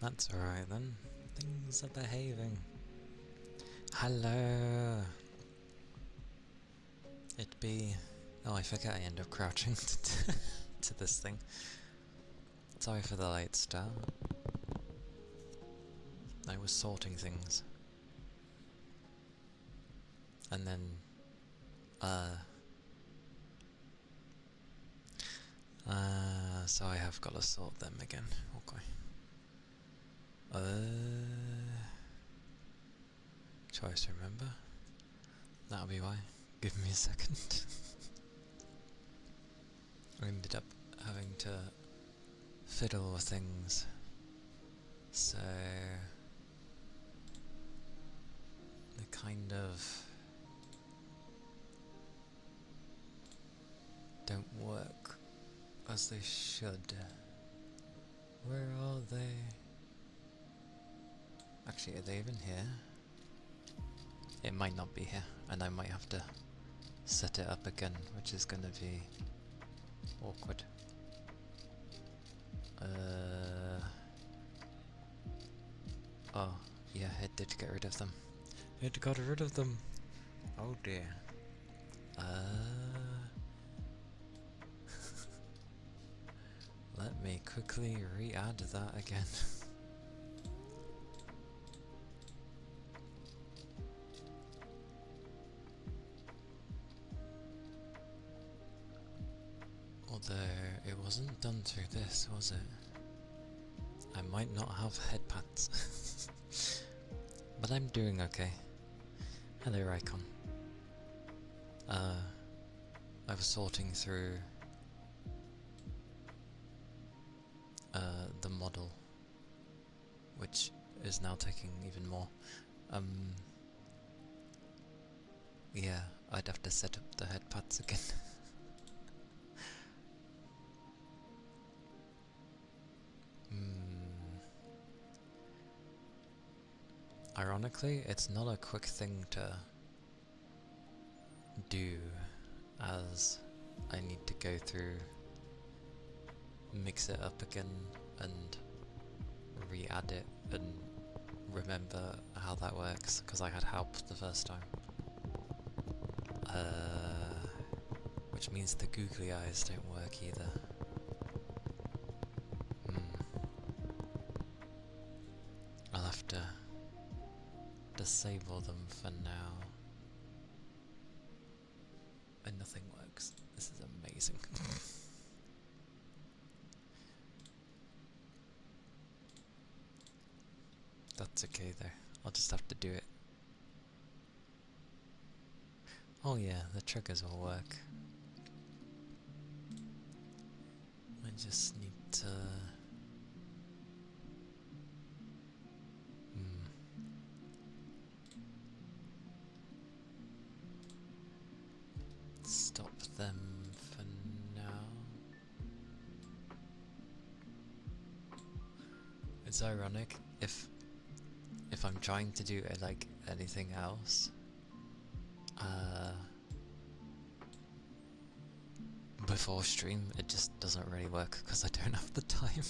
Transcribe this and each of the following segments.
That's alright then. Things are behaving. Hello! It'd be... Oh, I forget I end up crouching to this thing. Sorry for the late start. I was sorting things. And then... so I have got to sort them again. Okay. Try to remember. That'll be why. Give me a second. I ended up having to fiddle with things. So... they kind of... don't work as they should. Where are they? Actually, are they even here? It might not be here, and I might have to set it up again, which is gonna be awkward. Oh, yeah, it did get rid of them. It got rid of them! Oh dear. Let me quickly re-add that again. Although, it wasn't done through this, was it? I might not have head pads. But I'm doing okay. Hello, Raikon. I was sorting through the model, which is now taking even more. Yeah, I'd have to set up the head pads again. Ironically, it's not a quick thing to do, as I need to go through, mix it up again, and re-add it, and remember how that works, because I had help the first time. Which means the googly eyes don't work either. I'll have to disable them for now. And nothing works. This is amazing. That's okay though, I'll just have to do it. Oh yeah, the triggers will work. I just need to... stop them for now. It's ironic if I'm trying to do like anything else, before stream, it just doesn't really work because I don't have the time.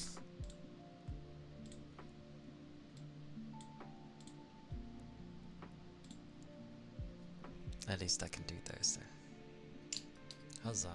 At least I can do those though. Huzzah.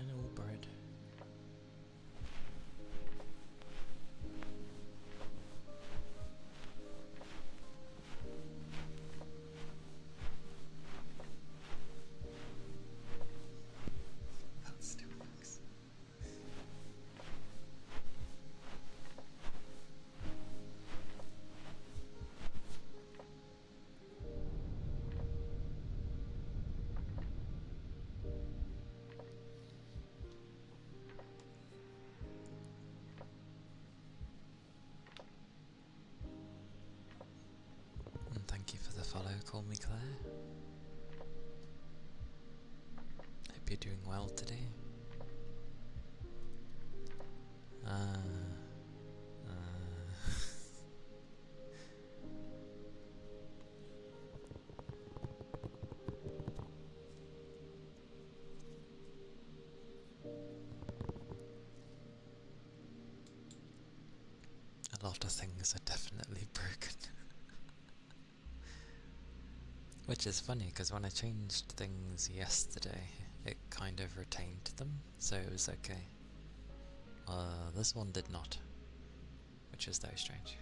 Hello, bird. That's too much. And thank you for the follow, Call Me Claire. Hope you're doing well today. A lot of things are definitely broken. Which is funny, because when I changed things yesterday, it kind of retained them, so it was okay. This one did not, which is very strange.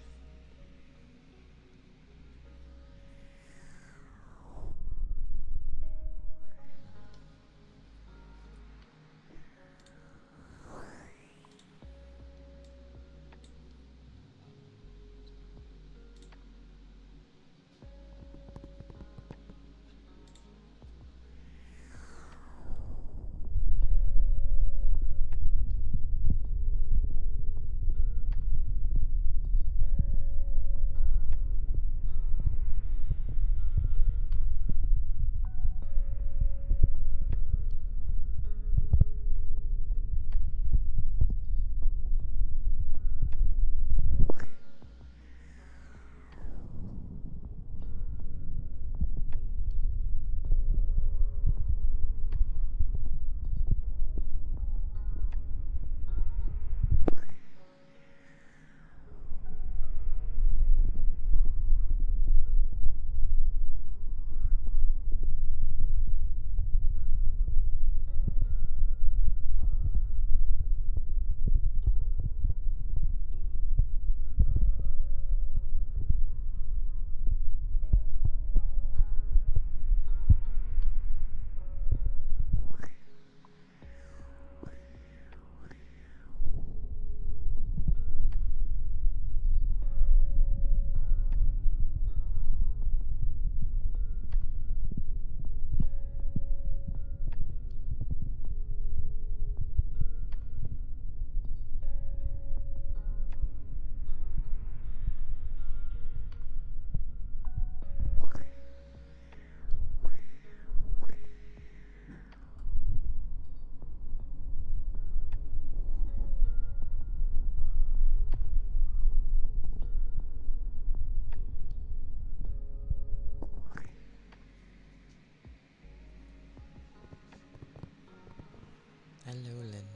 Hello, Lynn.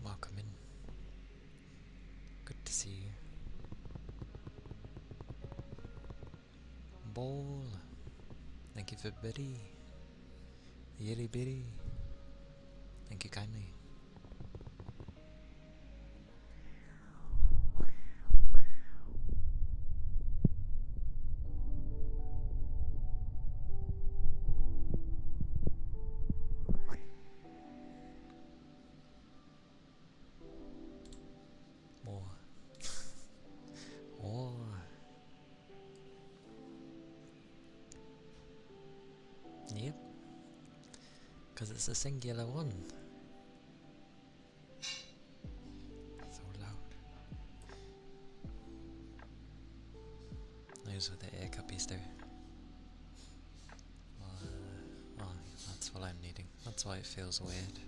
Welcome in. Good to see you. Ball. Thank you for Biddy. Yitty bitty. Thank you kindly. More. More. Yep. Because it's a singular one. So loud. Those with the ear cuppies though. Well, that's what I'm needing. That's why it feels weird.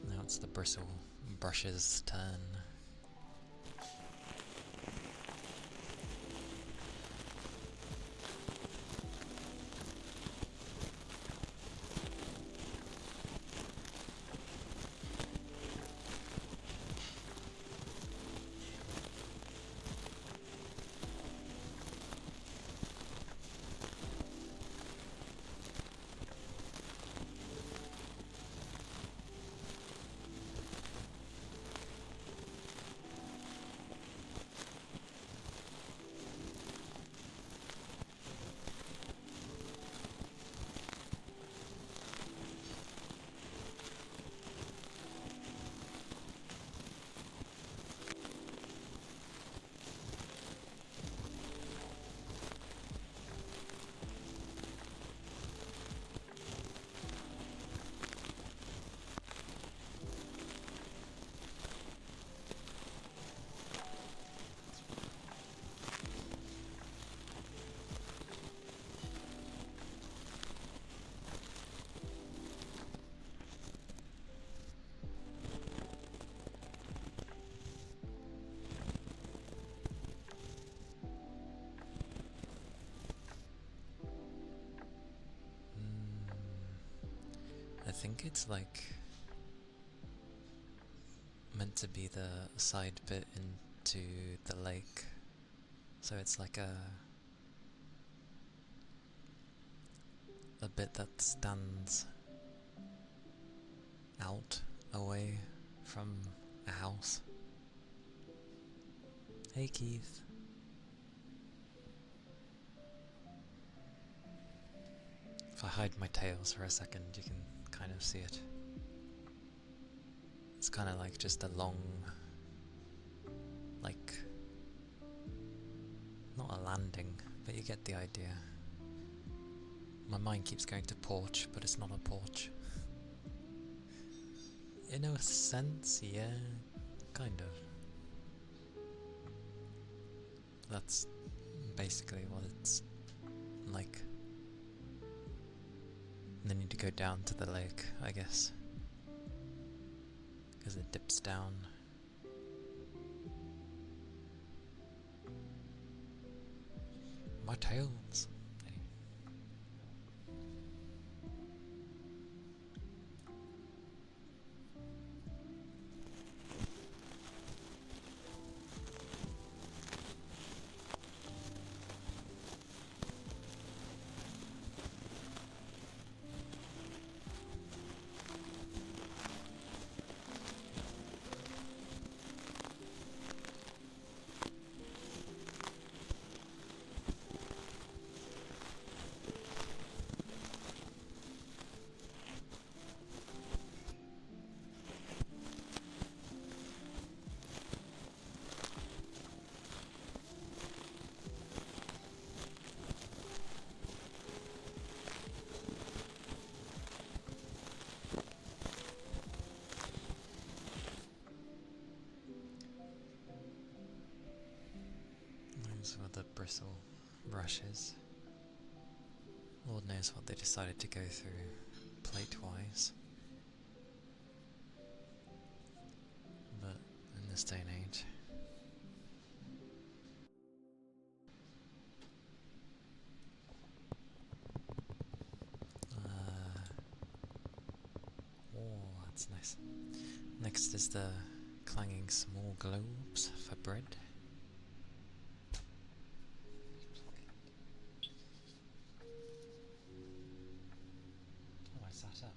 Now it's the bristle brush's turn. I think it's like meant to be the side bit into the lake, so it's like a bit that stands out away from a house. Hey Keith. If I hide my tails for a second, you can kind of see it. It's kind of like just a long, like, not a landing, but you get the idea. My mind keeps going to porch, but it's not a porch. In a sense, yeah, kind of. That's basically what it's like. And then you need to go down to the lake, I guess. Because it dips down. My tails. Those were the bristle brushes. Lord knows what they decided to go through plate-wise. But in this day and age, Next is the clanging small globes for bread. Oh, I sat up.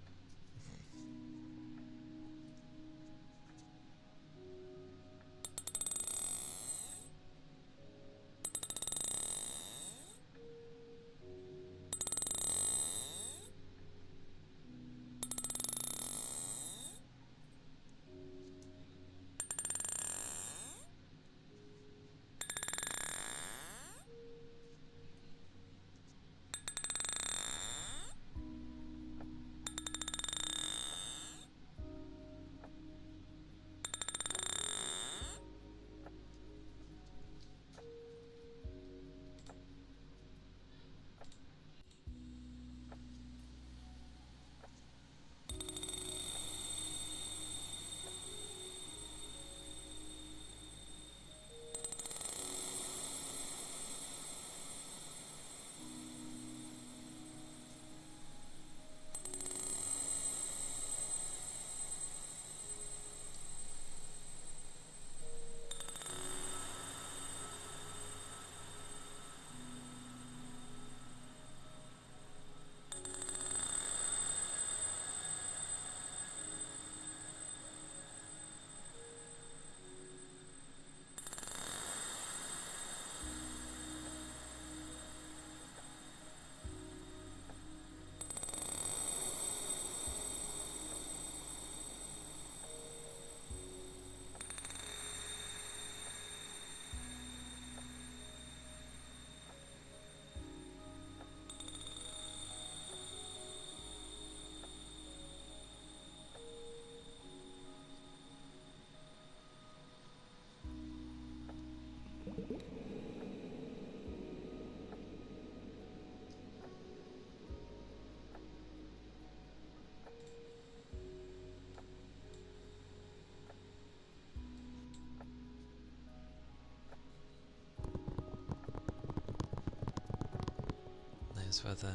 Those were the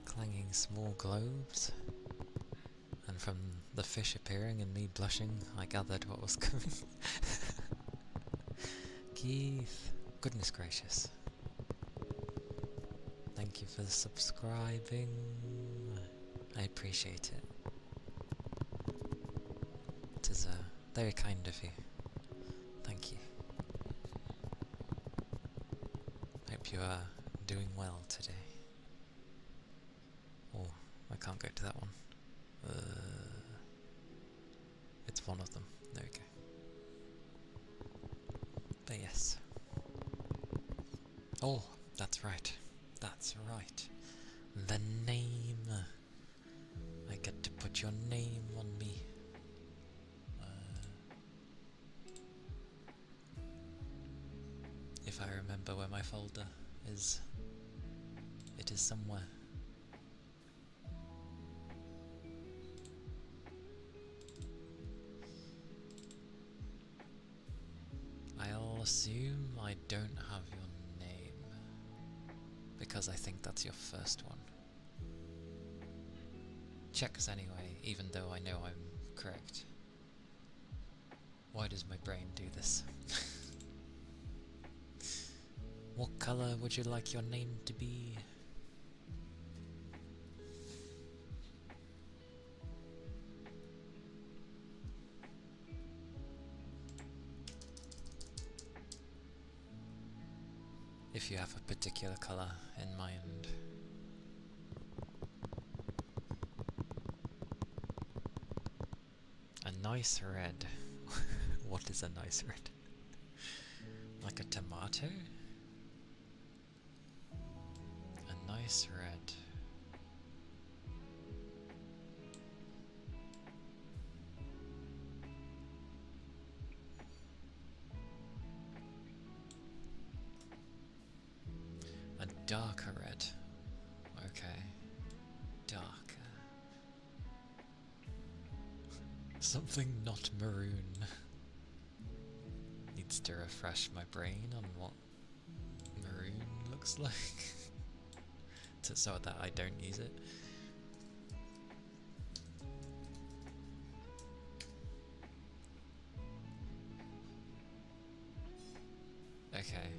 clanging small globes, and from the fish appearing and me blushing, I gathered what was coming. Keith, goodness gracious. Thank you for subscribing. I appreciate it. It is very kind of you. Thank you. Hope you are doing well today. Oh, I can't go to that one. It's one of them. There we go. But yes. Oh, that's right. That's right. The name. I get to put your name on me. If I remember where my folder is, it is somewhere. I'll assume I don't have your name, because I think that's your first one. Checks anyway, even though I know I'm correct. Why does my brain do this? What colour would you like your name to be? If you have a particular colour in mind. A nice red. What is a nice red? Like a tomato? A nice red. A darker red. Okay. Darker. Something not maroon. Needs to refresh my brain on what maroon looks like. So that I don't use it. Okay.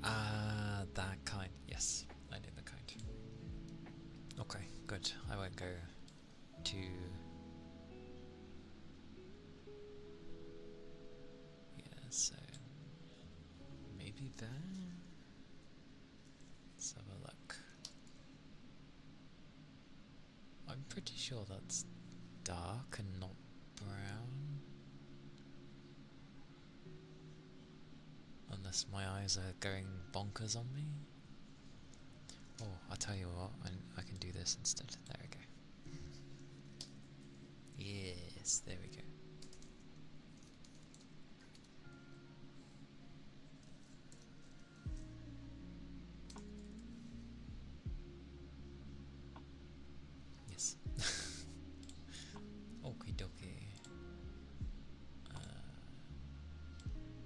Ah, that kind. Yes, I know the kind. Okay, good. I won't go too... Yeah, so... maybe there? Let's have a look. I'm pretty sure that's dark and not brown. Unless my eyes are going bonkers on me. Oh, I'll tell you what, I can do this instead. There we go. Yes, there we go. Yes. Okie dokie.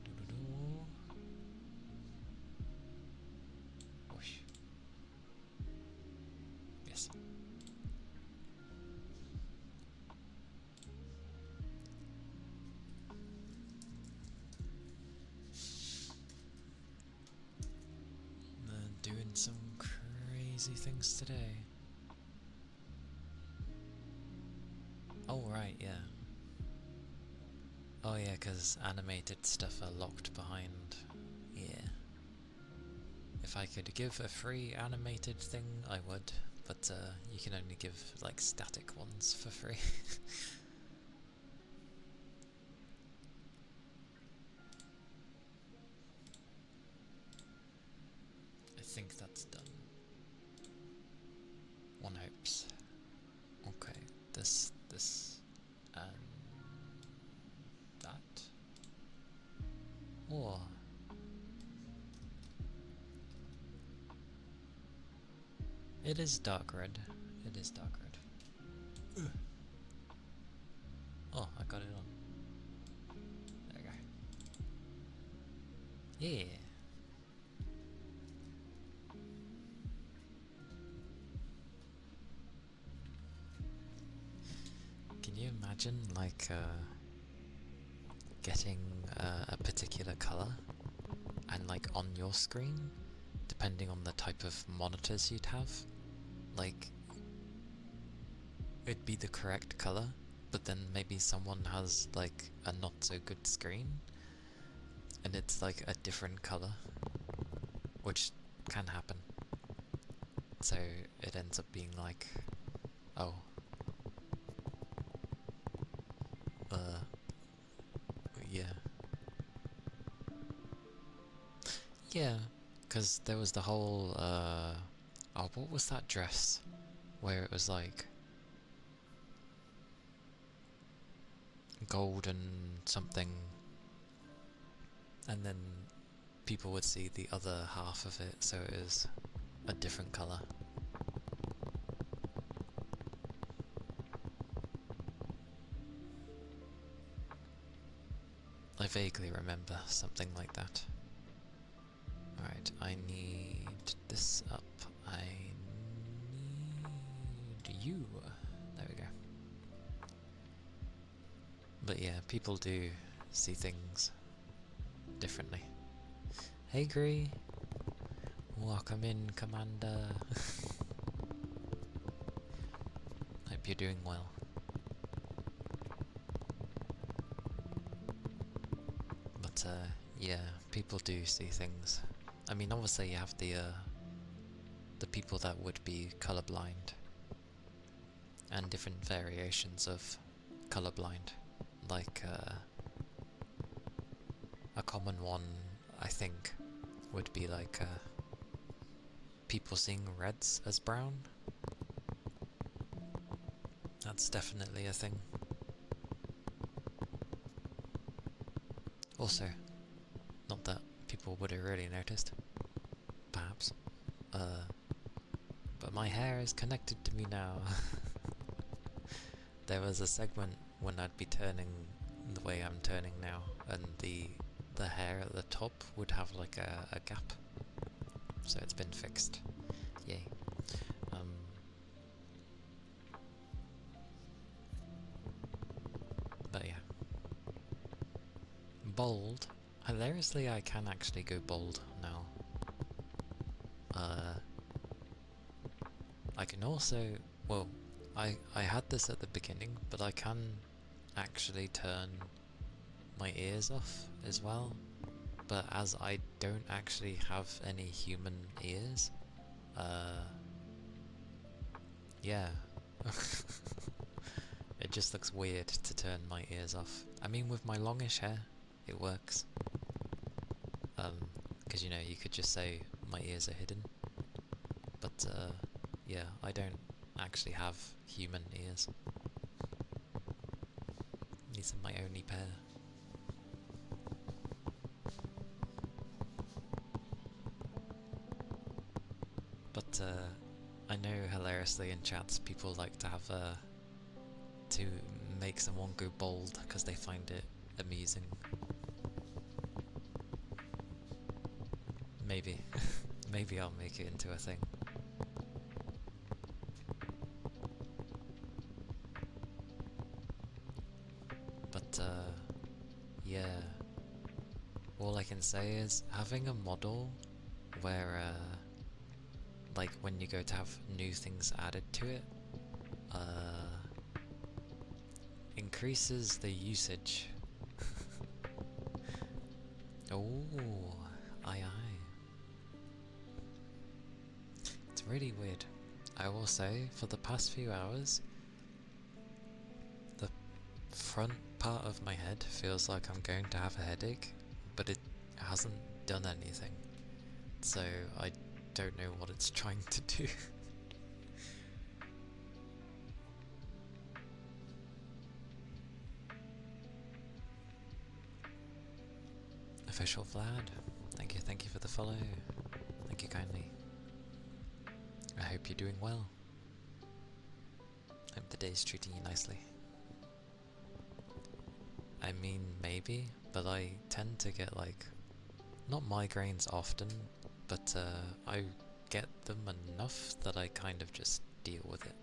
Doo-doo-doo. Whoosh. Yes. Doing some crazy things today. Oh, right, yeah. Oh, yeah, because animated stuff are locked behind. Yeah. If I could give a free animated thing, I would. But you can only give, like, static ones for free. I think that's done. One hopes. Okay, this, and that. Or it is dark red. It is dark red. Ugh. Oh, I got it on. There we go. Yeah. Can you imagine, like, getting a particular color and, like, on your screen, depending on the type of monitors you'd have, like, it'd be the correct color, but then maybe someone has, like, a not so good screen, and it's, like, a different color, which can happen. So it ends up being like, oh, yeah. Yeah, because there was the whole, oh, what was that dress? Where it was like gold and something, and then people would see the other half of it, so it was a different colour. I vaguely remember something like that. Alright, I need this up. I need you. There we go. But yeah, people do see things differently. Hey Gree! Welcome in, Commander. Hope you're doing well. But yeah, people do see things. I mean, obviously you have the people that would be colorblind, and different variations of colorblind. Like a common one, I think, would be like people seeing reds as brown. That's definitely a thing. Also, not that people would have really noticed, perhaps, but my hair is connected to me now. There was a segment when I'd be turning the way I'm turning now, and the hair at the top would have like a gap. So it's been fixed. Yay. bald. Hilariously, I can actually go bald now. I can also, well, I had this at the beginning, but I can actually turn my ears off as well. But as I don't actually have any human ears, yeah. It just looks weird to turn my ears off. I mean, with my longish hair, it works. Because you know, you could just say my ears are hidden. But yeah, I don't actually have human ears. These are my only pair. But I know hilariously in chats people like to have to make someone go bald because they find it amusing. Maybe. Maybe I'll make it into a thing. But yeah. All I can say is having a model where like when you go to have new things added to it, increases the usage. Oh, aye. It's really weird. I will say, for the past few hours, the front part of my head feels like I'm going to have a headache, but it hasn't done anything. So I don't know what it's trying to do. Official Vlad, thank you for the follow. Thank you kindly. I hope you're doing well. Hope the day's treating you nicely. I mean, maybe, but I tend to get like, not migraines often, but I get them enough that I kind of just deal with it.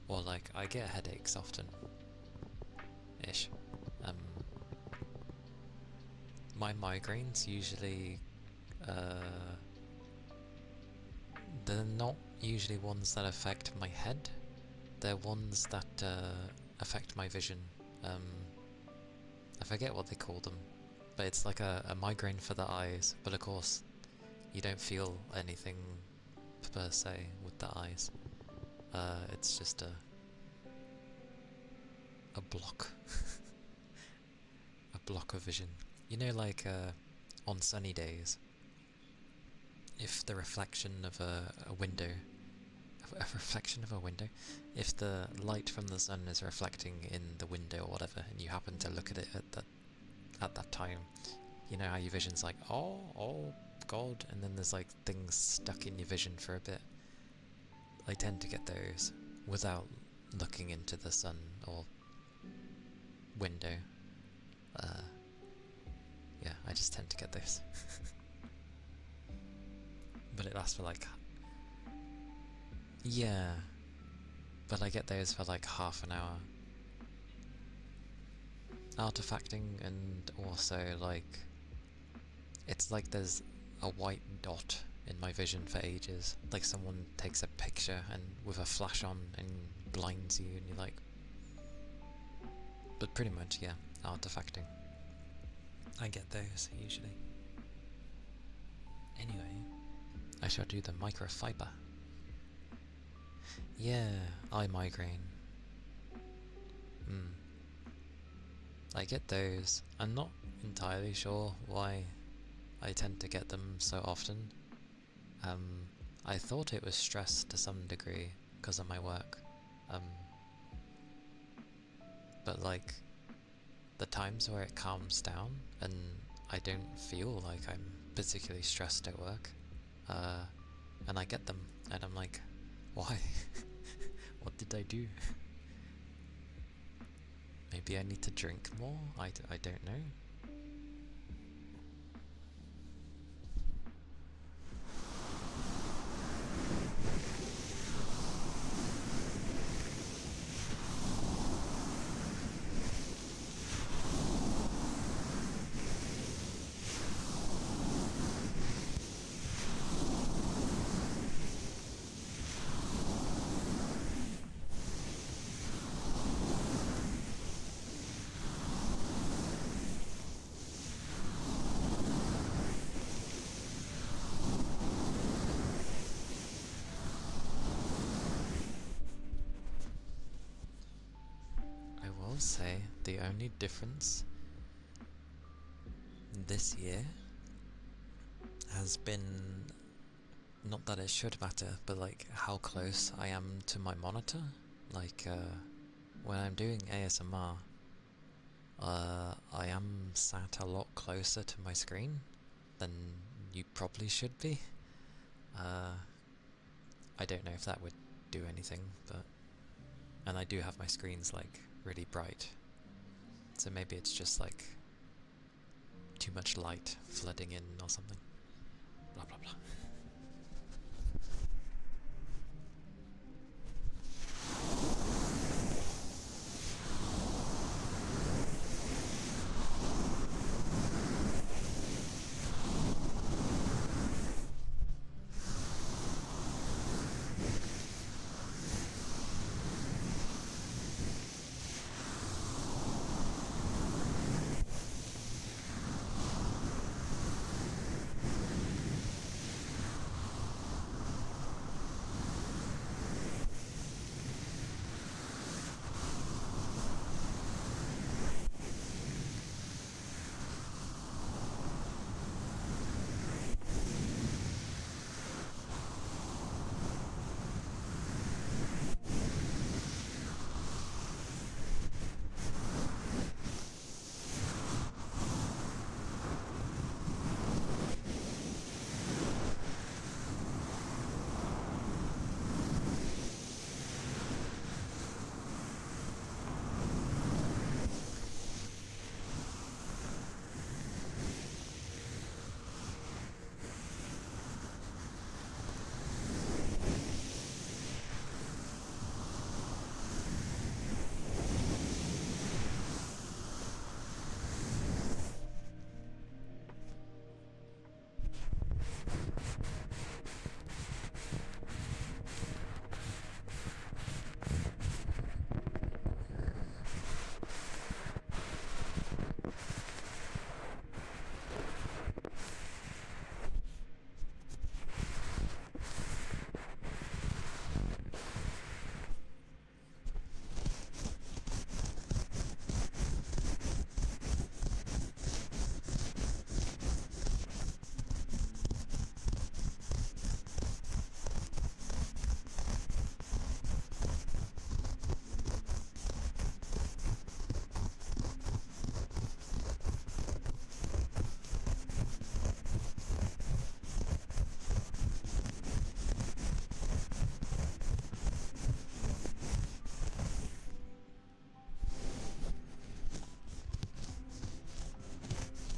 Or like, I get headaches often. Ish. My migraines usually, they're not usually ones that affect my head, they're ones that affect my vision. I forget what they call them, but it's like a migraine for the eyes, but of course you don't feel anything per se with the eyes. It's just a block. A block of vision. You know, like on sunny days, if the reflection of a window, if the light from the sun is reflecting in the window or whatever, and you happen to look at it at that time, you know how your vision's like, oh god, and then there's like things stuck in your vision for a bit. I tend to get those without looking into the sun or window. Yeah, I just tend to get those. But it lasts for like... Yeah, but I get those for like half an hour. Artifacting, and also like... It's like there's a white dot in my vision for ages. Like someone takes a picture and with a flash on and blinds you and you're like... But pretty much, yeah, artifacting. I get those, usually. Anyway, I shall do the microfiber. Yeah, eye migraine. I get those. I'm not entirely sure why I tend to get them so often. I thought it was stress to some degree because of my work. But like, the times where it calms down and I don't feel like I'm particularly stressed at work, and I get them and I'm like, why? What did I do? Maybe I need to drink more? I don't know. will say the only difference this year has been, not that it should matter, but like how close I am to my monitor. Like when I'm doing ASMR, I am sat a lot closer to my screen than you probably should be. I don't know if that would do anything, but... And I do have my screens like really bright, so maybe it's just like too much light flooding in or something. Blah blah blah.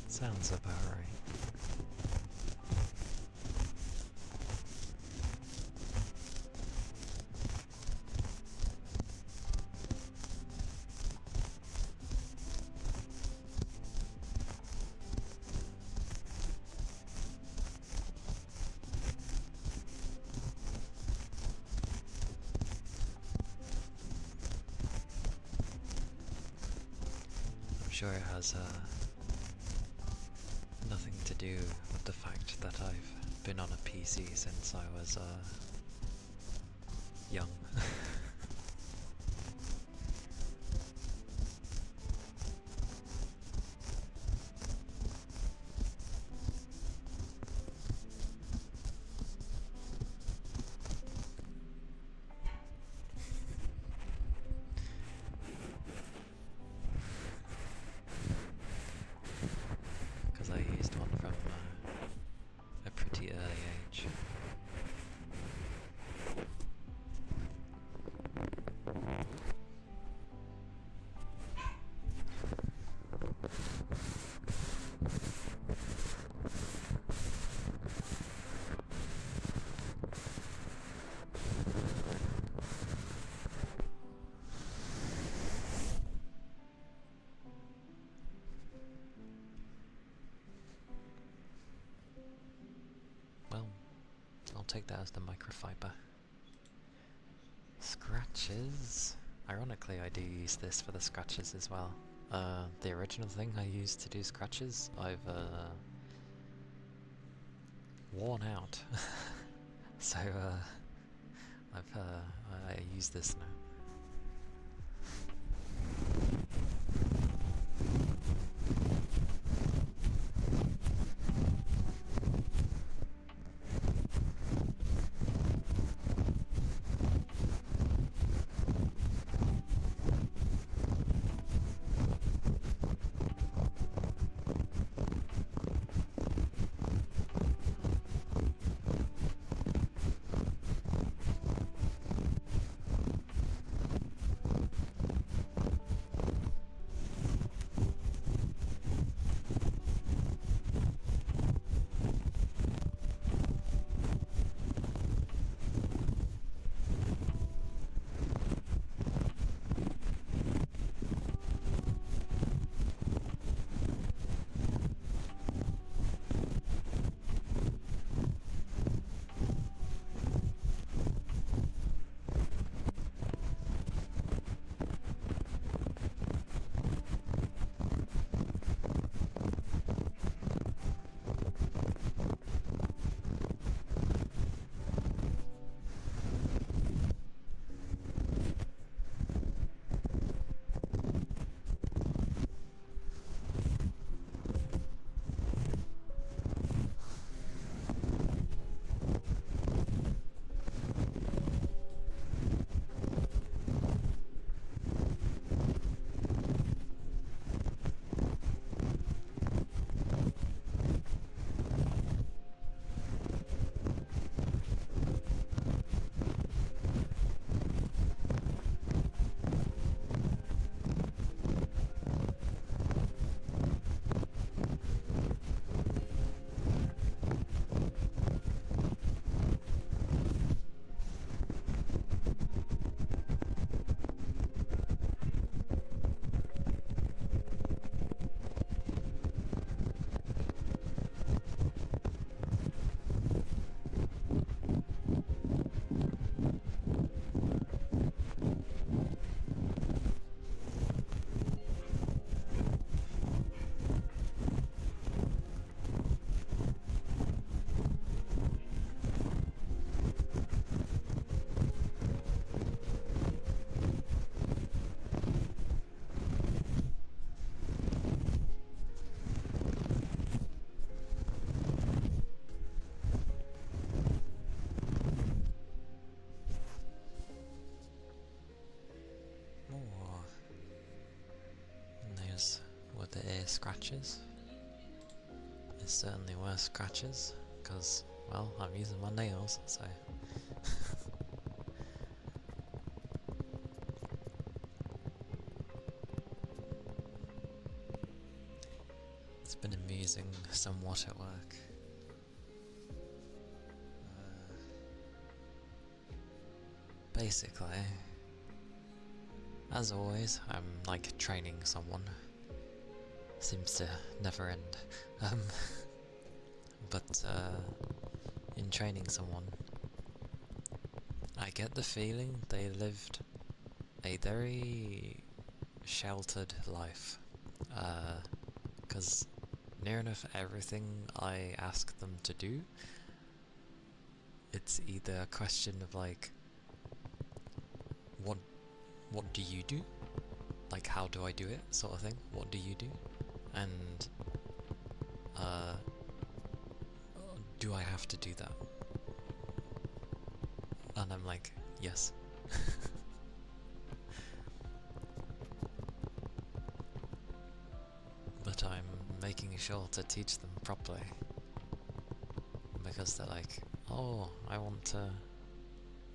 Sounds about right. I'm sure it has nothing to do with the fact that I've been on a PC since I was young. Because I used one from a pretty early age. Well, I'll take that as the microfiber. Scratches. Ironically, I do use this for the scratches as well. The original thing I used to do scratches, I've worn out. So I use this now. scratches. It's certainly worse scratches, because, well, I'm using my nails, so... It's been amusing somewhat at work. Basically, as always, I'm like training someone. Seems to never end. But in training someone, I get the feeling they lived a very sheltered life. Because near enough everything I ask them to do, it's either a question of like, what do you do? Like, how do I do it, sort of thing. What do you do? And do I have to do that? And I'm like, yes. But I'm making sure to teach them properly. Because they're like, oh, I want to...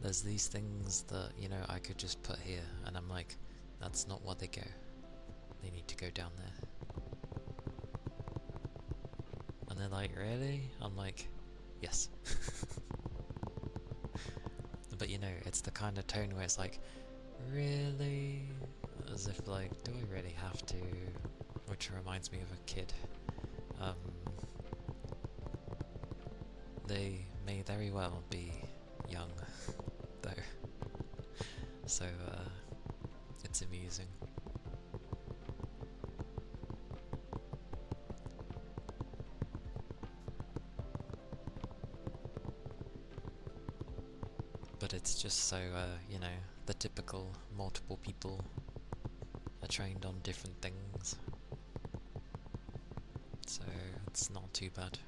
There's these things that, you know, I could just put here. And I'm like, that's not where they go. They need to go down there. And they're like, really? I'm like, yes. But you know, it's the kind of tone where it's like, really? As if like, do I really have to? Which reminds me of a kid. They may very well be young, though. So, it's amusing. But it's just so, you know, the typical multiple people are trained on different things. So, it's not too bad.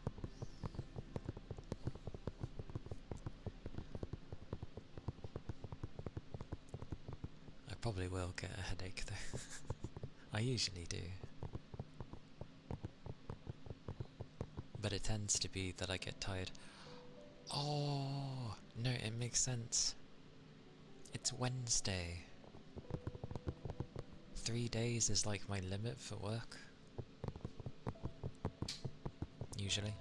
I probably will get a headache though. I usually do. But it tends to be that I get tired. Oh, no, it makes sense. It's Wednesday. 3 days is like my limit for work. Usually.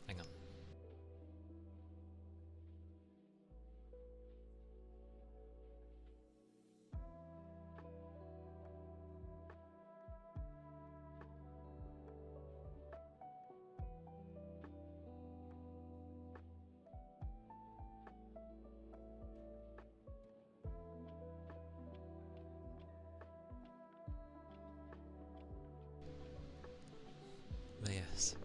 Hang on. But yes.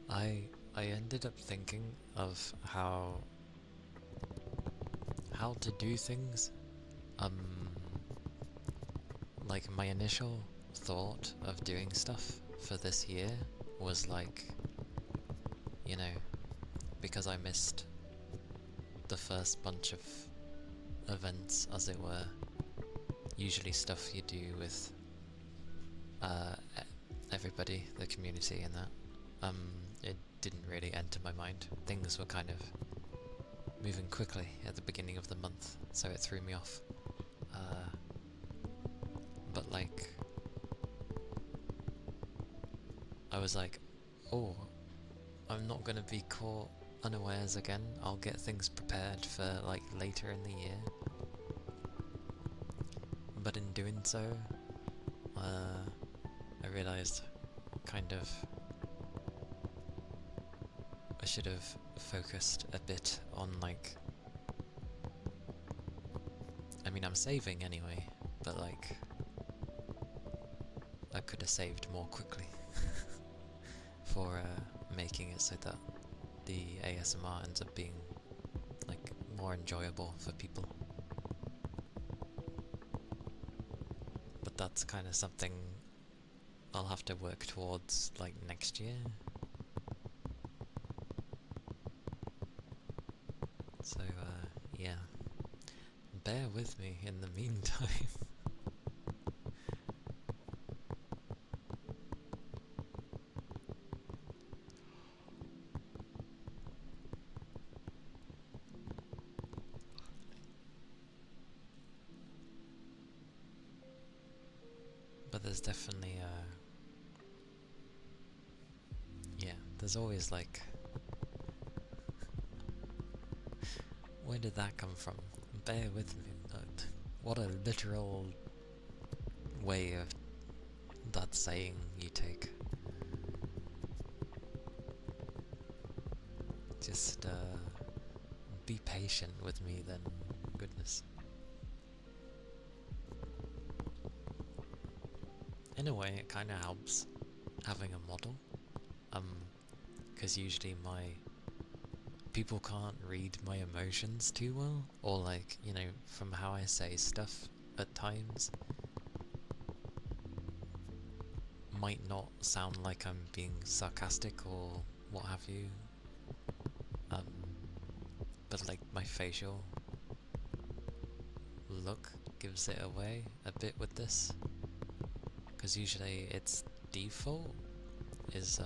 I ended up thinking of how to do things. Like my initial thought of doing stuff for this year was like, you know, because I missed the first bunch of events, as it were, usually stuff you do with everybody, the community and that, it didn't really enter my mind. Things were kind of moving quickly at the beginning of the month, so it threw me off. But like, I was like, oh, I'm not gonna be caught unawares again. I'll get things prepared for like later in the year. But in doing so, I realised kind of I should have focused a bit on like, I mean I'm saving anyway, but like I could have saved more quickly for making it so that the ASMR ends up being like more enjoyable for people. But that's kind of something I'll have to work towards like next year. So bear with me in the meantime. But there's definitely yeah, there's always like, where did that come from? Bear with me. What a literal way of that saying you take. Just be patient with me then, goodness. In a way it kind of helps having a model, because usually people can't read my emotions too well, or like, you know, from how I say stuff at times might not sound like I'm being sarcastic or what have you, but like my facial look gives it away a bit with this, because usually its default is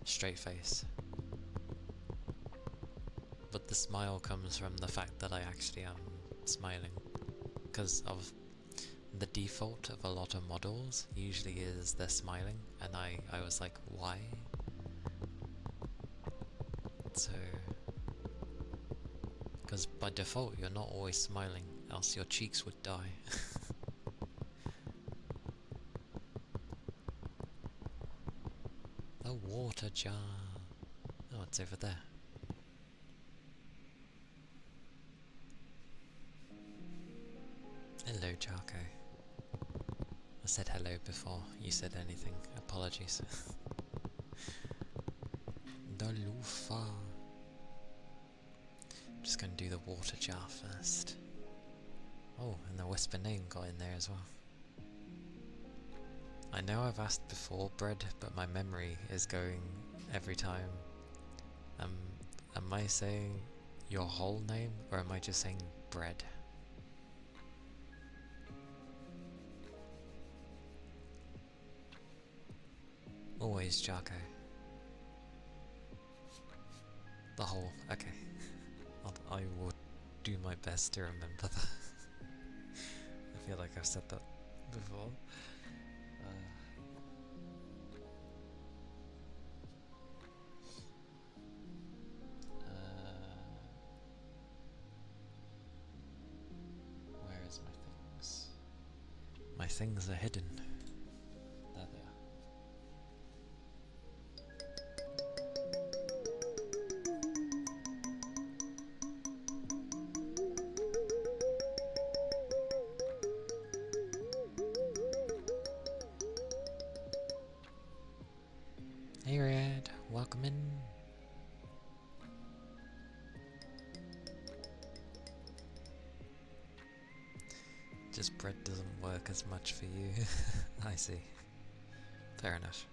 straight face, but the smile comes from the fact that I actually am smiling, because of the default of a lot of models usually is they're smiling, and I was like, why? So, because by default you're not always smiling, else your cheeks would die. The water jar. Oh, it's over there. Hello, Jarko. I said hello before you said anything. Apologies. The loofah. Just gonna do the water jar first. Oh, and the whisper name got in there as well. I know I've asked before, Bread, but my memory is going every time. Am I saying your whole name, or am I just saying Bread? Always Jarko. The whole, okay. I will do my best to remember that. I feel like I've said that before. Where is my things? My things are hidden. There they are. Hey Red, welcome in. Just bread doesn't work as much for you. I see. Fair enough.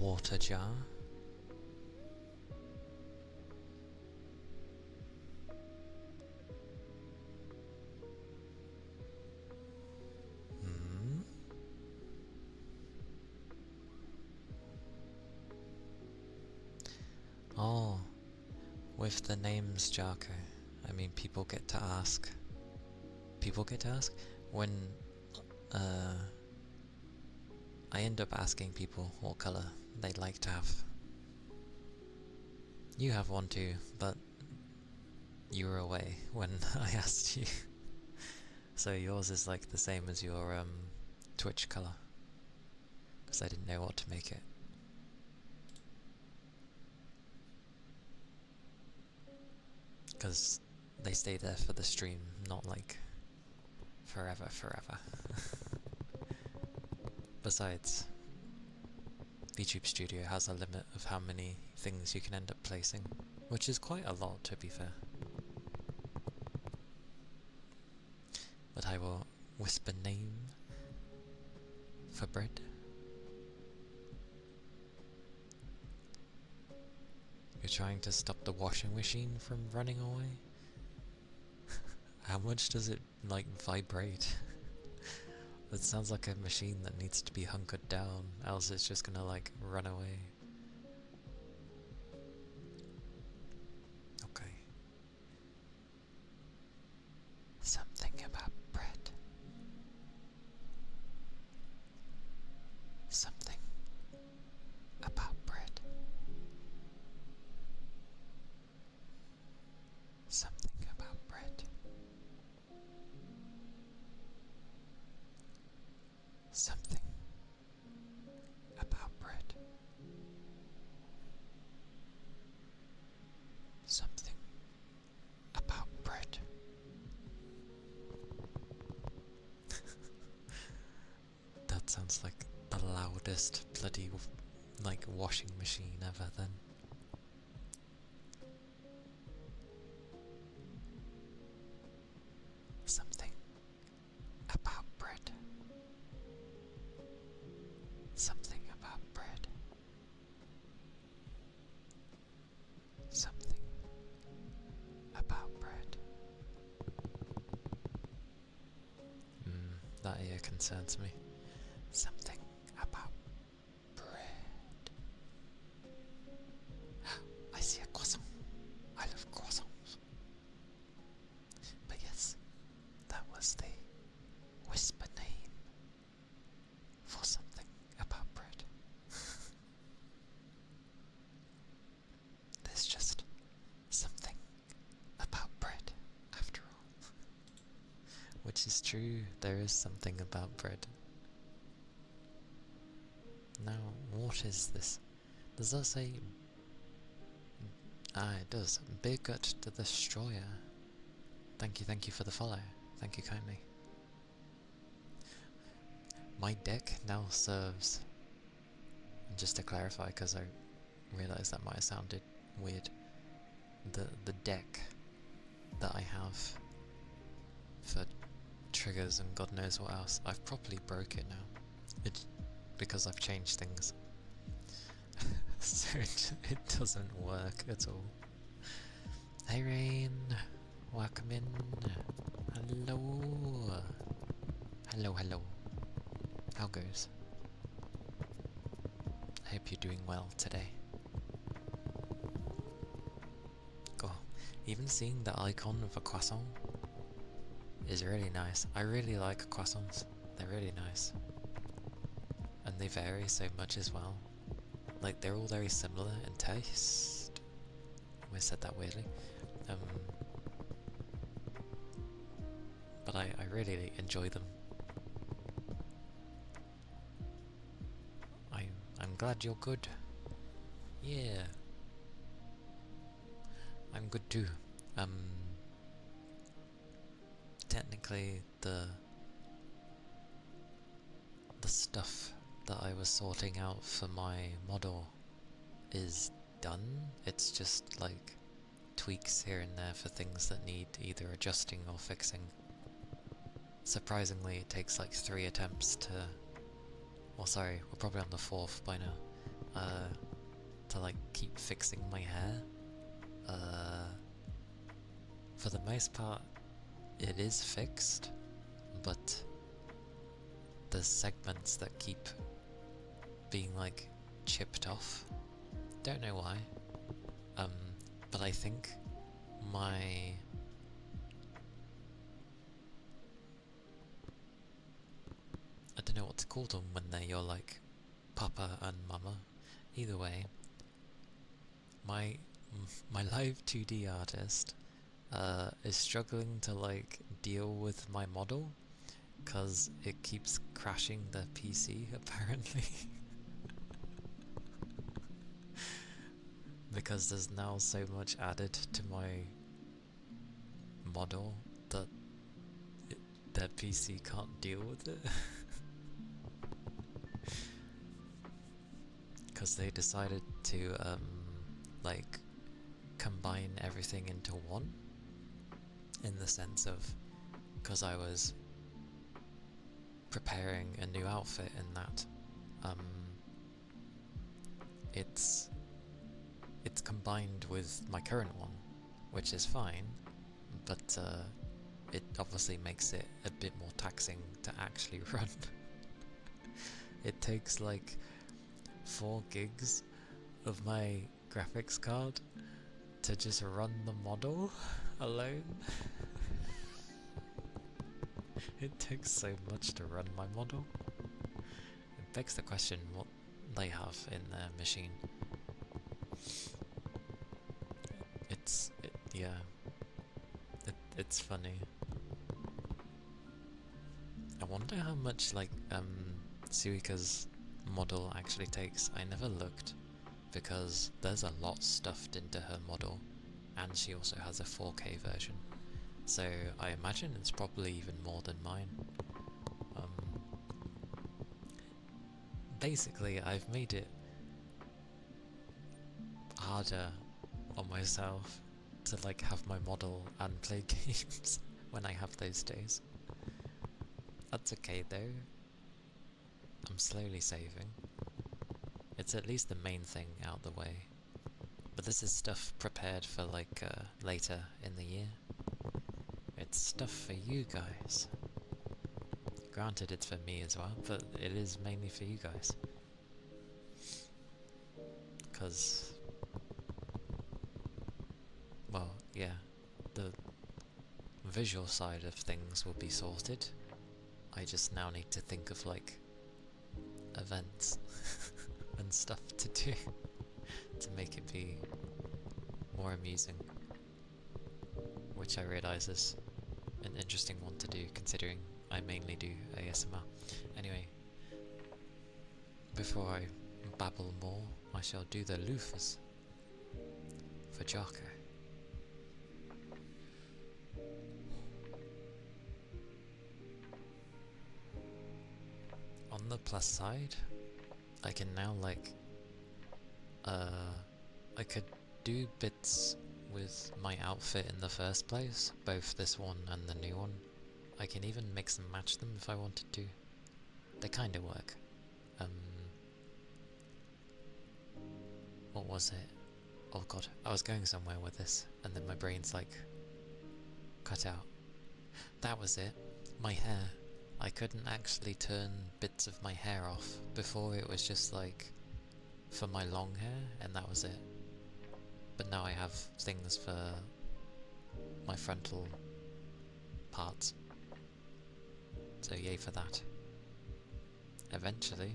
water jar. Oh, with the names, Jarko, I mean people get to ask. People get to ask when I end up asking people what colour they'd like to have. You have one too, but you were away when I asked you. So yours is like the same as your Twitch colour, because I didn't know what to make it. Because they stay there for the stream, not like forever. Besides, VTube Studio has a limit of how many things you can end up placing, which is quite a lot to be fair. But I will whisper name for bread. You're trying to stop the washing machine from running away? How much does it, like, vibrate? It sounds like a machine that needs to be hunkered down, else it's just gonna, like, run away. Okay. Something about bread. Something about bread. Something about bread. Something about bread. Something about bread. That sounds like the loudest bloody, like, washing machine ever then. Something about bread. Something about bread. Something about bread. That ear concerns me. Something about bread. I see a croissant. I love croissants. But yes, that was the whisper name for something about bread. There's just something about bread, after all. Which is true, there is something about bread. Now, what is this? Does that say... Ah, it does. Big Gut to the Destroyer. Thank you for the follow. Thank you kindly. My deck now serves... And just to clarify, because I realised that might have sounded weird. The deck that I have for triggers and God knows what else, I've properly broke it now. It's because I've changed things. So it doesn't work at all. Hey Rain, welcome in. Hello. Hello. How goes? I hope you're doing well today. Cool. Even seeing the icon of a croissant is really nice. I really like croissants. They're really nice. And they vary so much as well. Like, they're all very similar in taste. I said that weirdly. But I really enjoy them. I'm glad you're good. Yeah. I'm good too. Technically the stuff that I was sorting out for my model is done. It's just like tweaks here and there for things that need either adjusting or fixing. Surprisingly, it takes like 3 attempts to... Well, sorry, we're probably on the 4th by now. to like keep fixing my hair. For the most part, it is fixed, but there's segments that keep being like chipped off. Don't know why. But I think my I don't know what to call them when they're your like papa and mama. Either way, my live 2D artist is struggling to like deal with my model because it keeps crashing the PC apparently. Because there's now so much added to my model that the PC can't deal with it. Because they decided to like combine everything into one, in the sense of, because I was preparing a new outfit in that, it's combined with my current one, which is fine, but it obviously makes it a bit more taxing to actually run. It takes like 4 gigs of my graphics card to just run the model alone. It takes so much to run my model. It begs the question what they have in their machine. It's funny. I wonder how much like Suika's model actually takes. I never looked, because there's a lot stuffed into her model, and she also has a 4K version, so I imagine it's probably even more than mine. Basically, I've made it harder on myself to like have my model and play games when I have those days. That's okay though. I'm slowly saving. It's at least the main thing out the way. But this is stuff prepared for like later in the year. It's stuff for you guys. Granted, it's for me as well, but it is mainly for you guys. Because, well, yeah, the visual side of things will be sorted. I just now need to think of like events and stuff to do to make it be more amusing, which I realise is an interesting one to do considering I mainly do ASMR. Anyway, before I babble more, I shall do the loofahs for Jarko. On the plus side, I can now like I could do bits with my outfit in the first place, both this one and the new one. I can even mix and match them if I wanted to. They kinda work. What was it? Oh god, I was going somewhere with this, and then my brain's like, cut out. That was it. My hair. I couldn't actually turn bits of my hair off. Before it was just like for my long hair, and that was it. But now I have things for my frontal parts. So yay for that. Eventually,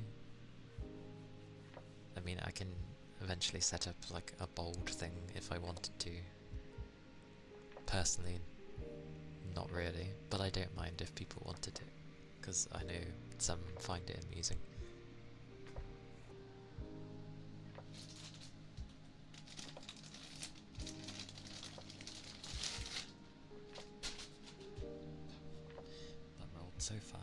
I mean, I can eventually set up like a bold thing if I wanted to. Personally, not really, but I don't mind if people wanted to, because I know some find it amusing. That rolled so far.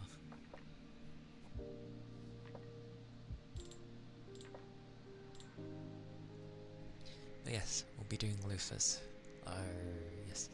But yes, we'll be doing loofahs. Yes.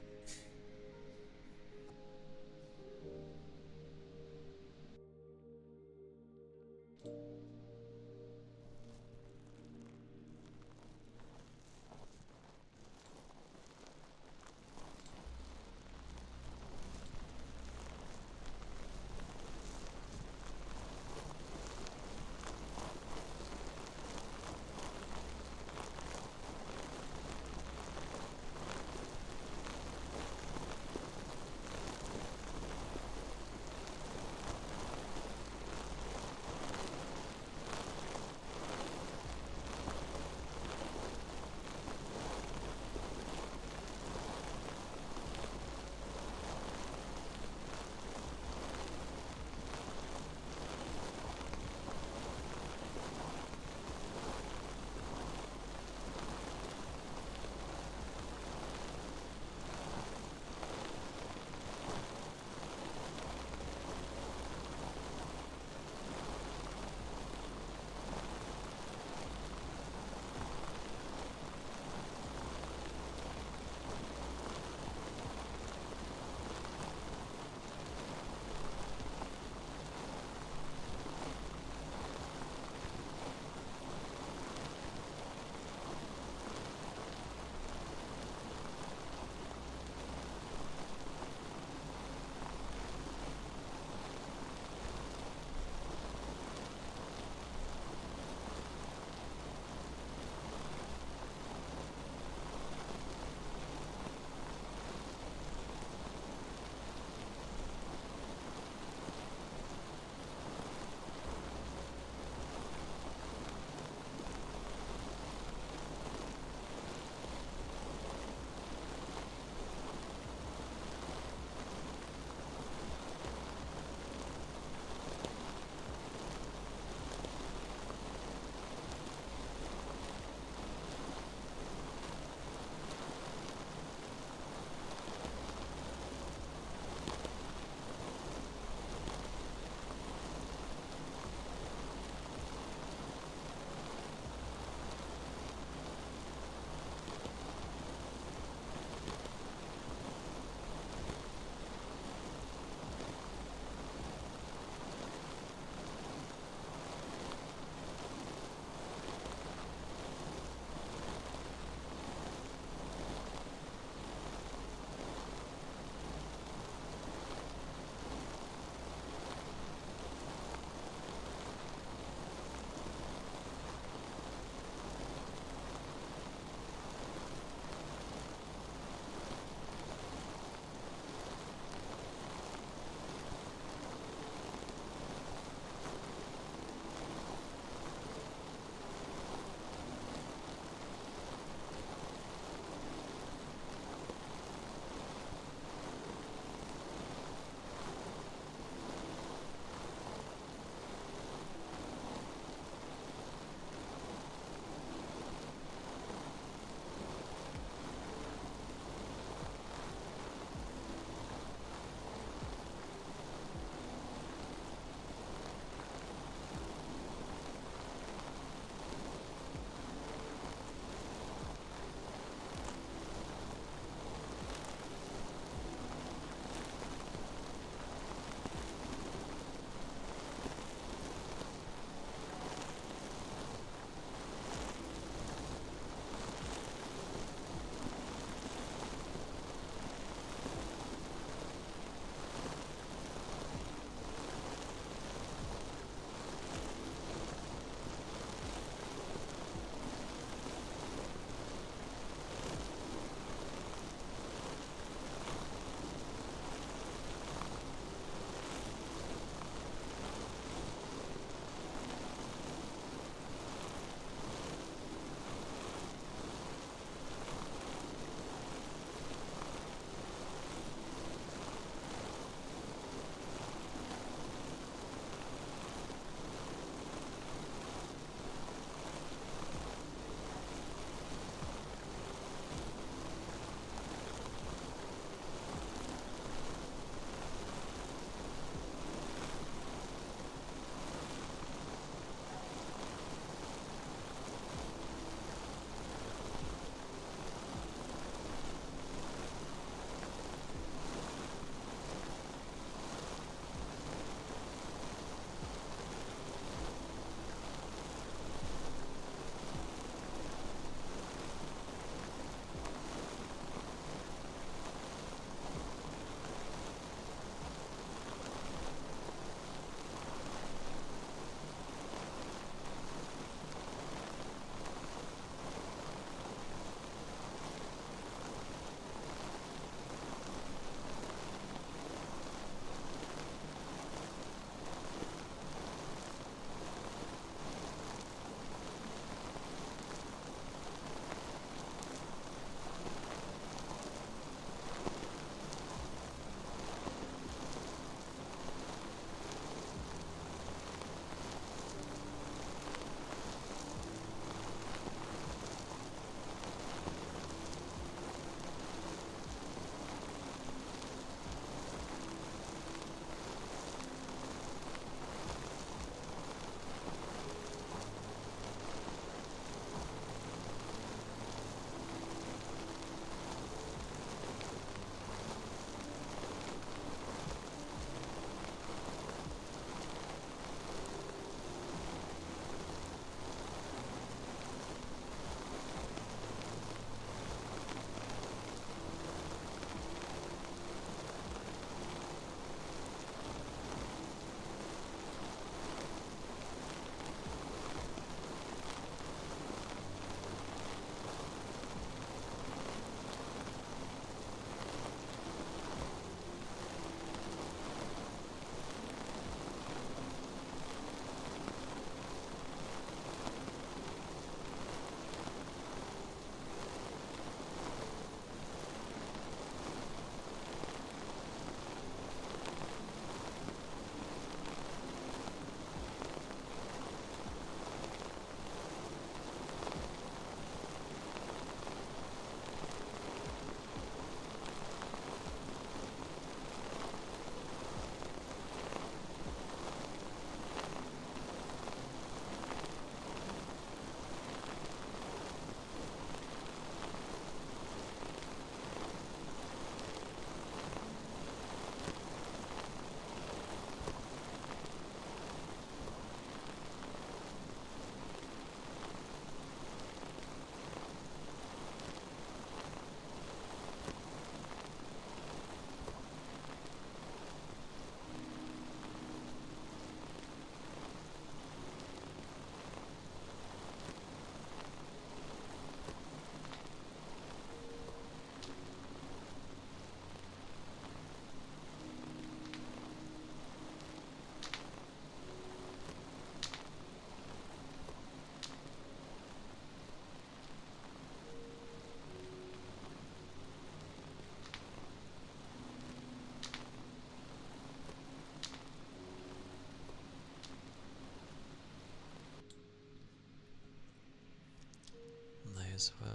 Those were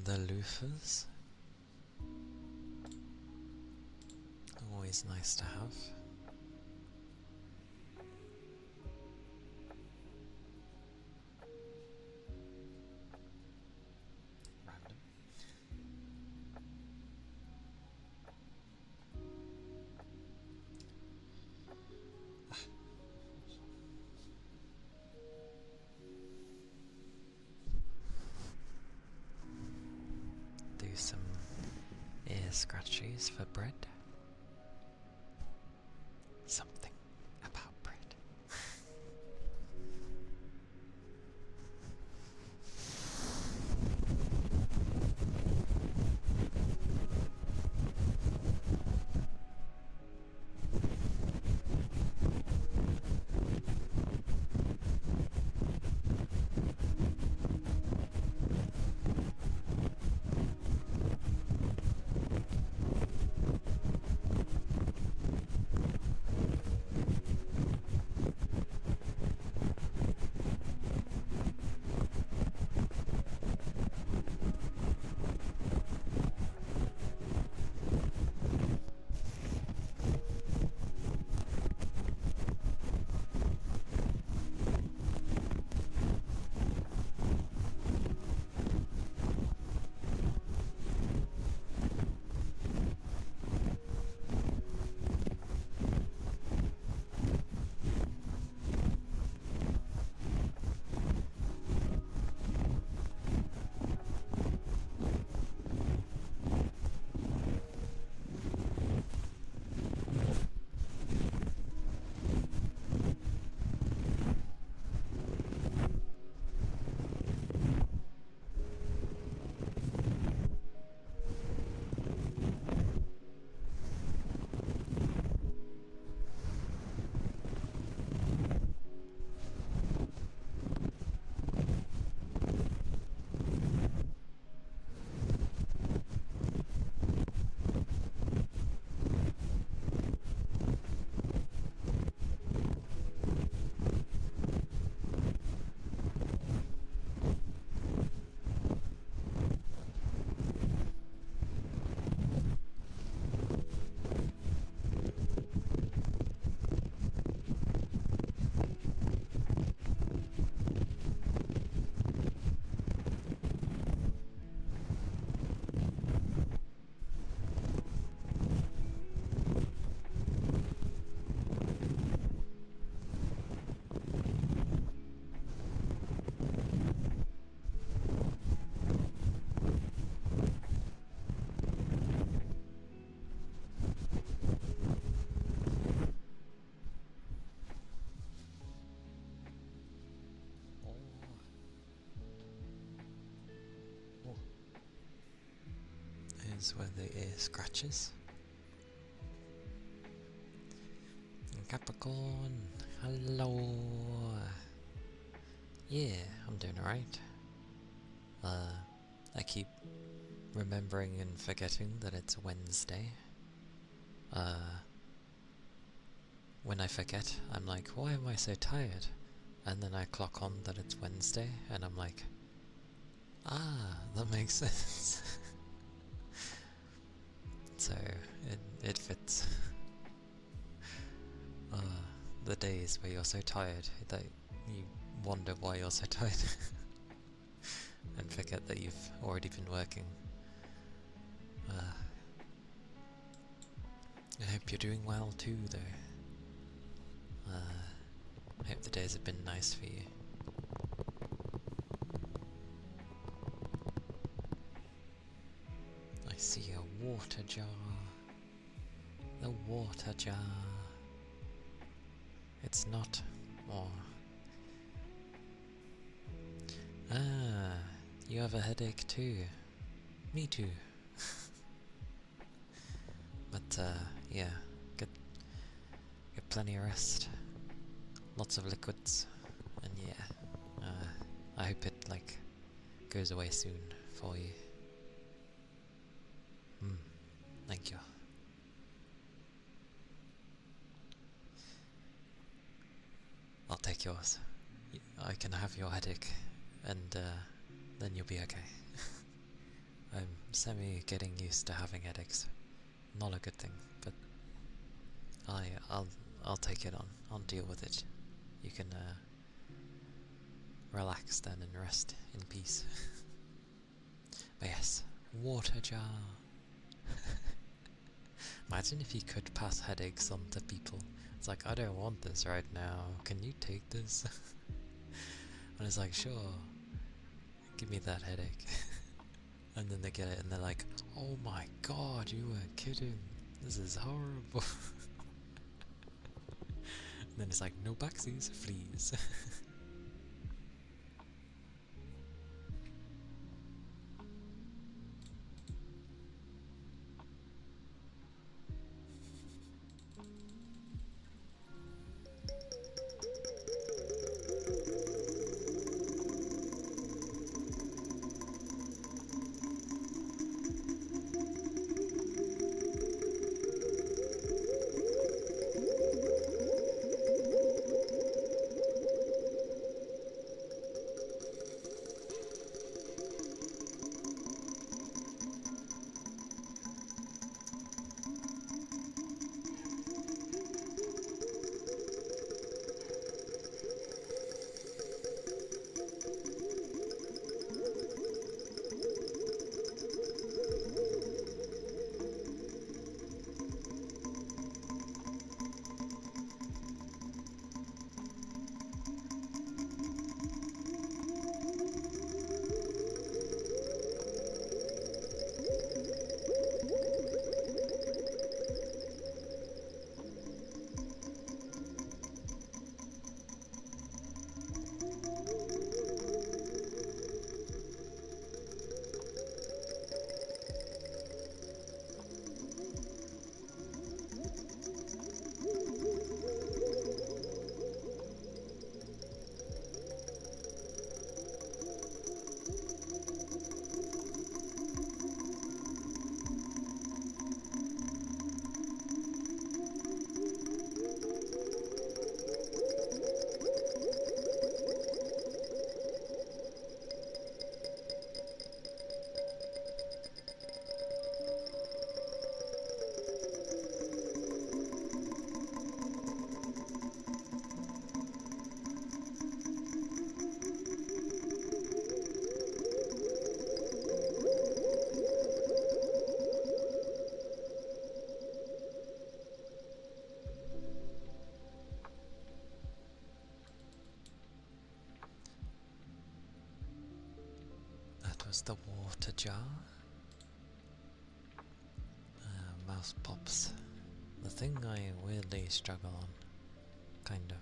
the loofahs. Always nice to have. Random. Do some ear scratchies for bread. Something about bread. Those were the ear scratches. Capricorn, hello. Yeah, I'm doing alright. I keep remembering and forgetting that it's Wednesday. When I forget, I'm like, why am I so tired? And then I clock on that it's Wednesday, and I'm like, ah, that makes sense. So, it fits. The days where you're so tired that you wonder why you're so tired. And forget that you've already been working. I hope you're doing well too, though. I hope the days have been nice for you. I see a water jar. The water jar. It's not. Oh. Ah, you have a headache too. Me too. But yeah, get plenty of rest. Lots of liquids, and yeah, I hope it goes away soon for you. Thank you. I'll take yours. I can have your headache, and then you'll be okay. I'm getting used to having headaches. Not a good thing, but I'll take it on. I'll deal with it. You can relax then and rest in peace. But yes, water jar. Imagine if you could pass headaches on to people. It's like, I don't want this right now. Can you take this? And it's like, sure. Give me that headache. And then they get it and they're like, oh my god, you weren't kidding. This is horrible. And then it's like, no backsies, fleas. Was the water jar. Mouse pops. The thing I weirdly struggle on. Kind of.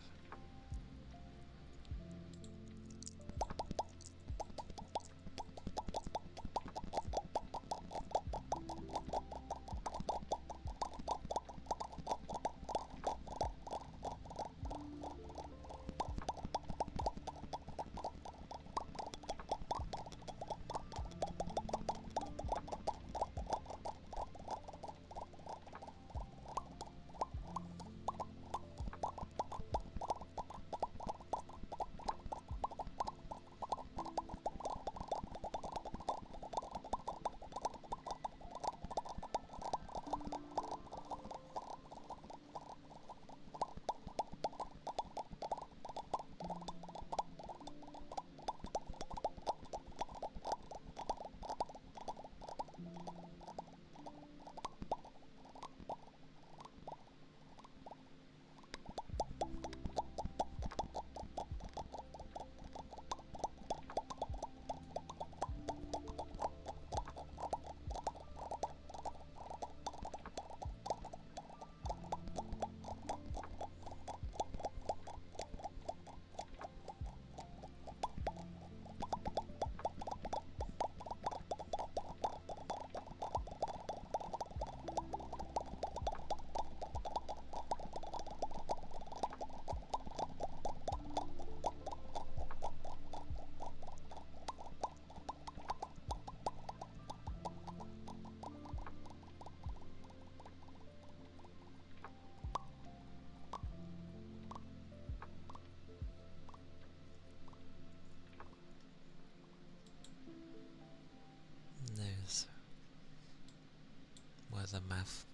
So mouth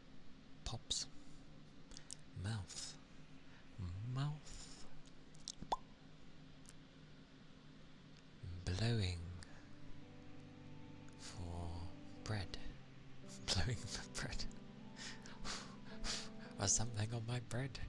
pops. Mouth. Mouth. Blowing for bread. Blowing for bread. Or something on my bread.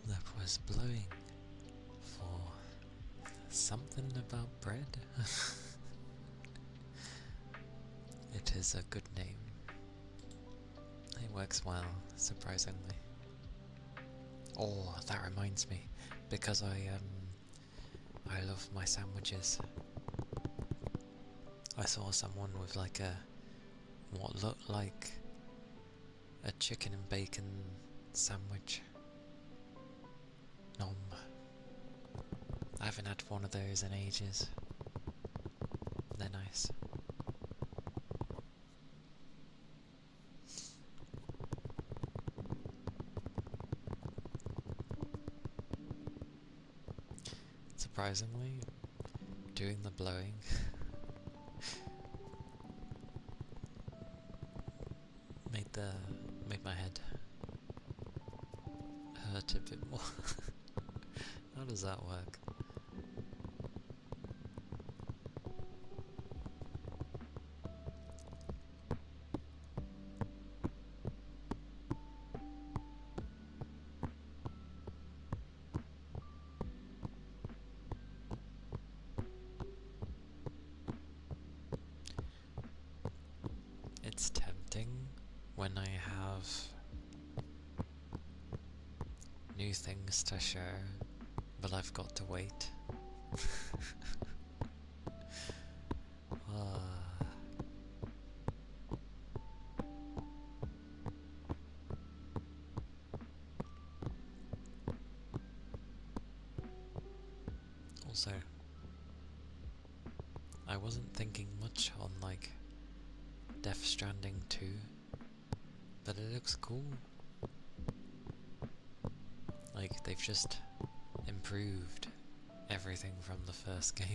That was blowing for something about bread. It is a good name. It works well, surprisingly. Oh, that reminds me, because I love my sandwiches. I saw someone with like what looked like a chicken and bacon sandwich. Nom. I haven't had one of those in ages. They're nice. Surprisingly, doing the blowing made my head hurt a bit more. How does that work? It's tempting when I have new things to share, but I've got to wait. Ah. Also, I wasn't thinking much on like Death Stranding 2, but it looks cool. Like, they've just improved everything from the first game.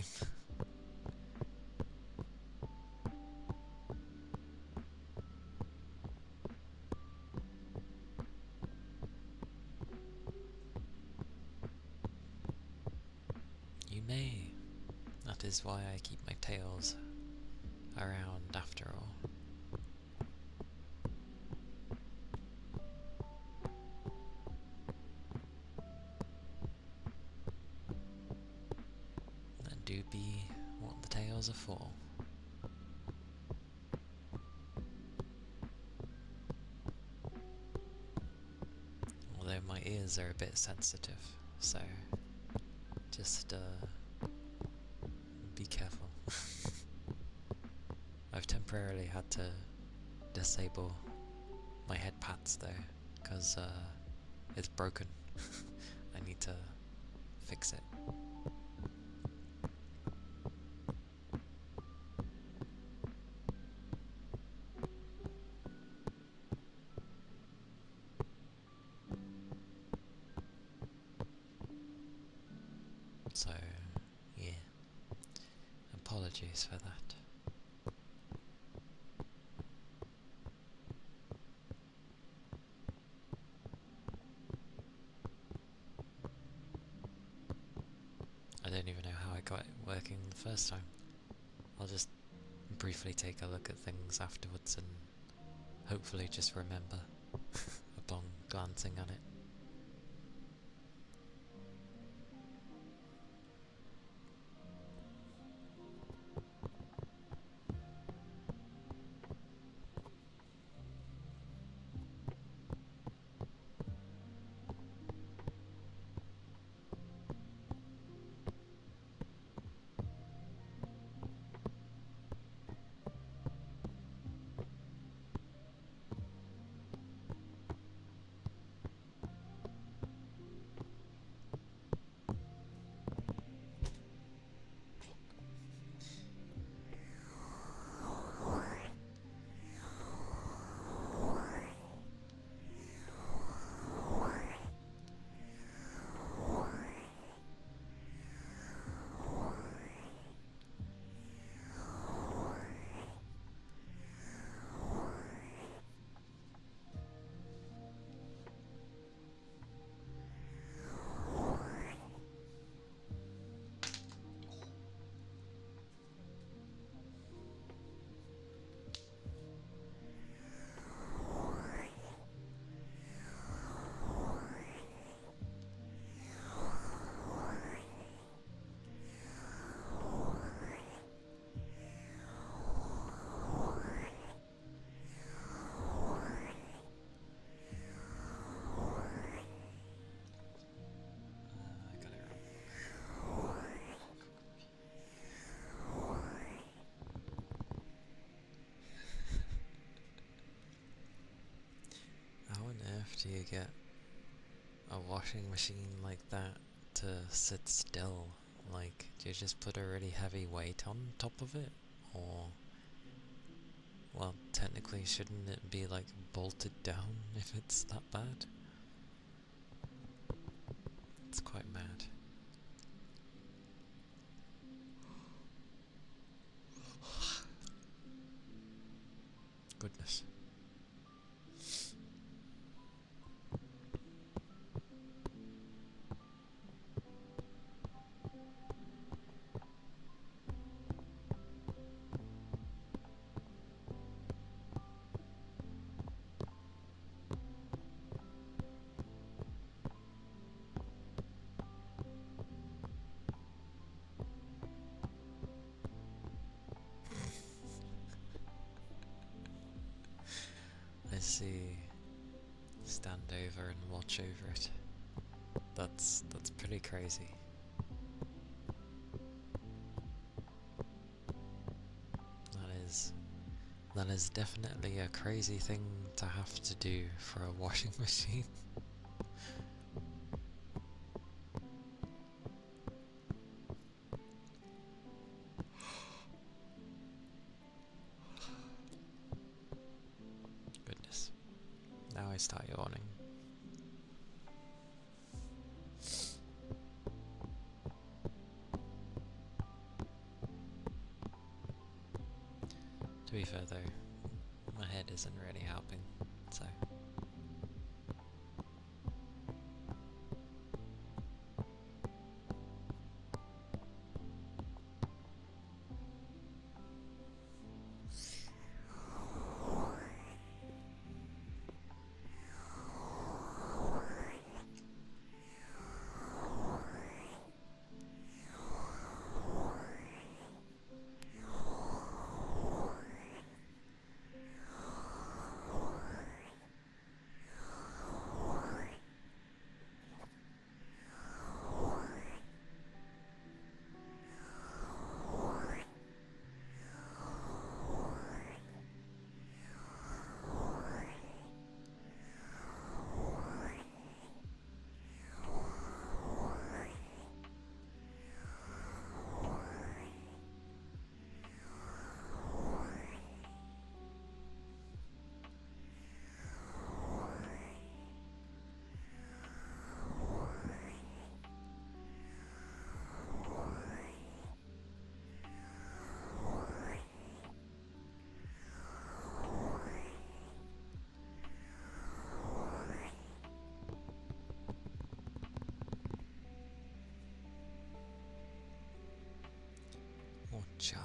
You may. That is why I keep my tails around after all. That do be what the tails are for. Although my ears are a bit sensitive, so just be careful. I've temporarily had to disable my head pads though, because it's broken. I need to fix it. apologies for that. I don't even know how I got it working the first time. I'll just briefly take a look at things afterwards and hopefully just remember upon glancing at it. I got it wrong. How on earth do you get a washing machine like that to sit still? Like, do you just put a really heavy weight on top of it? Or, well, technically shouldn't it be like bolted down if it's that bad? It's quite mad. Goodness. I see. Stand over and watch over it. That's pretty crazy. That is definitely a crazy thing to have to do for a washing machine. Goodness. Now I start yawning. To be fair though, my head isn't really helping, so... Cha.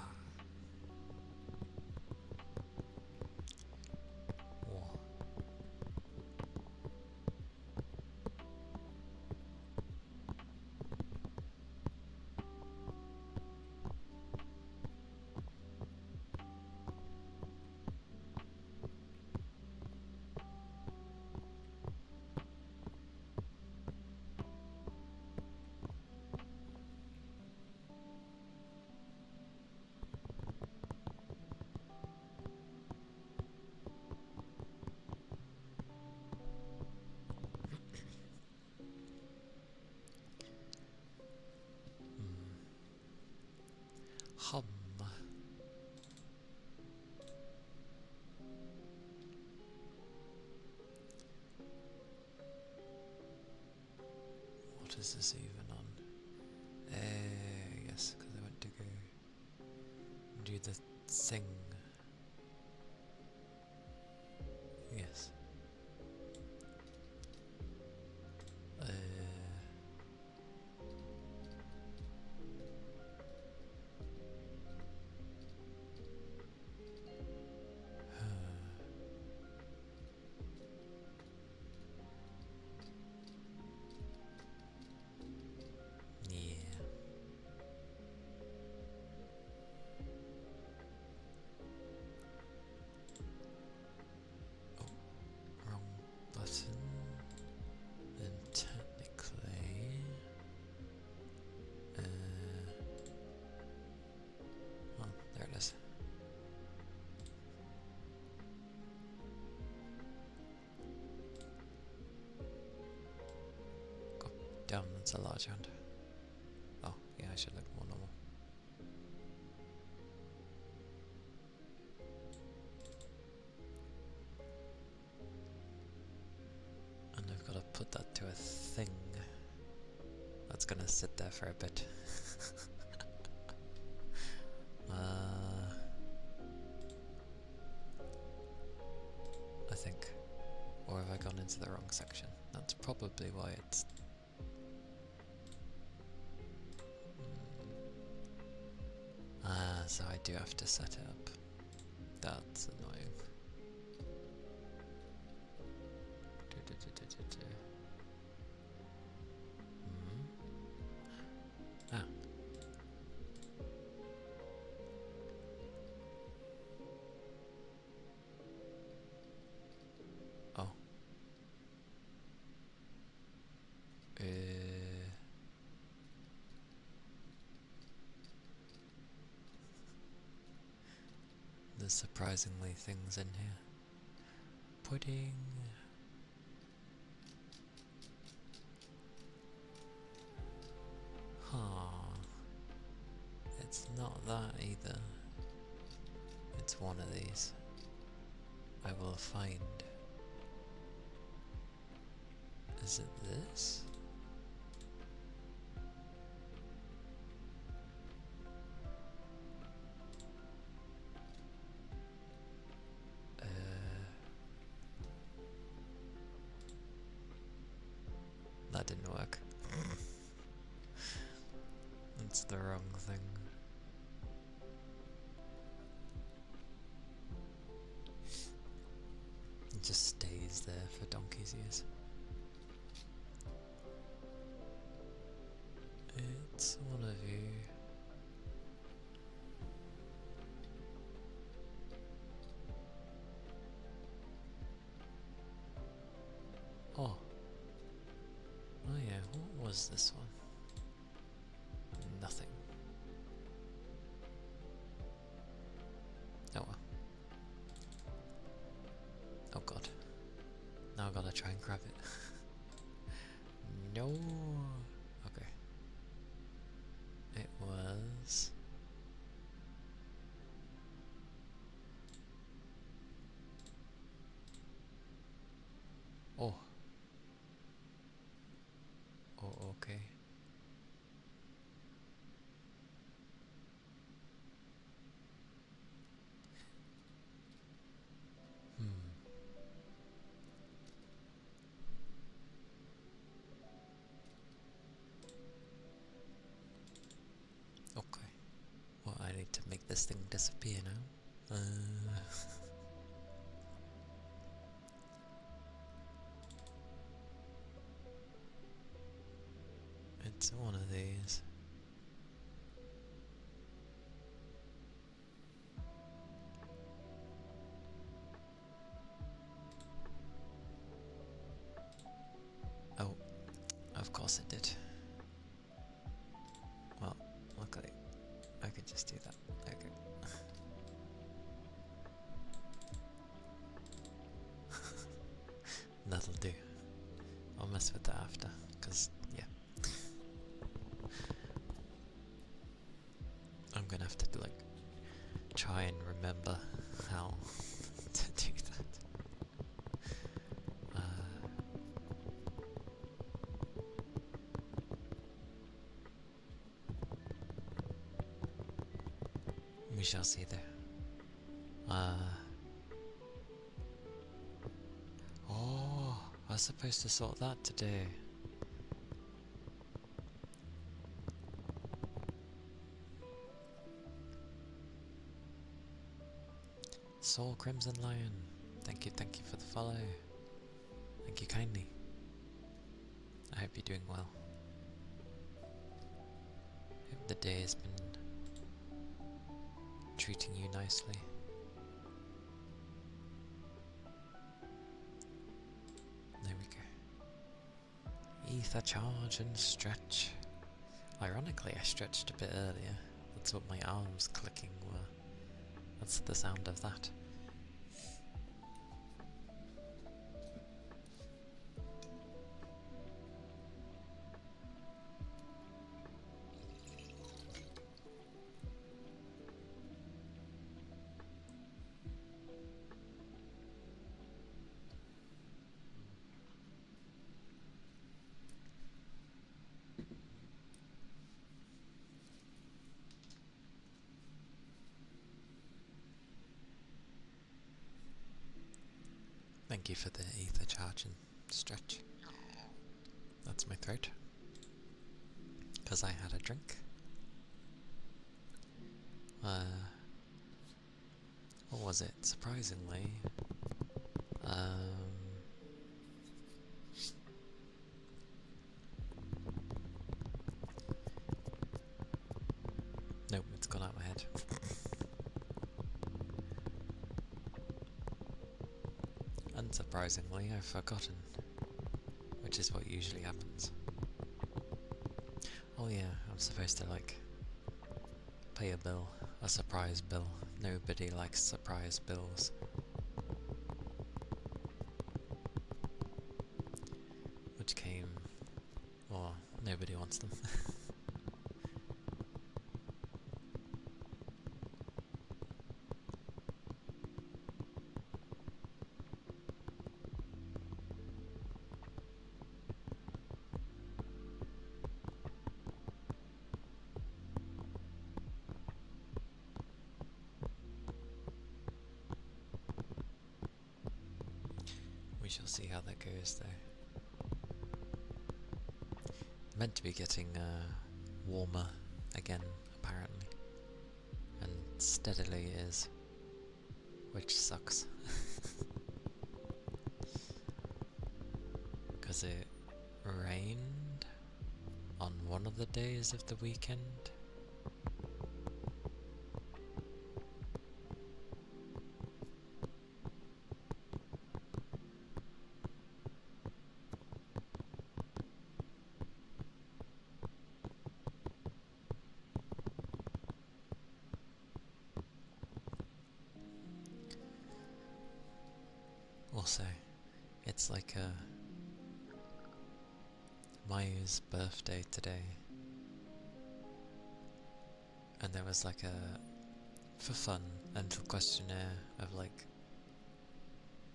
Whoa. Hum. What is this even on? Yes, because I went to go do the thing. Yes. Yeah. Oh, wrong button. Then technically, oh, there it is. God damn, that's a large hand. Oh, yeah, I should look more normal. And I've got to put that to a thing. That's gonna sit there for a bit. I think. Or have I gone into the wrong section? That's probably why it's... so I do have to set it up. That's annoying. Ah. Oh. There's surprisingly things in here. Pudding. Huh. It's not that either. It's one of these. I will find. Is it this? That didn't work. That's the wrong thing. It just stays there for donkey's years. It's one of you. Oh. Oh yeah, what was this one? Nothing. Oh well. Oh god. Now I gotta try and grab it. No. Okay. It was... Oh. Oh, okay. need to make this thing disappear now. It's one of these. Oh, of course it did. Well, luckily, I could just do that. Okay. That'll do. I'll mess with that after, because, yeah. I'm gonna have to, like, try and remember how to do that. We shall see there. Oh, I was supposed to sort that today. Soul Crimson Lion, thank you for the follow. Thank you kindly. I hope you're doing well. Hope the day has been treating you nicely. There we go. Ether charge and stretch. Ironically, I stretched a bit earlier. That's what my arms clicking were. That's the sound of that. Thank you for the ether charge and stretch. That's my throat. Because I had a drink. What was it? Surprisingly, nope, it's gone out of my head. Unsurprisingly, I've forgotten, which is what usually happens. Oh yeah, I'm supposed to, like, pay a bill, a surprise bill. Nobody likes surprise bills. Which came, or nobody wants them. We shall see how that goes, though. Meant to be getting warmer again, apparently, and steadily is, which sucks. Because it rained on one of the days of the weekend. Also, it's like Maya's birthday today, and there was like a, for fun, a little questionnaire of like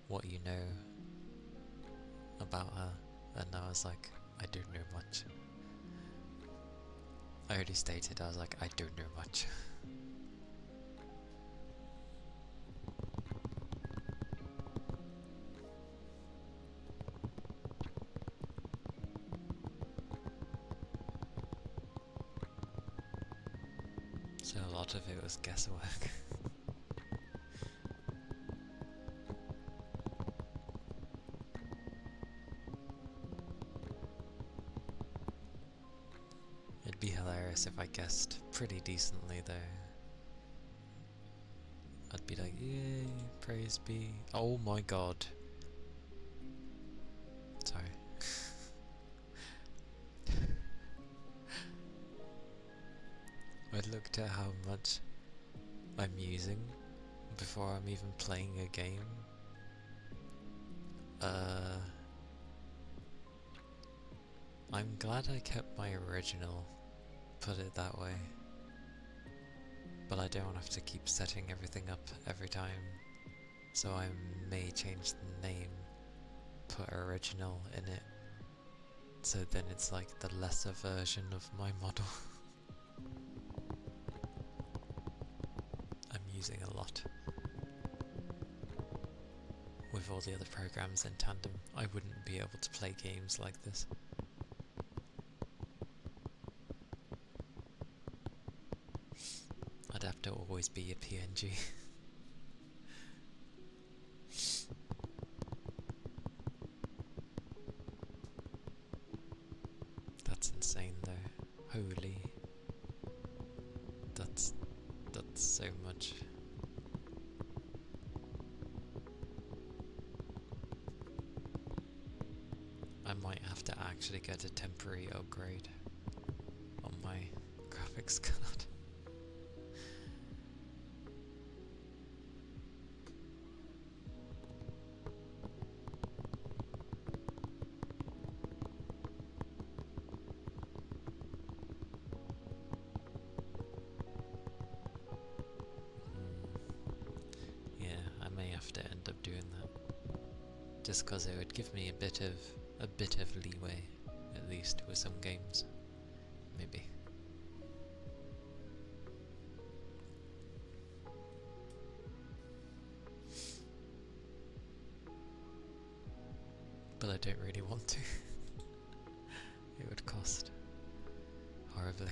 what you know about her, and I was like, I don't know much. I already stated, I was like, I don't know much. So a lot of it was guesswork. It'd be hilarious if I guessed pretty decently though. I'd be like, yay, praise be. Oh my god. Sorry. I looked at how much I'm using before I'm even playing a game. I'm glad I kept my original, put it that way. But I don't have to keep setting everything up every time. So I may change the name, put original in it. So then it's like the lesser version of my model. I'm using a lot. With all the other programs in tandem, I wouldn't be able to play games like this. I'd have to always be a PNG. That's insane though. Holy. That's so much. I might have to actually get a temporary upgrade on my graphics card. Yeah, I may have to end up doing that. Just because it would give me a bit of leeway, at least with some games. Maybe. But I don't really want to. It would cost horribly.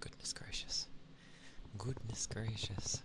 Goodness gracious. Goodness gracious.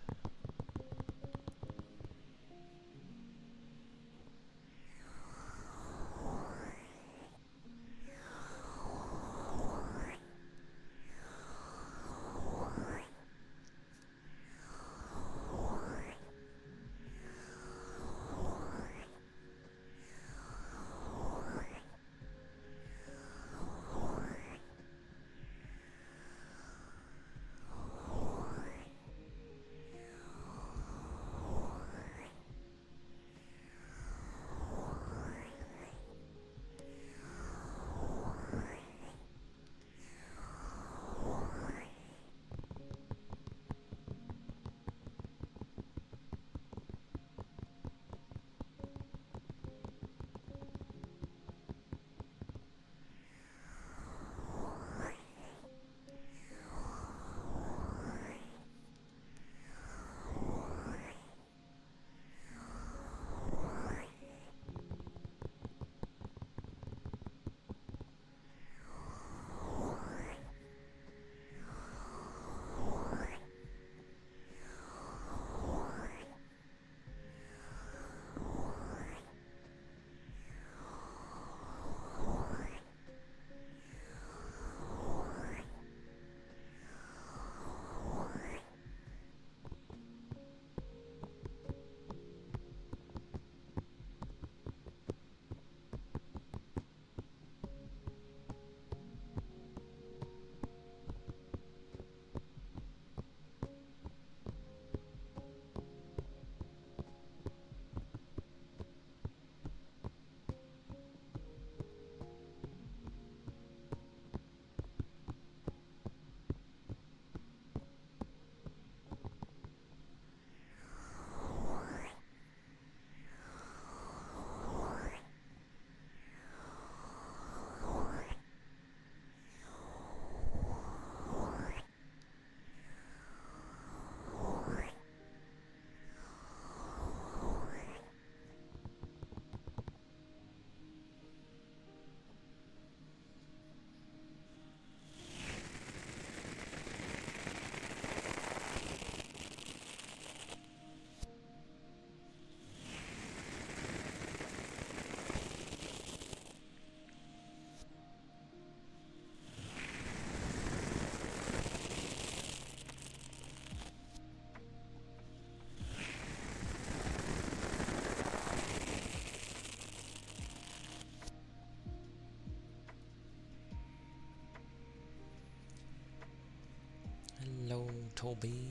Hello, Toby.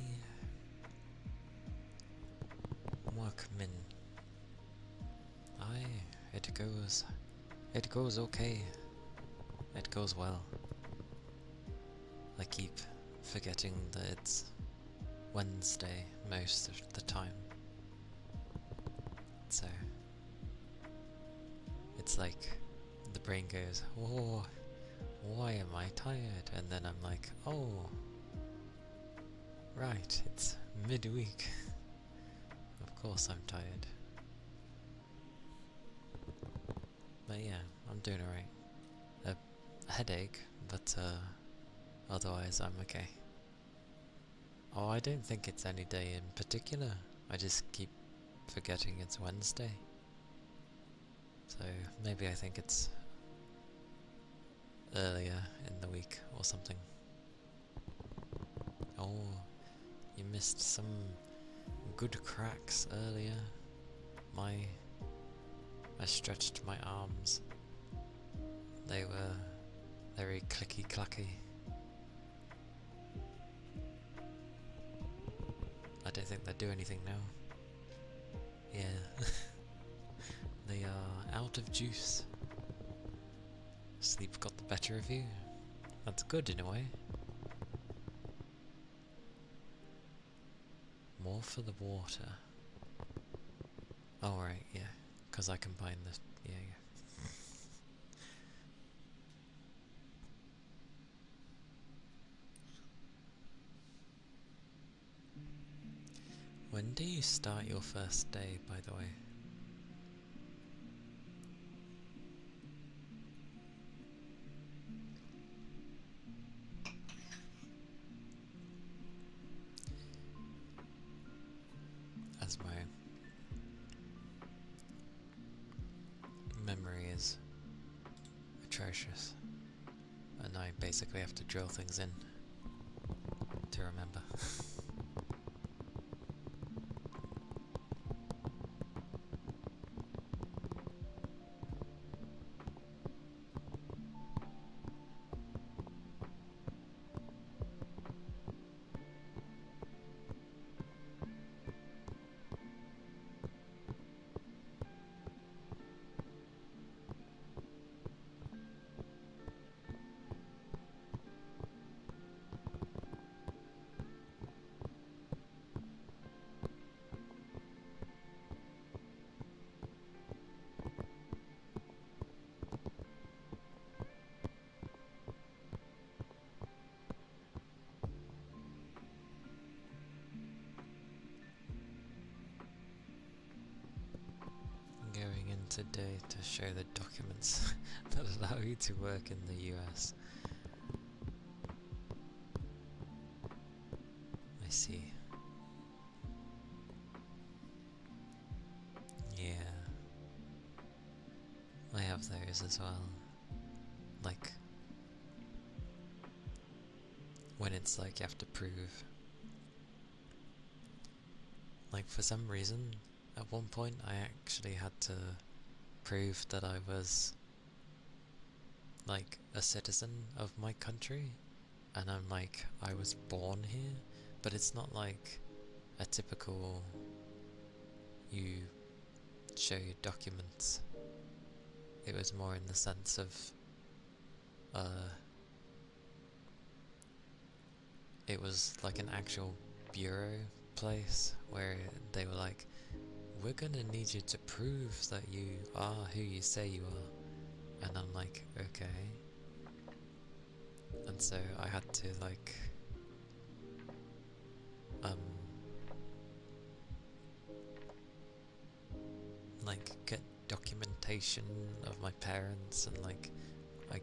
Welcome in. Aye, it goes okay. It goes well. I keep forgetting that it's Wednesday most of the time. So, it's like the brain goes, oh, why am I tired? And then I'm like, oh, right, it's midweek. Of course I'm tired. But yeah, I'm doing alright. A headache, but otherwise I'm okay. Oh, I don't think it's any day in particular. I just keep forgetting it's Wednesday. So maybe I think it's earlier in the week or something. Oh, you missed some good cracks earlier. I stretched my arms. They were very clicky clacky. I don't think they do anything now. Yeah. They are out of juice. Sleep got the better of you. That's good in a way. More for the water. Oh right, yeah. Because I combine the... yeah. When do you start your first day, by the way? As my memory is atrocious, and I basically have to drill things in to remember. Going in today to show the documents that allow you to work in the US. I see. Yeah. I have those as well. Like, when it's like you have to prove. Like, for some reason, at one point I actually had to prove that I was like a citizen of my country, and I'm like, I was born here, but it's not like a typical you show your documents. It was more in the sense of it was like an actual bureau place where they were like, we're gonna need you to prove that you are who you say you are. And I'm like, okay. And so I had to like get documentation of my parents, and like I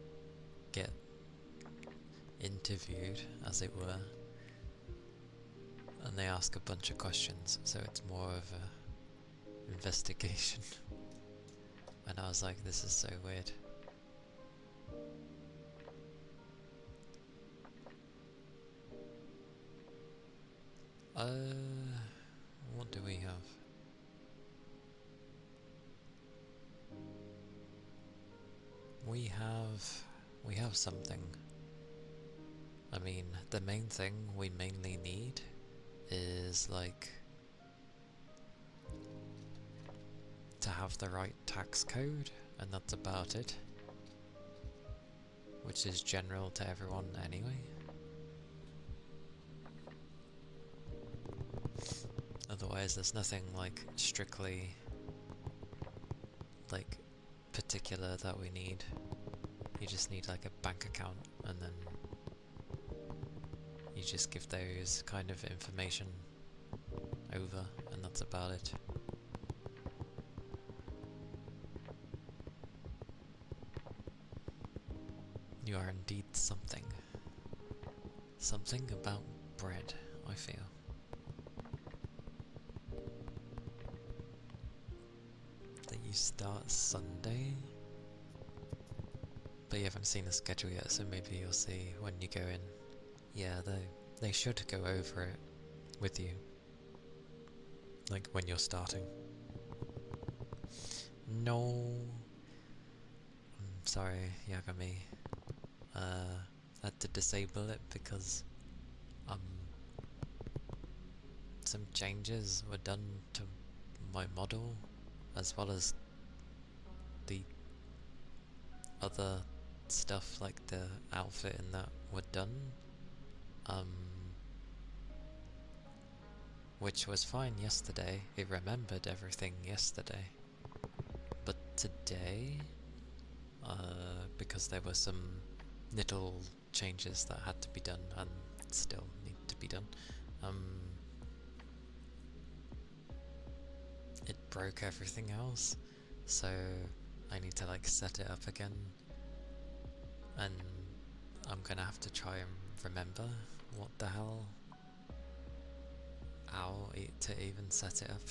get interviewed, as it were, and they ask a bunch of questions, so it's more of a investigation. And I was like, this is so weird. What do we have? We have something. I mean, the main thing we mainly need is like to have the right tax code, and that's about it, which is general to everyone anyway. Otherwise there's nothing like strictly like particular that we need. You just need like a bank account, and then you just give those kind of information over, and that's about it. You are indeed something. Something about bread, I feel. That you start Sunday? But you haven't seen the schedule yet, so maybe you'll see when you go in. Yeah, they should go over it with you. Like when you're starting. No. I'm sorry, Yagami. I had to disable it because some changes were done to my model, as well as the other stuff like the outfit and that were done, which was fine yesterday. It remembered everything yesterday, but today, because there were some little changes that had to be done and still need to be done, it broke everything else, so I need to like set it up again, and I'm gonna have to try and remember what the hell, how to even set it up,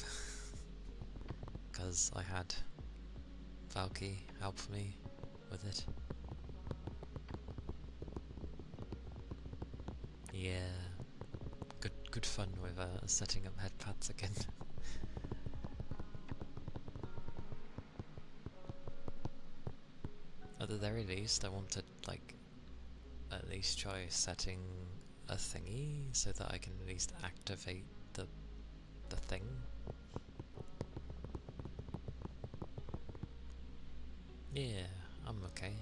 because I had Valky help me with it. Yeah, good fun with setting up headpads again. At the very least, I want to like at least try setting a thingy so that I can at least activate the thing. Yeah, I'm okay.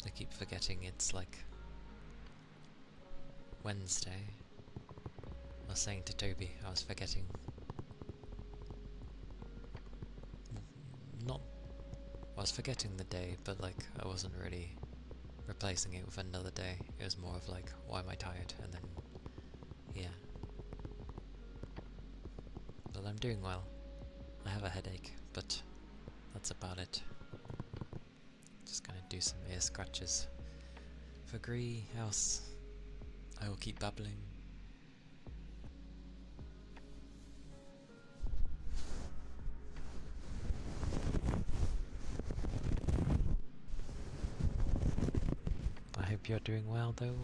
I keep forgetting it's like Wednesday. I was saying to Toby, I was forgetting. I was forgetting the day, but like I wasn't really replacing it with another day. It was more of like, why am I tired? And then, yeah. But I'm doing well. I have a headache, but that's about it. Just gonna do some ear scratches. For Gree House, I will keep babbling. I hope you're doing well though.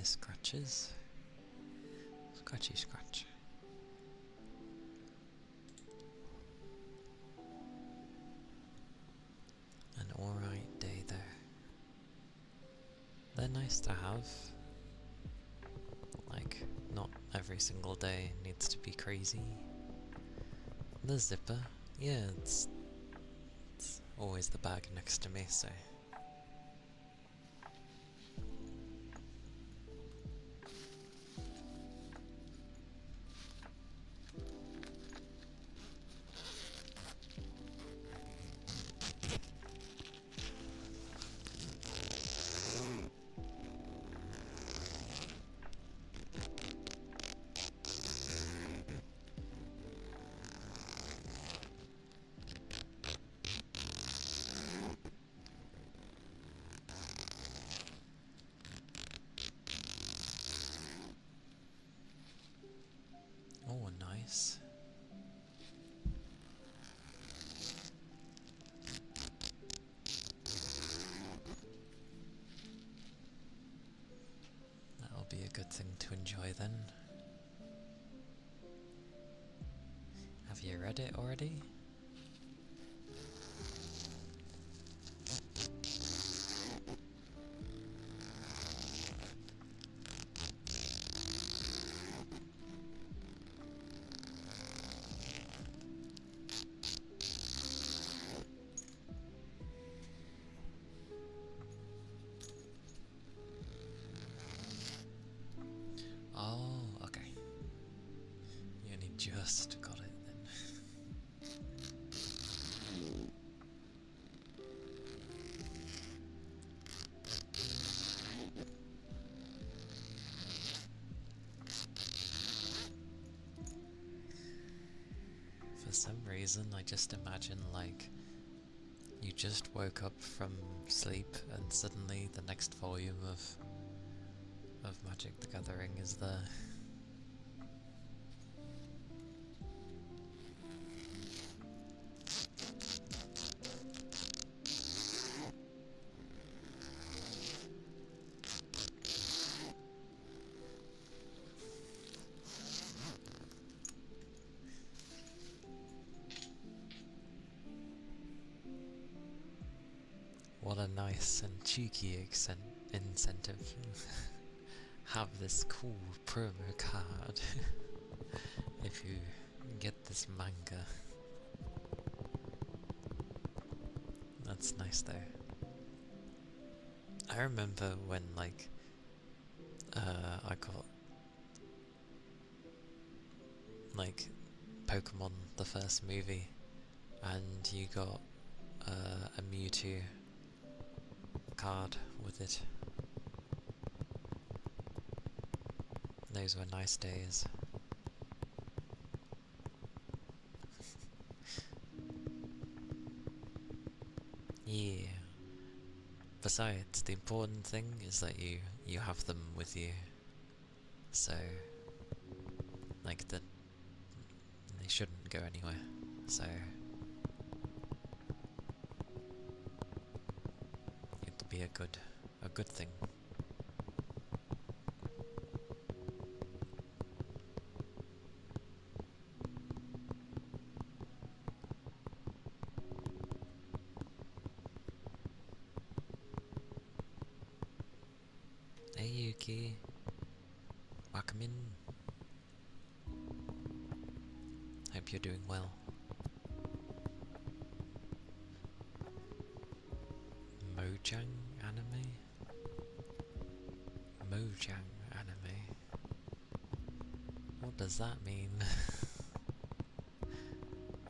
scratches. Scratchy scratch. An alright day there. They're nice to have. Like, not every single day needs to be crazy. The zipper, yeah, it's always the bag next to me, so. Oh, nice. That'll be a good thing to enjoy then. Have you read it already? Oh, okay. You only just got it then. For some reason, I just imagine like you just woke up from sleep and suddenly the next volume of Magic the Gathering is there. What a nice and cheeky incentive. Have this cool promo card if you get this manga. That's nice though. I remember when like I got like Pokemon the first movie and you got a Mewtwo card with it. Those were nice days. Yeah. Besides, the important thing is that you have them with you. So, like, they shouldn't go anywhere. So, it'd be a good thing. Hey Yuki, welcome in. Hope you're doing well. Mojang anime? Mojang anime? What does that mean?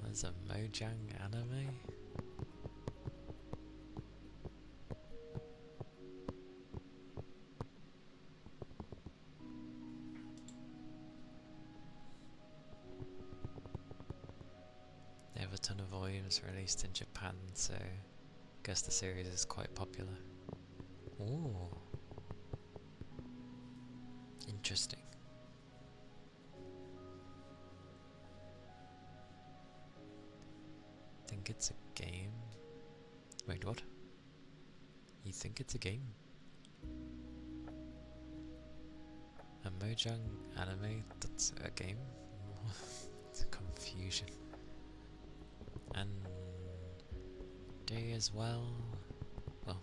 What's a Mojang anime? They have a ton of volumes released in Japan, so I guess the series is quite popular. Ooh. Interesting. Think it's a game? Wait, what? You think it's a game? A Mojang anime that's a game? It's confusion. And day as well. Well,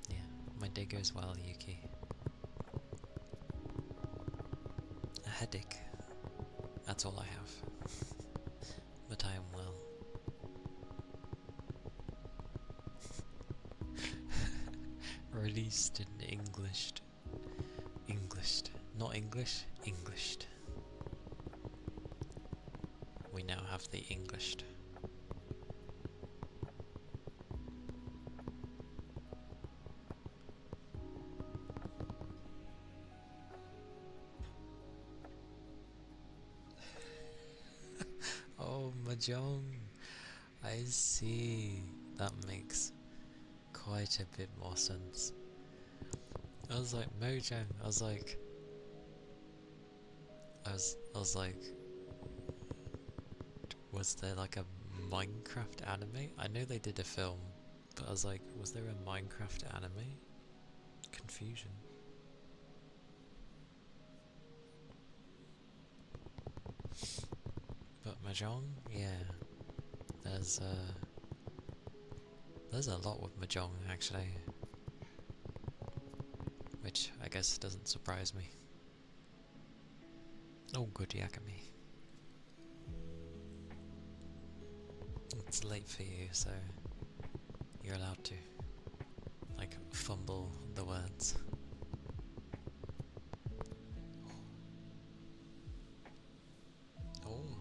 yeah, my day goes well, Yuki. A headache. That's all I have. But I am well. Released in Englished. Englished. Not English, Englished. We now have the Englished. Oh, Mahjong. I see. That makes quite a bit more sense. I was like, Mojang. I was like, was there like a Minecraft anime? I know they did a film, but I was like, was there a Minecraft anime? Confusion. But Mahjong, yeah, there's a lot with Mahjong actually, which I guess doesn't surprise me. Oh, good Yakami. It's late for you, so you're allowed to, like, fumble the words. Oh.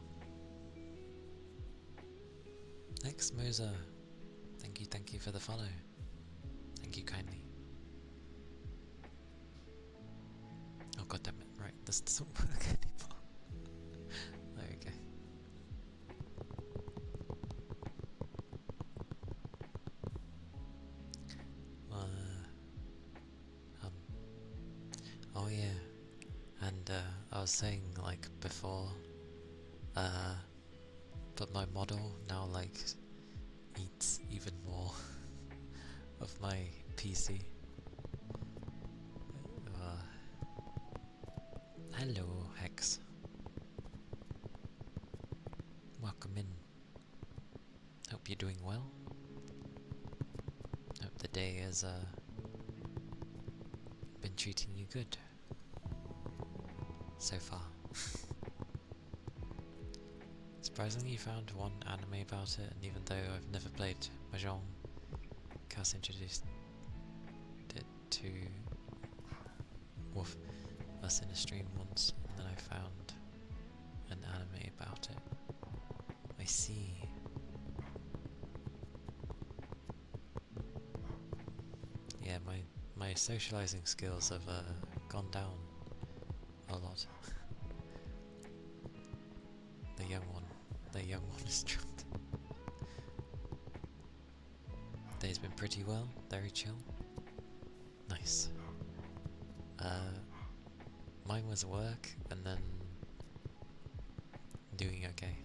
Thanks, Moza. Thank you for the follow. Thank you kindly. Oh god damn it, right, this doesn't work anymore. There we go. Oh yeah, and I was saying like before, but my model now like eats even more of my PC. Hello, Hex. Welcome in. Hope you're doing well. Hope the day has been treating you good so far. Surprisingly, you found one anime about it, and even though I've never played Mahjong, Cass introduced it to us in a stream once, and then I found an anime about it. I see. Yeah, my socializing skills have gone down a lot. The young one is dropped. Day's been pretty well, very chill. Nice. Mine was work and then doing okay.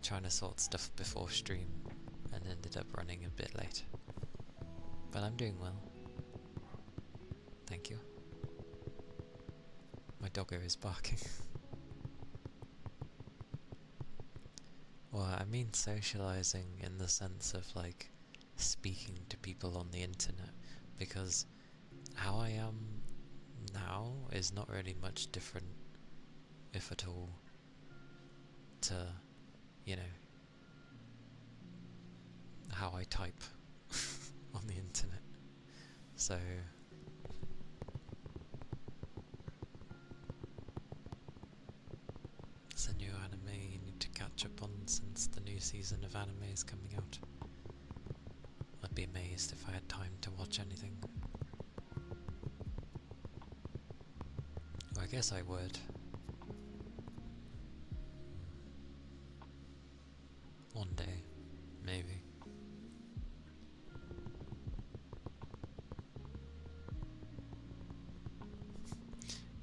Trying to sort stuff before stream and ended up running a bit late. But I'm doing well. Thank you. My doggo is barking. Well, I mean socializing in the sense of like speaking to people on the internet, because how I am now is not really much different, if at all, to, you know, how I type on the internet. So it's a new anime you need to catch up on since the new season of anime is coming out. I'd be amazed if I had time to watch anything. Well, I guess I would. One day, maybe.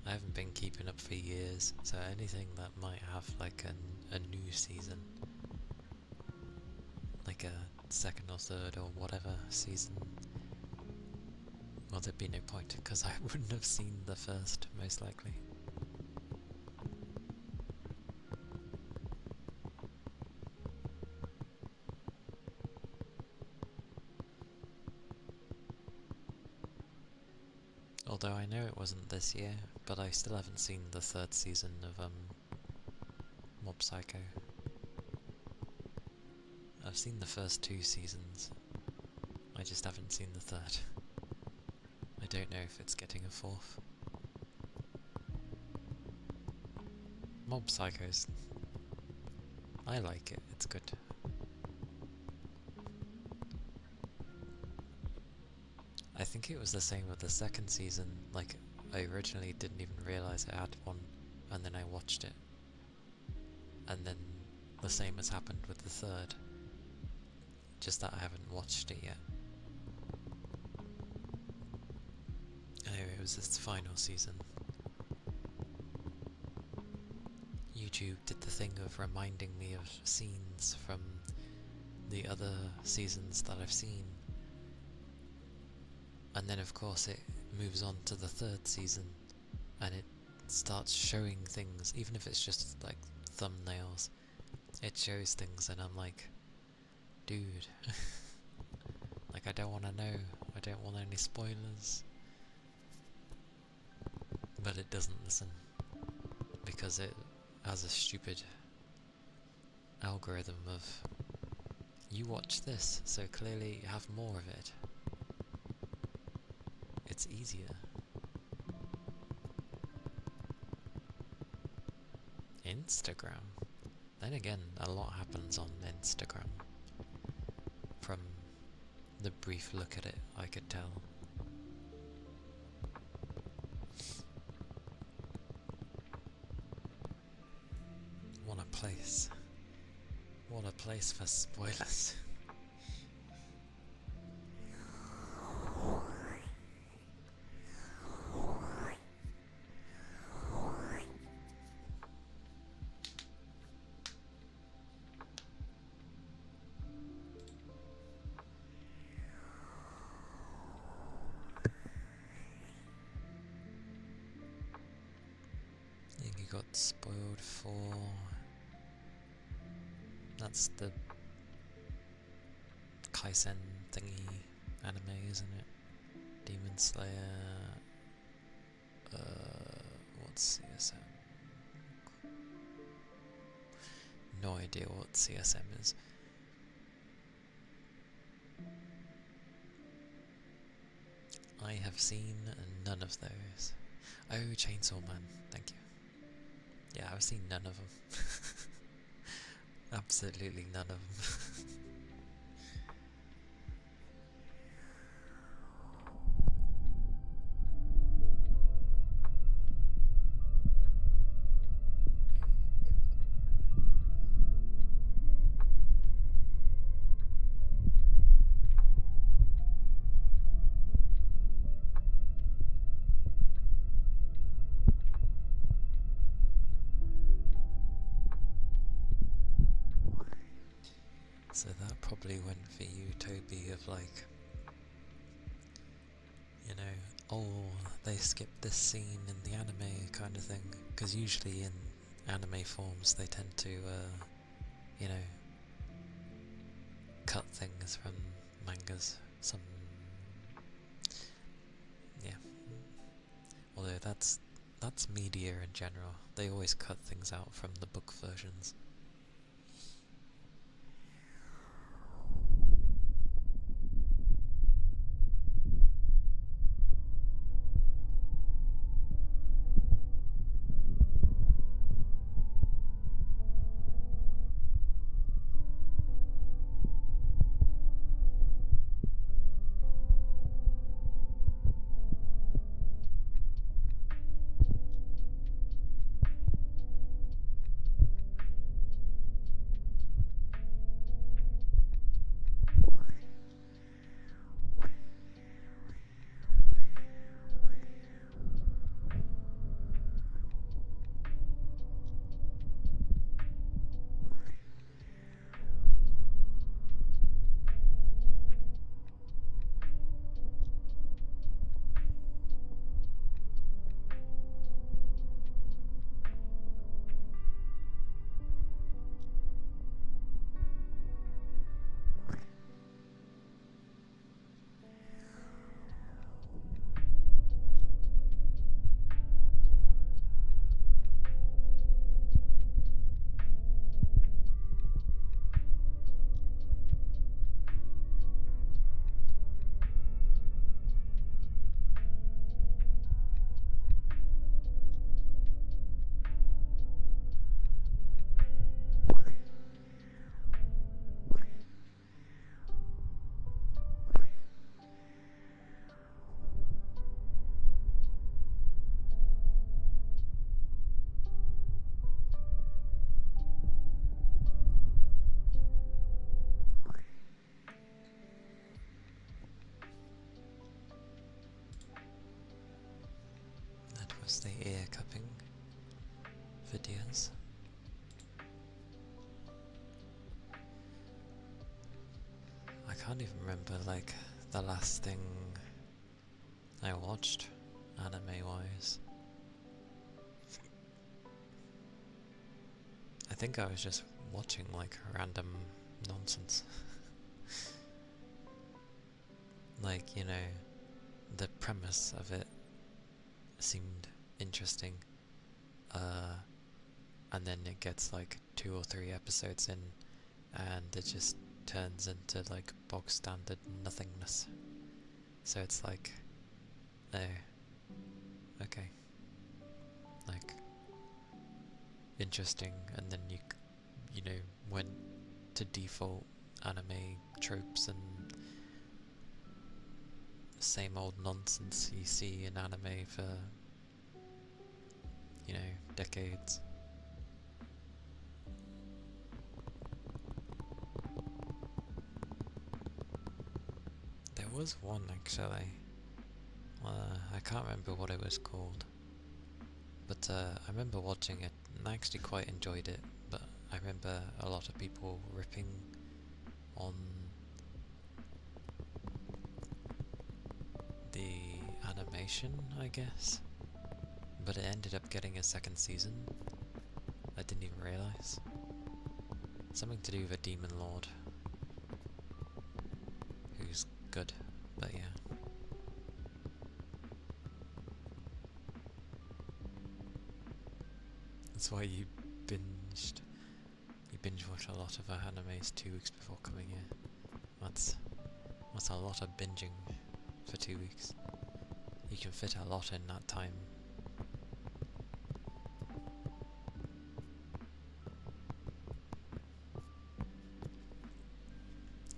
I haven't been keeping up for years, so anything that might have like a new season, like a second or third or whatever season, Well, there'd be no point, because I wouldn't have seen the first, most likely. Although I know it wasn't this year, but I still haven't seen the third season of Mob Psycho. I've seen the first 2 seasons. I just haven't seen the third. I don't know if it's getting a 4th. Mob Psychos. I like it, it's good. I think it was the same with the second season, like, I originally didn't even realise I had one, and then I watched it. And then the same has happened with the third. Just that I haven't watched it yet. Anyway, it was this final season. YouTube did the thing of reminding me of scenes from the other seasons that I've seen. And then of course it moves on to the third season, and it starts showing things, even if it's just like thumbnails. It shows things and I'm like, dude, like I don't want to know, I don't want any spoilers. But it doesn't listen, because it has a stupid algorithm of, you watch this, so clearly you have more of it. It's easier. Instagram? Then again, a lot happens on Instagram. From the brief look at it, I could tell. What a place. What a place for spoilers. I think you got spoiled for... That's the Kaisen thingy anime, isn't it? Demon Slayer... what's CSM? No idea what CSM is. I have seen none of those. Oh, Chainsaw Man, thank you. Yeah, I've seen none of them. Absolutely none of them. So that probably went for you, Toby, of like, you know, oh, they skipped this scene in the anime kind of thing. Because usually in anime forms they tend to, you know, cut things from mangas. Some, yeah. Although that's media in general. They always cut things out from the book versions. ideas. I can't even remember like the last thing I watched anime wise. I think I was just watching like random nonsense. Like, you know, the premise of it seemed interesting, and then it gets like 2 or 3 episodes in, and it just turns into like bog standard nothingness. So it's like, oh, okay, like interesting, and then you know, went to default anime tropes and same old nonsense you see in anime for, you know, decades. There was one actually, I can't remember what it was called, but I remember watching it and I actually quite enjoyed it, but I remember a lot of people ripping on the animation, I guess, but it ended up getting a second season. I didn't even realise. Something to do with a demon lord who's good, but yeah. That's why you binge watch a lot of animes 2 weeks before coming here. That's a lot of binging for 2 weeks. You can fit a lot in that time.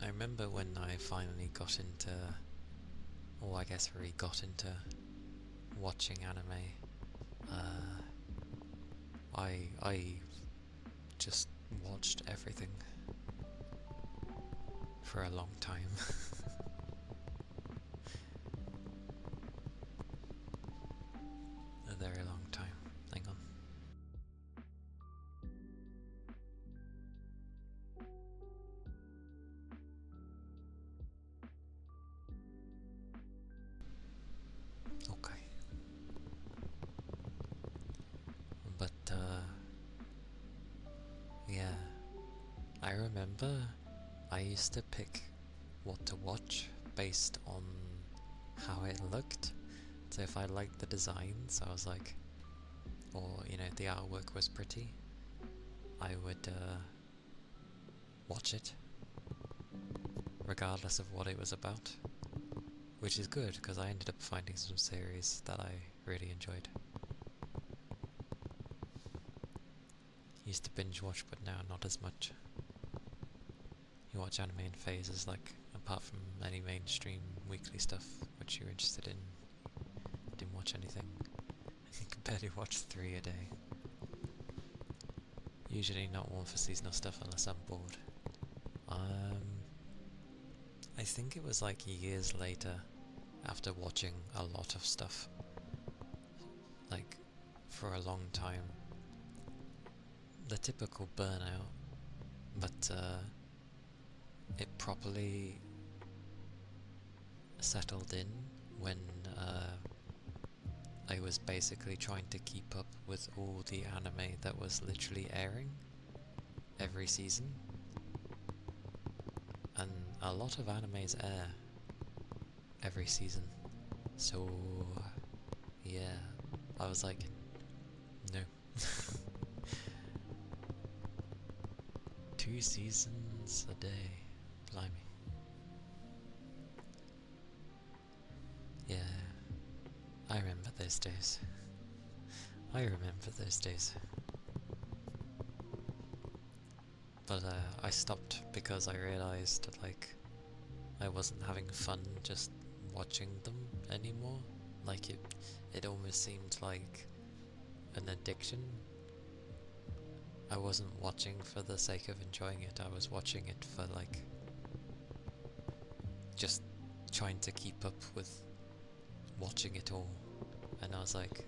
I remember when I finally got into, or I guess got into watching anime, I just watched everything for a long time. A very long time. Hang on. Okay. But yeah, I remember I used to pick what to watch based on how it looked. So if I liked the designs, I was like, or you know, the artwork was pretty, I would watch it, regardless of what it was about. Which is good, because I ended up finding some series that I really enjoyed. Used to binge watch, but now not as much. You watch anime in phases, like, apart from any mainstream weekly stuff which you're interested in. Didn't watch anything. You can barely watch 3 a day. Usually not one for seasonal stuff unless I'm bored. I think it was like years later, after watching a lot of stuff, like for a long time, the typical burnout, but it properly settled in when I was basically trying to keep up with all the anime that was literally airing every season. And a lot of animes air every season, so yeah, I was like, no. 2 seasons a day, blimey. Yeah, I remember those days. I remember those days. But I stopped because I realised like I wasn't having fun just watching them anymore. Like it almost seemed like an addiction. I wasn't watching for the sake of enjoying it, I was watching it for like just trying to keep up with watching it all. And I was like,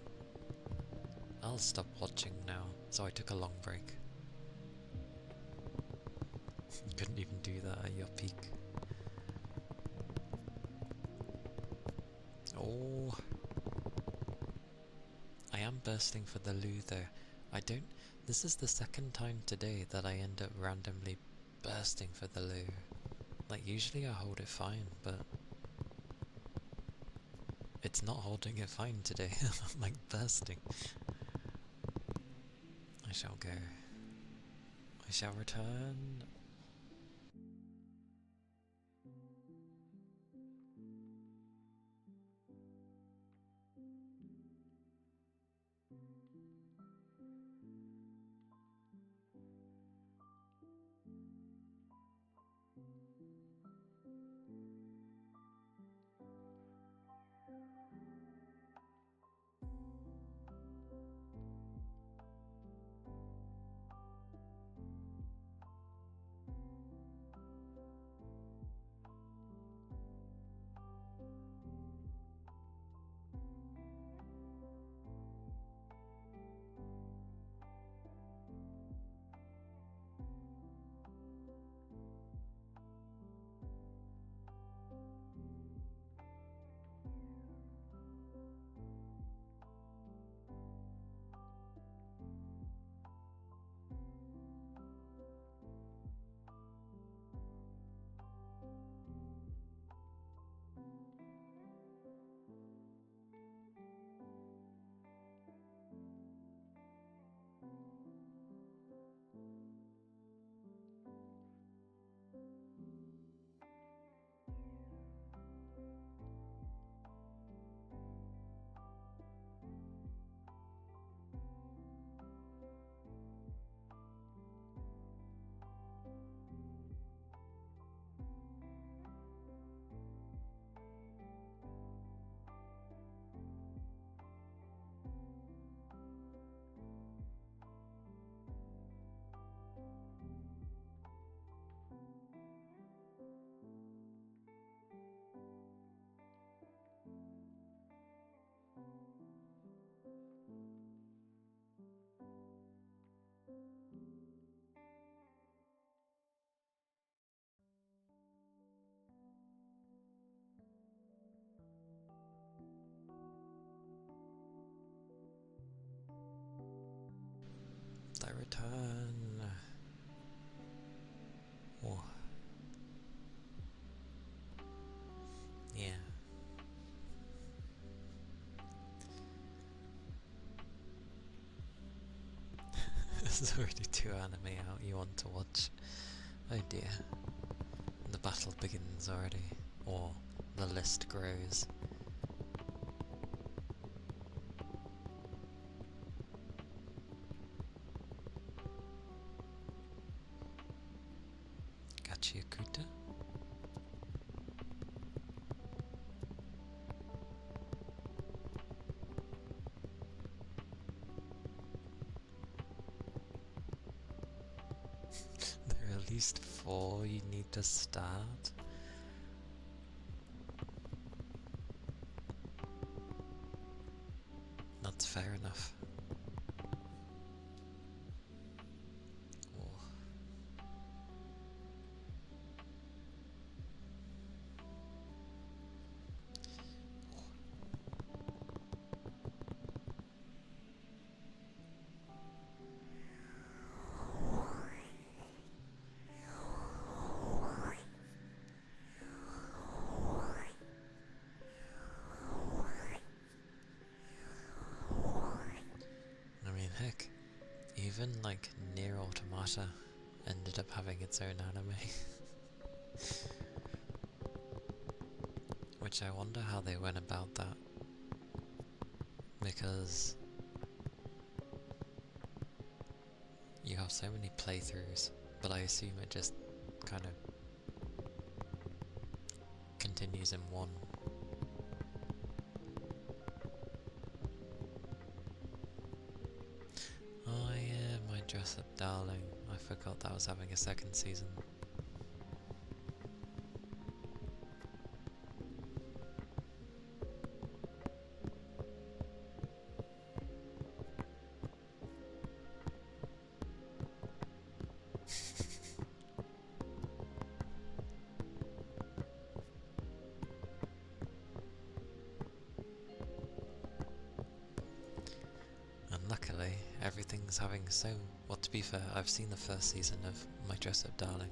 I'll stop watching now. So I took a long break. Couldn't even do that at your peak. Oh, I am bursting for the loo though. I don't. This is the second time today that I end up randomly bursting for the loo. Like, usually I hold it fine, but it's not holding it fine today. I'm like bursting. I shall go. I shall return. I return. Oh. Yeah. There's already 2 anime out you want to watch. Oh dear. The battle begins already. Or the list grows. Gachiakuta? There are at least 4 you need to start. That's fair enough. Oh. I mean, heck, even like Nier Automata ended up having its own anime. Which I wonder how they went about that. Because you have so many playthroughs, but I assume it just kind of continues in one. Oh yeah, my dress up darling. I forgot that was having a second season. was having so... Well, to be fair, I've seen the first season of My Dress-Up Darling.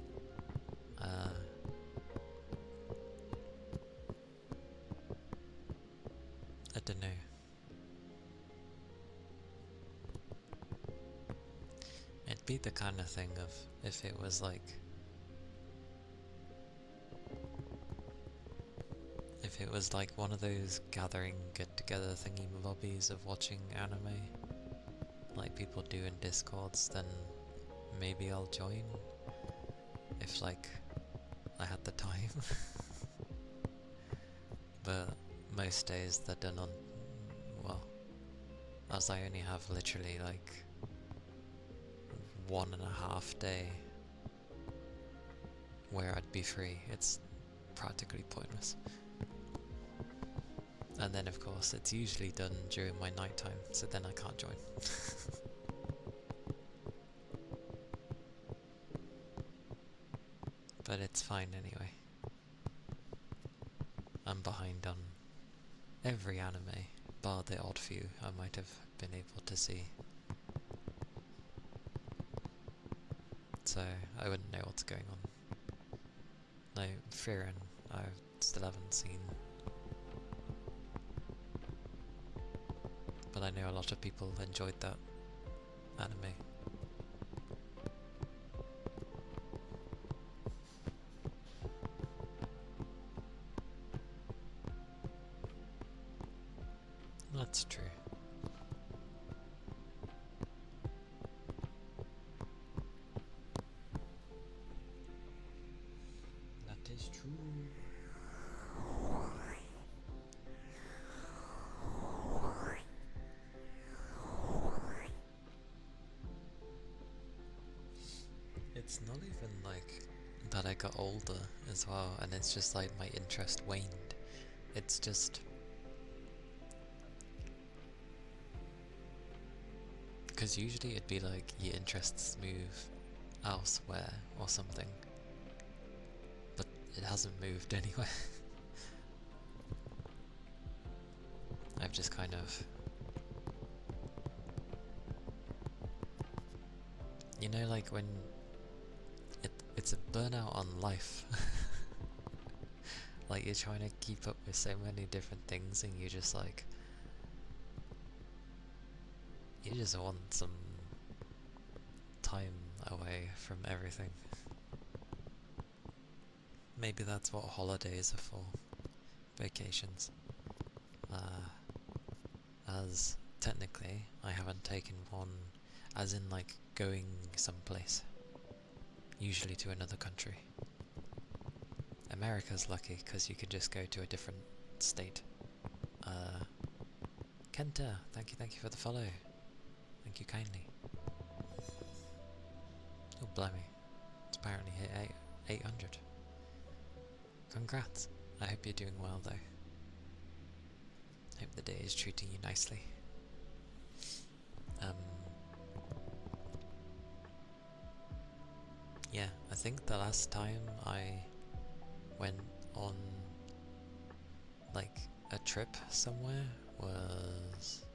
I don't know. It'd be the kind of thing of if it was like... If it was like one of those gathering get-together thingy-mabobbies of watching anime, like people do in Discords, then maybe I'll join. If like I had the time. But most days they're done on, well, as I only have literally like 1.5 day where I'd be free, it's practically pointless. And then of course it's usually done during my night time, so then I can't join. But it's fine anyway. I'm behind on every anime, bar the odd few I might have been able to see. So I wouldn't know what's going on. No, Frieren I still haven't seen. But I know a lot of people enjoyed that anime. That's true. That is true. It's not even like that I got older as well, and it's just like my interest waned. It's just... because usually it'd be like your interests move elsewhere or something, but it hasn't moved anywhere. I've just kind of... you know, like when it's a burnout on life. Like you're trying to keep up with so many different things and you just like... you just want some time away from everything. Maybe that's what holidays are for. Vacations. As technically I haven't taken one as in like going someplace. Usually to another country. America's lucky because you can just go to a different state. Kenta, thank you for the follow. Thank you kindly. Oh blimey, it's apparently hit 800. Congrats, I hope you're doing well though. Hope the day is treating you nicely. Yeah, I think the last time I went on like a trip somewhere was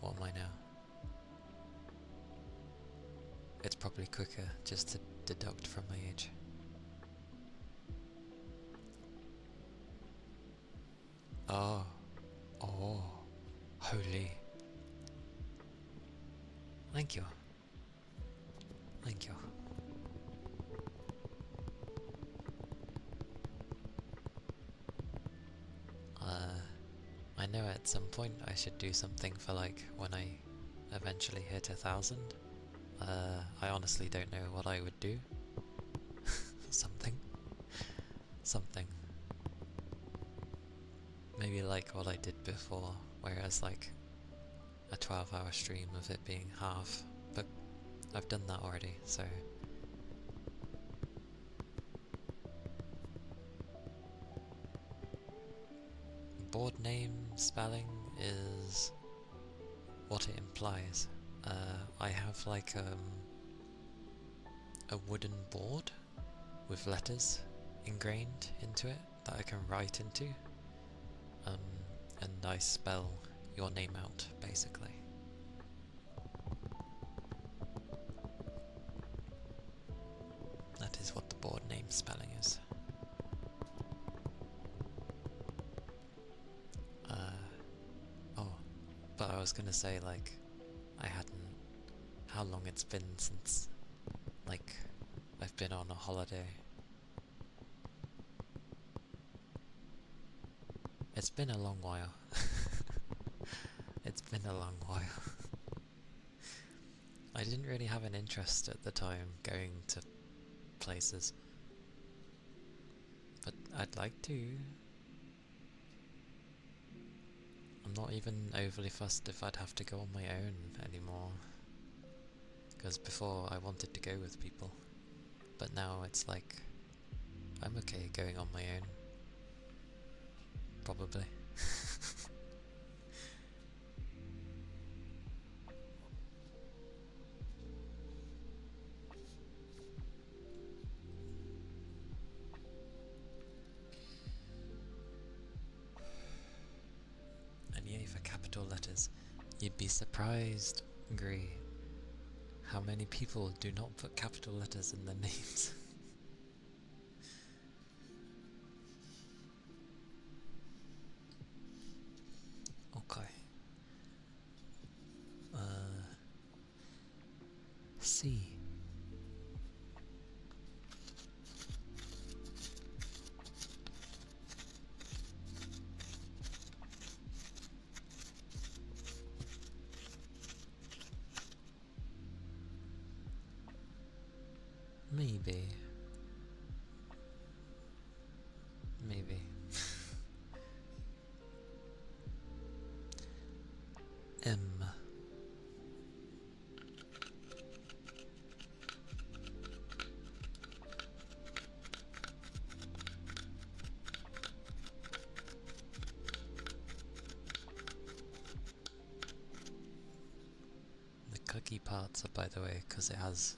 what am I now? It's probably quicker just to deduct from my age. Oh, holy. Thank you. Thank you. I know at some point I should do something for like when I eventually hit 1,000. I honestly don't know what I would do. Something. Maybe like what I did before, whereas like a 12-hour stream of it being half, but I've done that already, so... Board name spelling is what it implies. I have like a wooden board with letters ingrained into it that I can write into, and I spell your name out basically. spelling is. Oh, but I was gonna say, like, I hadn't... How long it's been since, like, I've been on a holiday. It's been a long while. It's been a long while. I didn't really have an interest at the time going to places, but I'd like to. I'm not even overly fussed if I'd have to go on my own anymore, because before I wanted to go with people, but now it's like, I'm okay going on my own. Probably. And yay for capital letters. You'd be surprised, Gree, how many people do not put capital letters in their names. Okay. C. Maybe. Maybe. M. The cookie parts are, by the way, because it has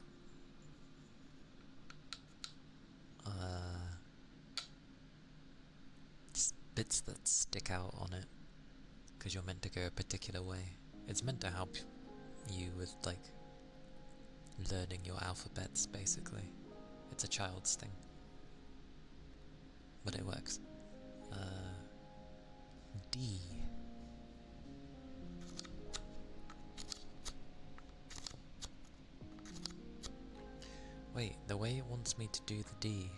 bits that stick out on it, because you're meant to go a particular way. It's meant to help you with, like, learning your alphabets, basically. It's a child's thing. But it works. D. Wait, the way it wants me to do the D.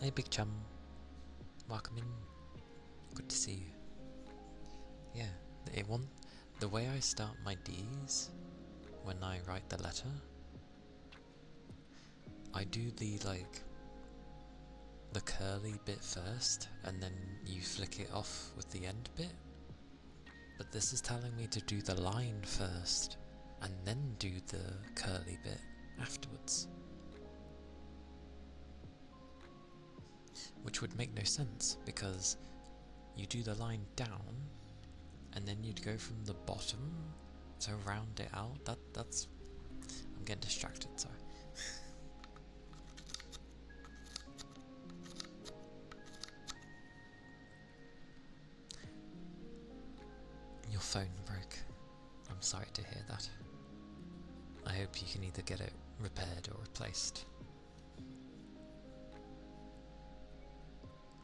Hey, big chum. Welcome in. Good to see you. Yeah, the way I start my D's when I write the letter, I do the curly bit first, and then you flick it off with the end bit. But this is telling me to do the line first, and then do the curly bit afterwards. Which would make no sense, because you do the line down, and then you'd go from the bottom to round it out. That's... I'm getting distracted, sorry. Your phone broke. I'm sorry to hear that. I hope you can either get it repaired or replaced.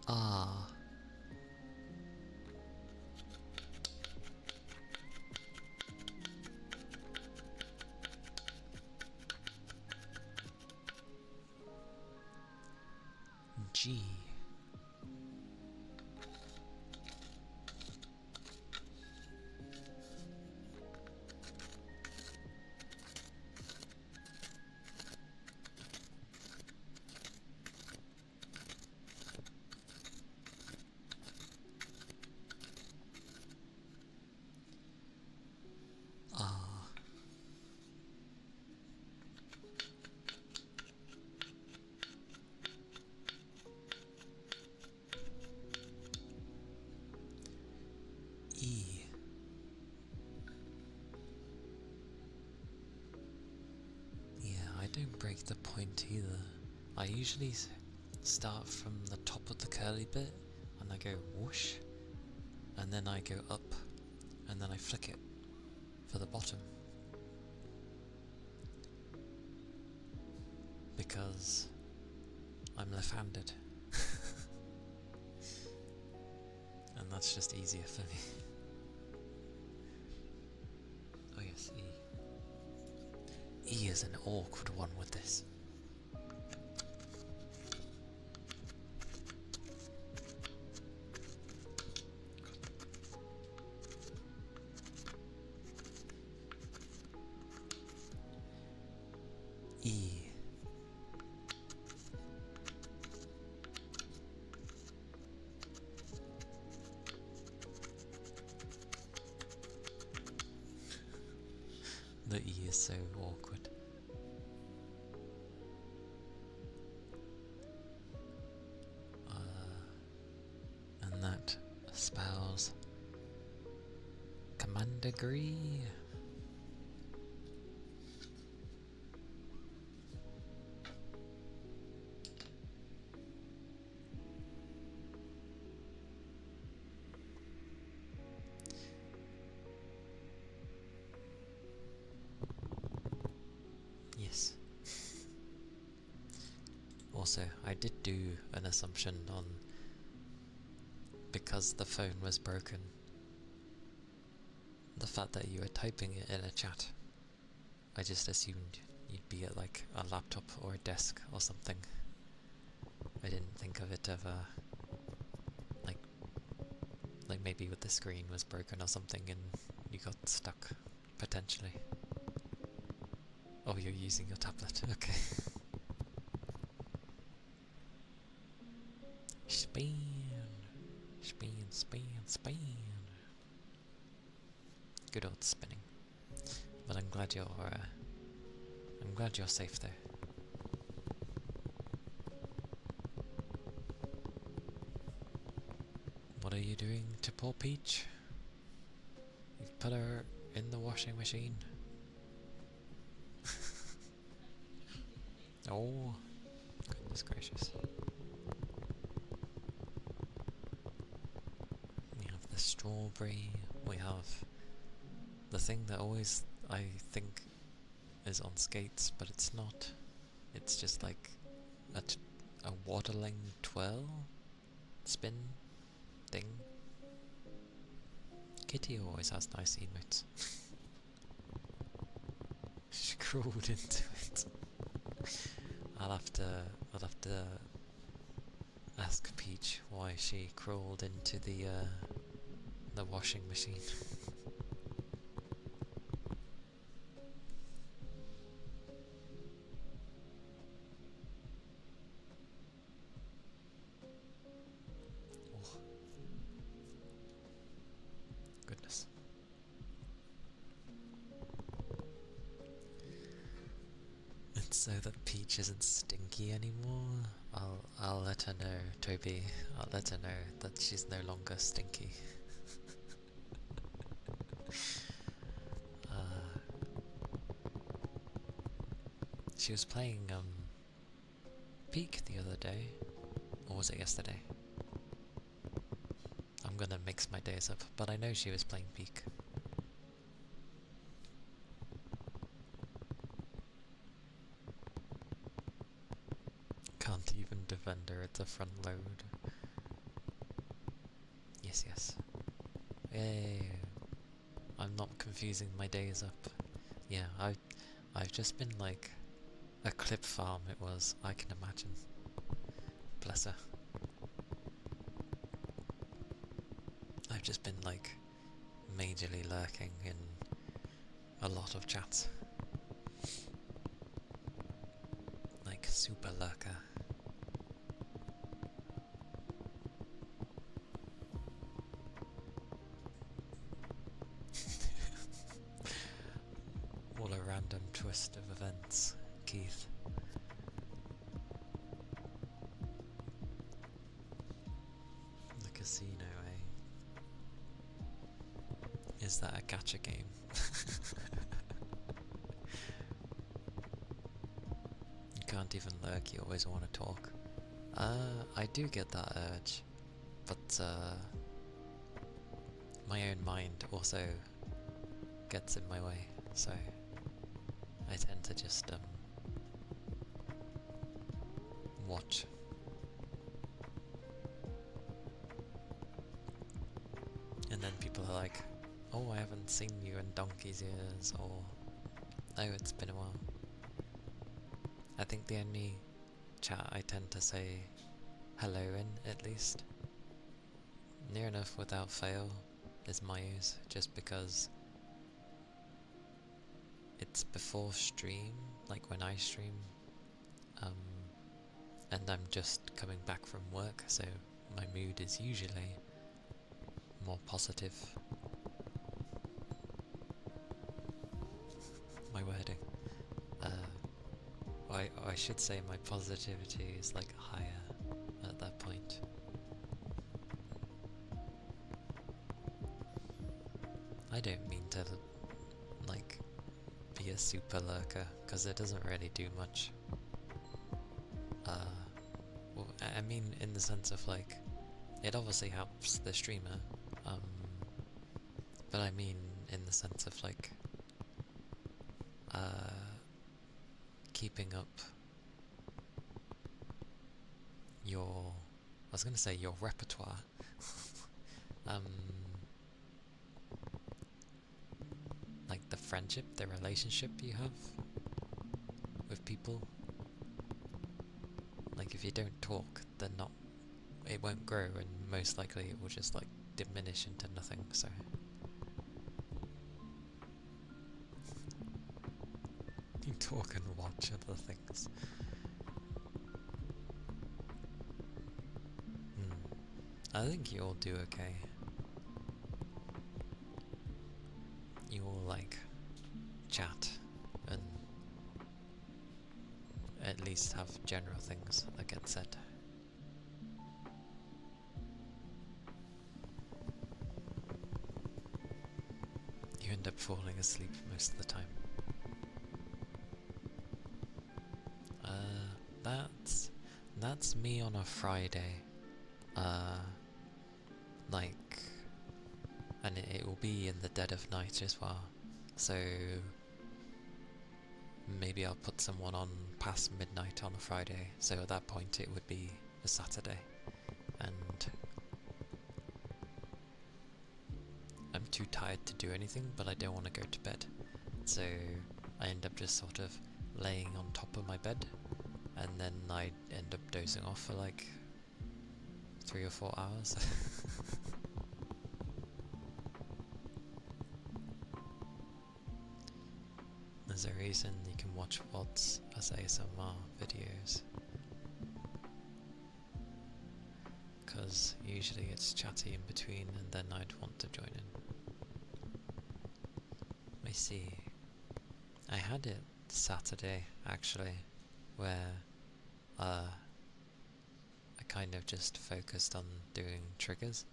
Ah. G. Ah. E. Yeah, I don't break the point either. I usually start from the top of the curly bit, and I go whoosh, and then I go up, and then I flick it for the bottom. Because I'm left-handed. And that's just easier for me. Oh yes, E. E is an awkward one with this. E. The E is so awkward. And that spells command degree. Yes. Also, I did do an assumption on, because the phone was broken, the fact that you were typing it in a chat, I just assumed you'd be at like a laptop or a desk or something. I didn't think of it ever, like maybe the screen was broken or something and you got stuck, potentially. Oh, you're using your tablet, okay. Spain, Spain, Spain, Spain. Good old spinning. But I'm glad you're safe there. What are you doing to poor Peach? You've put her in the washing machine. Oh, goodness gracious. We have the strawberry, we have the thing that always I think is on skates, but it's not. It's just like a waddling twirl spin thing. Kitty always has nice emotes. She crawled into it. I'll have to ask Peach why she crawled into the washing machine. Oh. Goodness. And so that Peach isn't stinky anymore. I'll let her know, Toby. I'll let her know that she's no longer stinky. She was playing Peak the other day, or was it yesterday? I'm gonna mix my days up, but I know she was playing Peak. Can't even defend her, it's a front load. Yes, yes. Yay. I'm not confusing my days up. Yeah, I've just been like a clip farm it was, I can imagine. Bless her. I've just been like majorly lurking in a lot of chats. Like super lurker. What a random twist of events, Keith. The casino, eh? Is that a gacha game? You can't even lurk, you always want to talk. I do get that urge, but my own mind also gets in my way, so I tend to just watch oh, I haven't seen you in donkey's years, or oh, it's been a while. I think the only chat I tend to say hello in, at least, near enough without fail, is Mayu's, just because it's before stream, like when I stream, and I'm just coming back from work, so my mood is usually more positive. My wording. I should say my positivity is like higher at that point. I don't mean to like be a super lurker, because it doesn't really do much. Well, I mean in the sense of like, it obviously helps the streamer, but I mean in the sense of like, keeping up your, I was gonna say your repertoire, like the friendship, the relationship you have with people. Like if you don't talk, then it won't grow, and most likely it will just like diminish into nothing, so. You talk and watch other things. I think you all do okay. You all like chat and at least have general things that get said. You end up falling asleep most of the time. That's me on a Friday. Like, and it will be in the dead of night as well. So maybe I'll put someone on past midnight on a Friday. So at that point it would be a Saturday, and I'm too tired to do anything, but I don't want to go to bed. So I end up just sort of laying on top of my bed, and then I end up dozing off for like 3 or 4 hours. There's a reason you can watch VODs as ASMR videos, because usually it's chatty in between and then I'd want to join in. Let me see. I had it Saturday actually, where I kind of just focused on doing triggers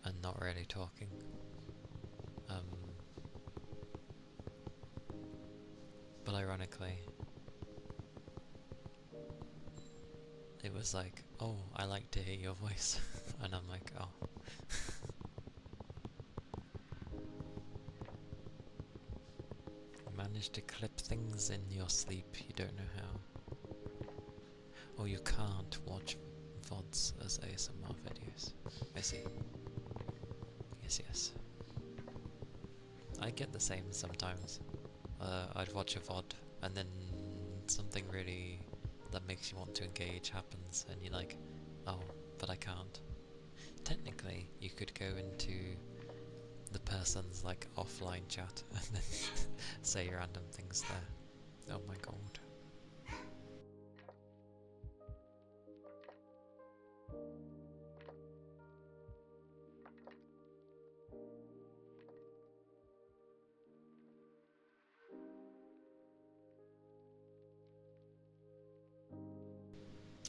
and not really talking. But ironically, it was like, oh, I like to hear your voice. And I'm like, oh. You managed to clip things in your sleep, you don't know how. Or you can't watch VODs as ASMR videos. I see. Yes. I get the same sometimes. I'd watch a VOD and then something really that makes you want to engage happens and you're like, oh, but I can't. Technically, you could go into the person's like offline chat and then say random things there. Oh my god.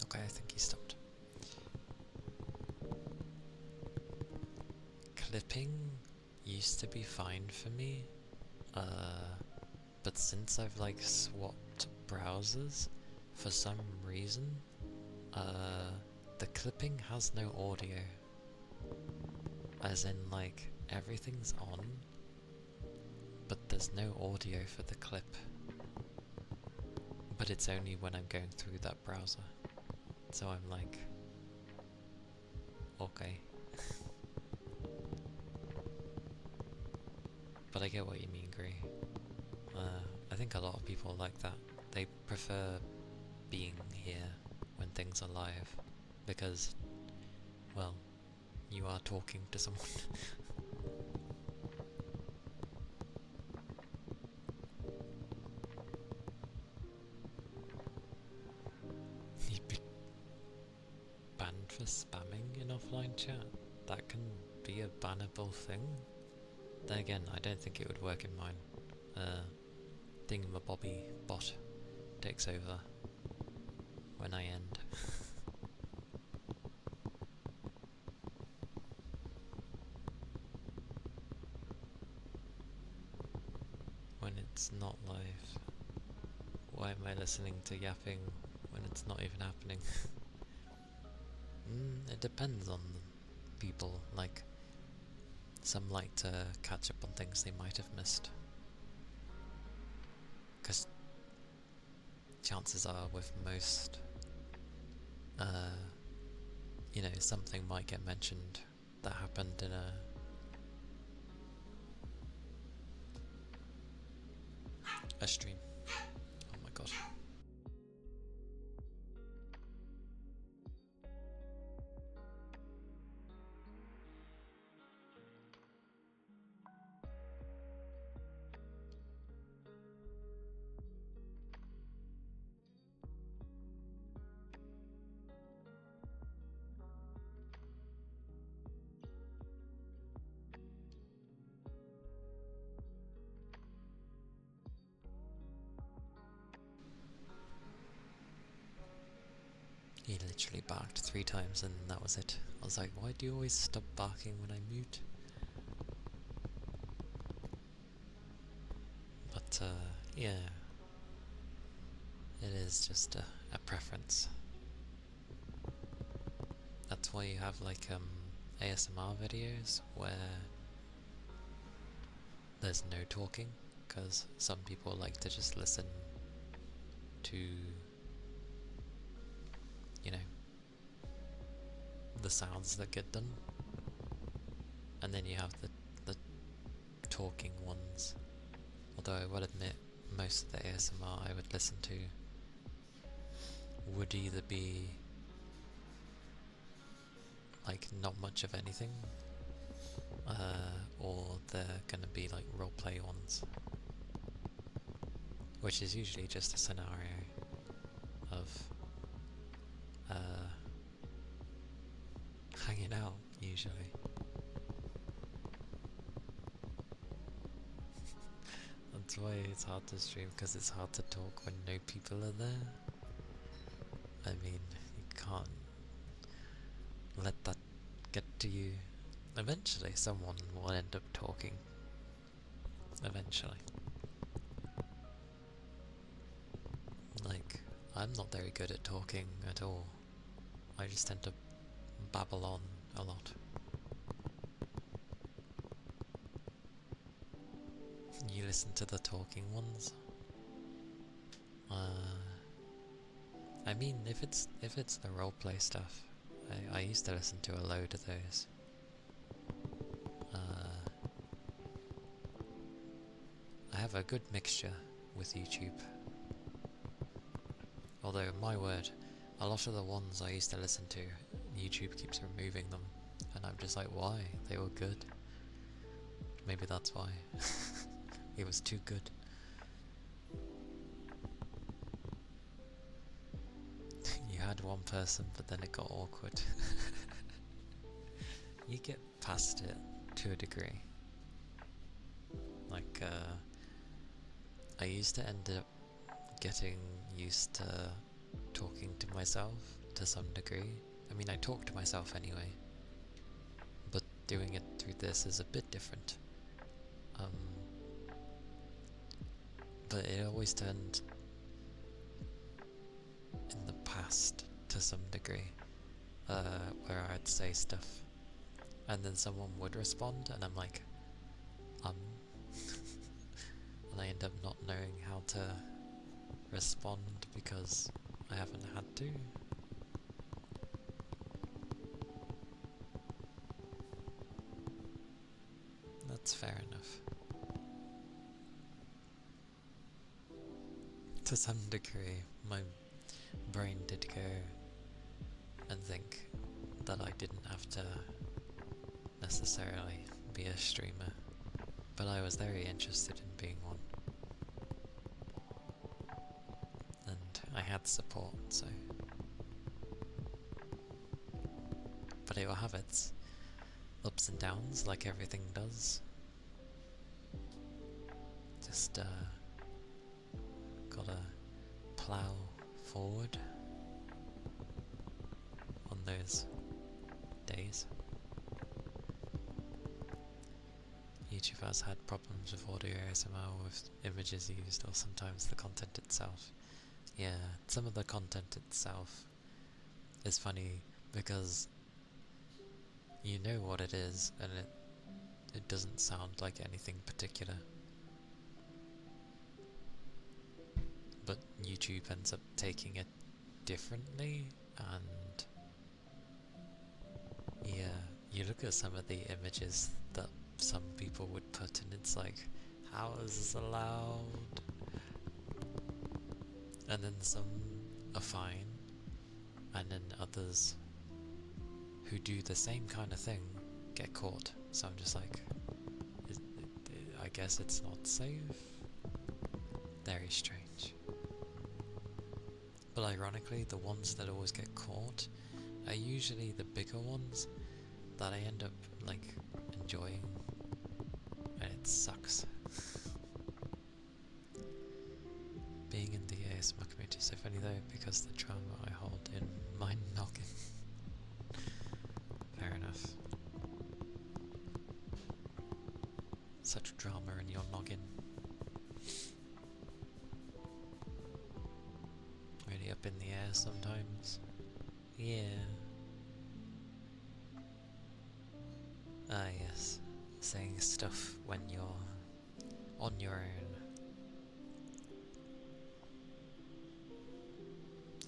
Okay, I think he stopped. Clipping used to be fine for me, but since I've like swapped browsers, for some reason, the clipping has no audio. As in like, everything's on, but there's no audio for the clip. But it's only when I'm going through that browser. So I'm like, okay. But I get what you mean, Gray. I think a lot of people like that. They prefer being here when things are live, because, well, you are talking to someone. You'd be banned for spamming in offline chat. That can be a bannable thing. Then again, I don't think it would work in mine. Thingamabobby bot takes over when I end. When it's not live. Why am I listening to yapping when it's not even happening? It depends on people. Like, some like to catch up on things they might have missed. Because chances are with most, you know, something might get mentioned that happened in a stream. Oh my god. He literally barked 3 times and that was it. I was like, why do you always stop barking when I mute? But, yeah. It is just a preference. That's why you have, like, ASMR videos where there's no talking, because some people like to just listen to, you know, the sounds that get done. And then you have the talking ones. Although I would admit, most of the ASMR I would listen to would either be like not much of anything, or they're gonna be like roleplay ones, which is usually just a scenario of hanging out, usually. That's why it's hard to stream, because it's hard to talk when no people are there. I mean, you can't let that get to you. Eventually someone will end up talking. Eventually. Like, I'm not very good at talking at all. I just tend to babble on a lot. You listen to the talking ones? I mean, if it's the roleplay stuff, I used to listen to a load of those. I have a good mixture with YouTube. Although, my word, a lot of the ones I used to listen to, YouTube keeps removing them, and I'm just like, why? They were good. Maybe that's why. It was too good. You had one person, but then it got awkward. You get past it to a degree. Like, I used to end up getting used to talking to myself to some degree. I mean, I talk to myself anyway, but doing it through this is a bit different. But it always turned in the past to some degree, where I'd say stuff and then someone would respond and I'm like, and I end up not knowing how to respond because I haven't had to. That's fair enough. to some degree, my brain did go and think that I didn't have to necessarily be a streamer, but I was very interested in being one. And I had support, so... But it will have its ups and downs, like everything does. Just, gotta plow forward on those days. Each of us had problems with audio ASMR, with images used, or sometimes the content itself. Yeah, some of the content itself is funny because you know what it is and it doesn't sound like anything particular. But YouTube ends up taking it differently, and yeah, you look at some of the images that some people would put and it's like, how is this allowed? And then some are fine, and then others who do the same kind of thing get caught. So I'm just like, I guess it's not safe. Very strange. But ironically, the ones that always get caught are usually the bigger ones that I end up like enjoying, and it sucks. Being in the ASMR community is so funny though, because the trauma I hold in my noggin. Fair enough. Such drama in your noggin. Really up in the air sometimes. Yeah. Ah yes. Saying stuff when you're on your own.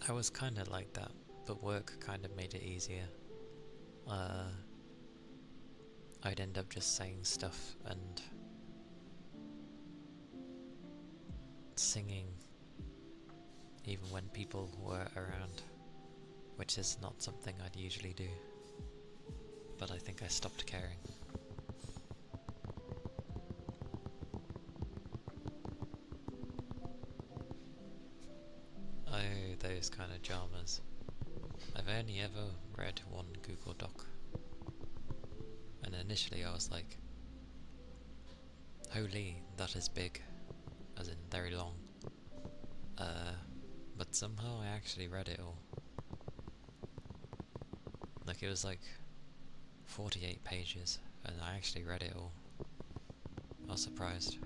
I was kinda like that, but work kinda made it easier. I'd end up just saying stuff and singing even when people were around, which is not something I'd usually do, but I think I stopped caring. Oh, those kind of dramas. I've only ever read one Google Doc, and initially I was like, holy, that is big, as in very long. But somehow I actually read it all. Like, it was like 48 pages, and I actually read it all. I was surprised.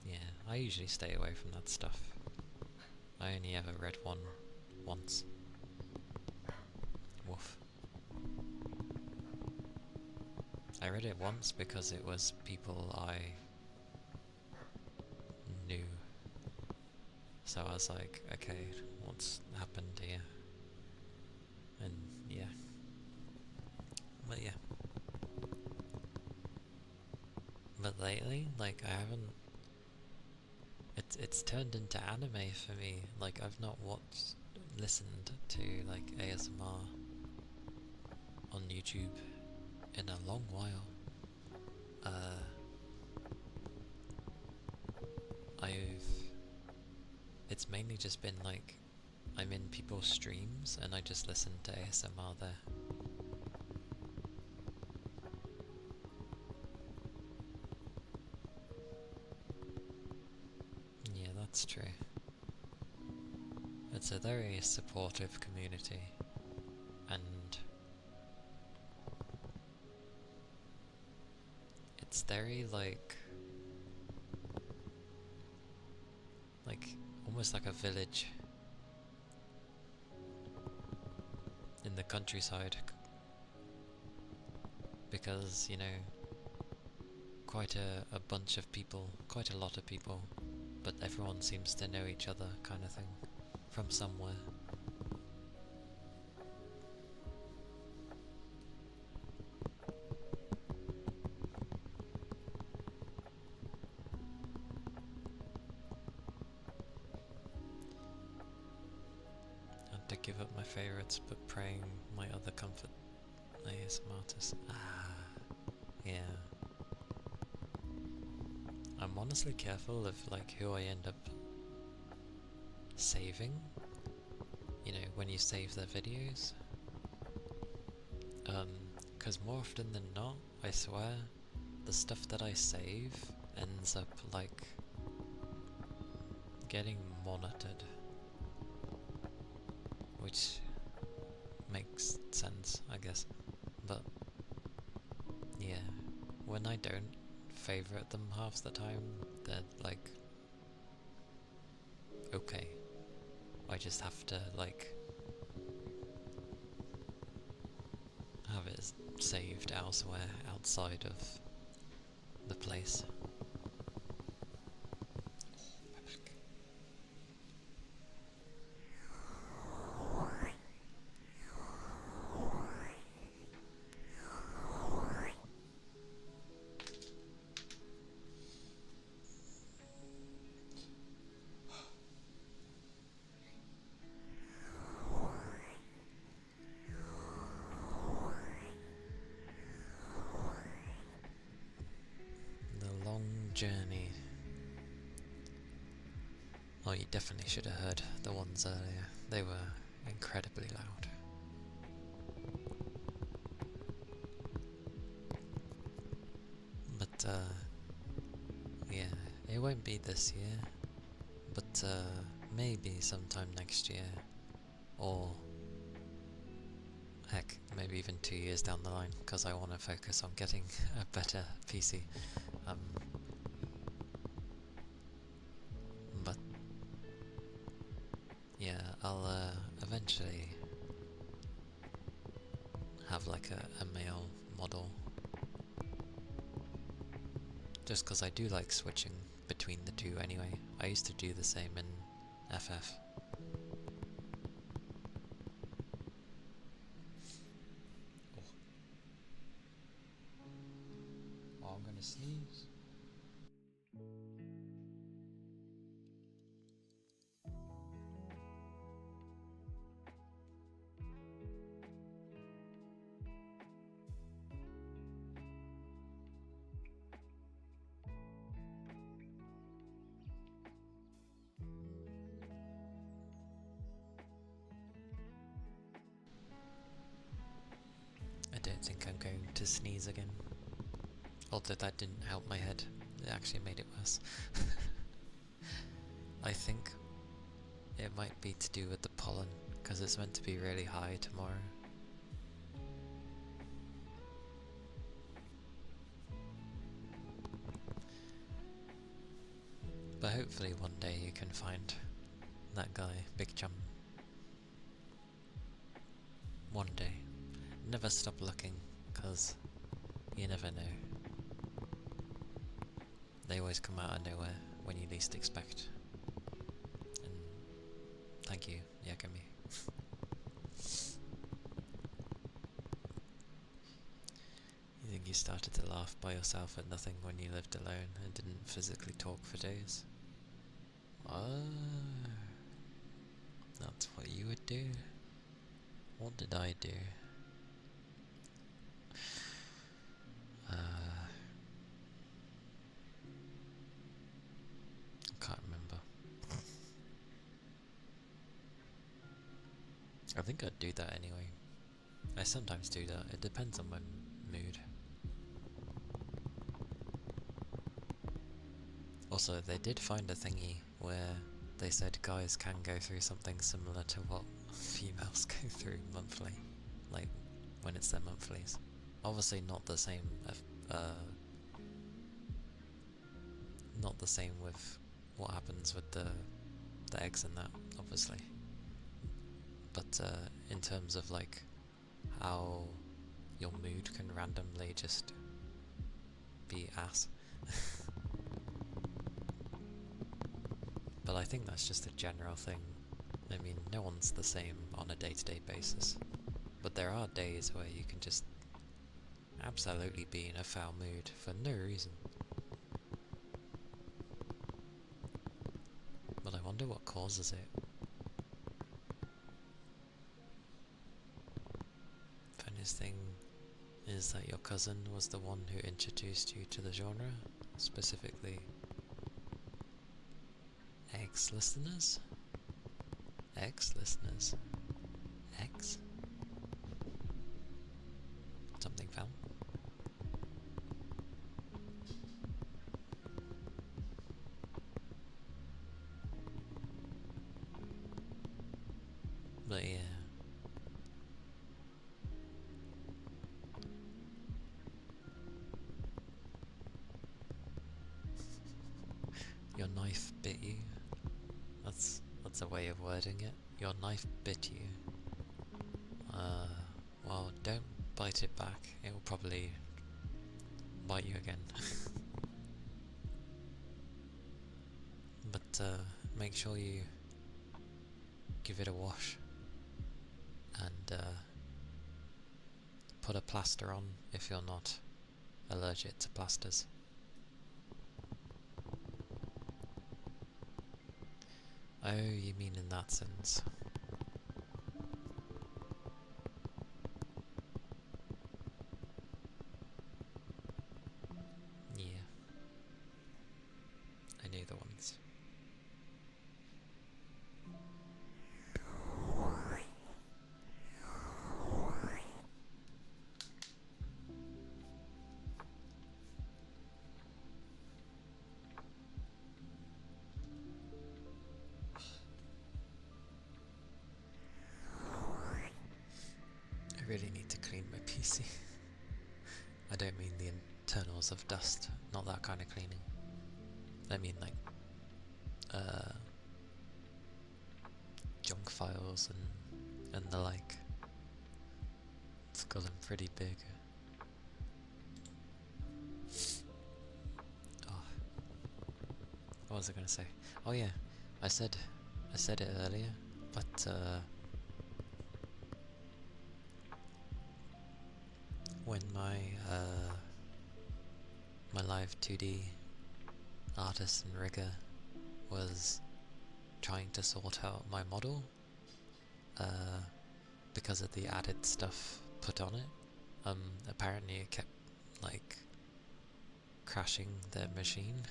Yeah, I usually stay away from that stuff. I only ever read one once. Woof. I read it once because it was people I knew. So I was like, okay, what's happened here? And yeah. But yeah. But lately, like, I haven't... It's turned into anime for me. Like, I've not listened to, like, ASMR on YouTube in a long while. It's mainly just been like, I'm in people's streams and I just listen to ASMR there. Yeah, that's true. It's a very supportive community, and it's very like almost like a village in the countryside, because, you know, quite a bunch of people, quite a lot of people, but everyone seems to know each other, kind of thing, from somewhere. give up my favourites, but praying my other comfort ASMR artist. Yeah. I'm honestly careful of like who I end up saving. You know, when you save their videos. Because more often than not, I swear, the stuff that I save ends up like getting monitored, which makes sense, I guess. But yeah, when I don't favorite them half the time, they're like, okay, I just have to like have it saved elsewhere outside of the place. The long journey. Oh, you definitely should have heard the ones earlier. They were incredibly loud. But, yeah, it won't be this year, but, maybe sometime next year, or, heck, maybe even 2 years down the line, because I want to focus on getting a better PC. But, yeah, I'll, eventually have like a male model. Just because I do like switching between the two anyway. I used to do the same in FF. Oh, I'm gonna sneeze. I don't think I'm going to sneeze again. Although that didn't help my head, it actually made it worse. I think it might be to do with the pollen, because it's meant to be really high tomorrow. But hopefully one day you can find that guy, Big Chum. One day. Never stop looking, because you never know. They always come out of nowhere when you least expect. And thank you, Yakami. You think you started to laugh by yourself at nothing when you lived alone and didn't physically talk for days? Oh, that's what you would do. What did I do? Can't remember. I think I'd do that anyway. I sometimes do that. It depends on my mood. Also, they did find a thingy where they said guys can go through something similar to what females go through monthly, like when it's their monthlies. Obviously not the same, not the same with what happens with the eggs and that, obviously. But in terms of like how your mood can randomly just be ass. But I think that's just a general thing. I mean, no one's the same on a day-to-day basis. But there are days where you can just absolutely be in a foul mood for no reason. But I wonder what causes it. is that your cousin was the one who introduced you to the genre, specifically ex-listeners? Ex-listeners? Ex? Something fell? But yeah. Your knife bit you. That's a way of wording it. Your knife bit you. Well, don't bite it back. It will probably bite you again. But make sure you give it a wash and put a plaster on if you're not allergic to plasters. Oh, you mean in that sense. Yeah. I knew the ones. I really need to clean my PC. I don't mean the internals of dust, not that kind of cleaning. I mean like junk files and the like. It's gotten pretty big. Oh, what was I gonna say? Oh yeah, I said it earlier, but when my my live 2D artist and rigger was trying to sort out my model because of the added stuff put on it, apparently it kept like crashing their machine,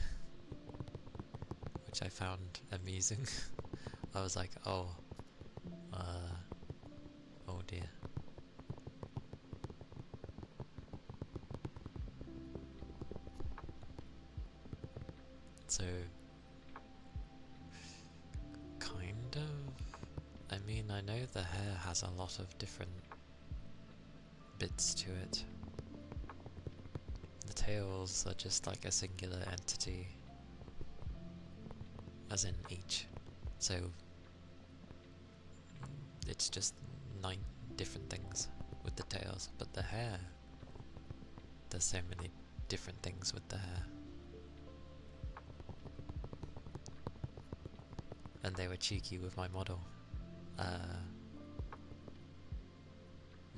which I found amusing. I was like, oh dear. So, kind of. I mean, I know the hair has a lot of different bits to it. The tails are just like a singular entity, as in each. So, it's just 9 different things with the tails, but the hair, there's so many different things with the hair. And they were cheeky with my model.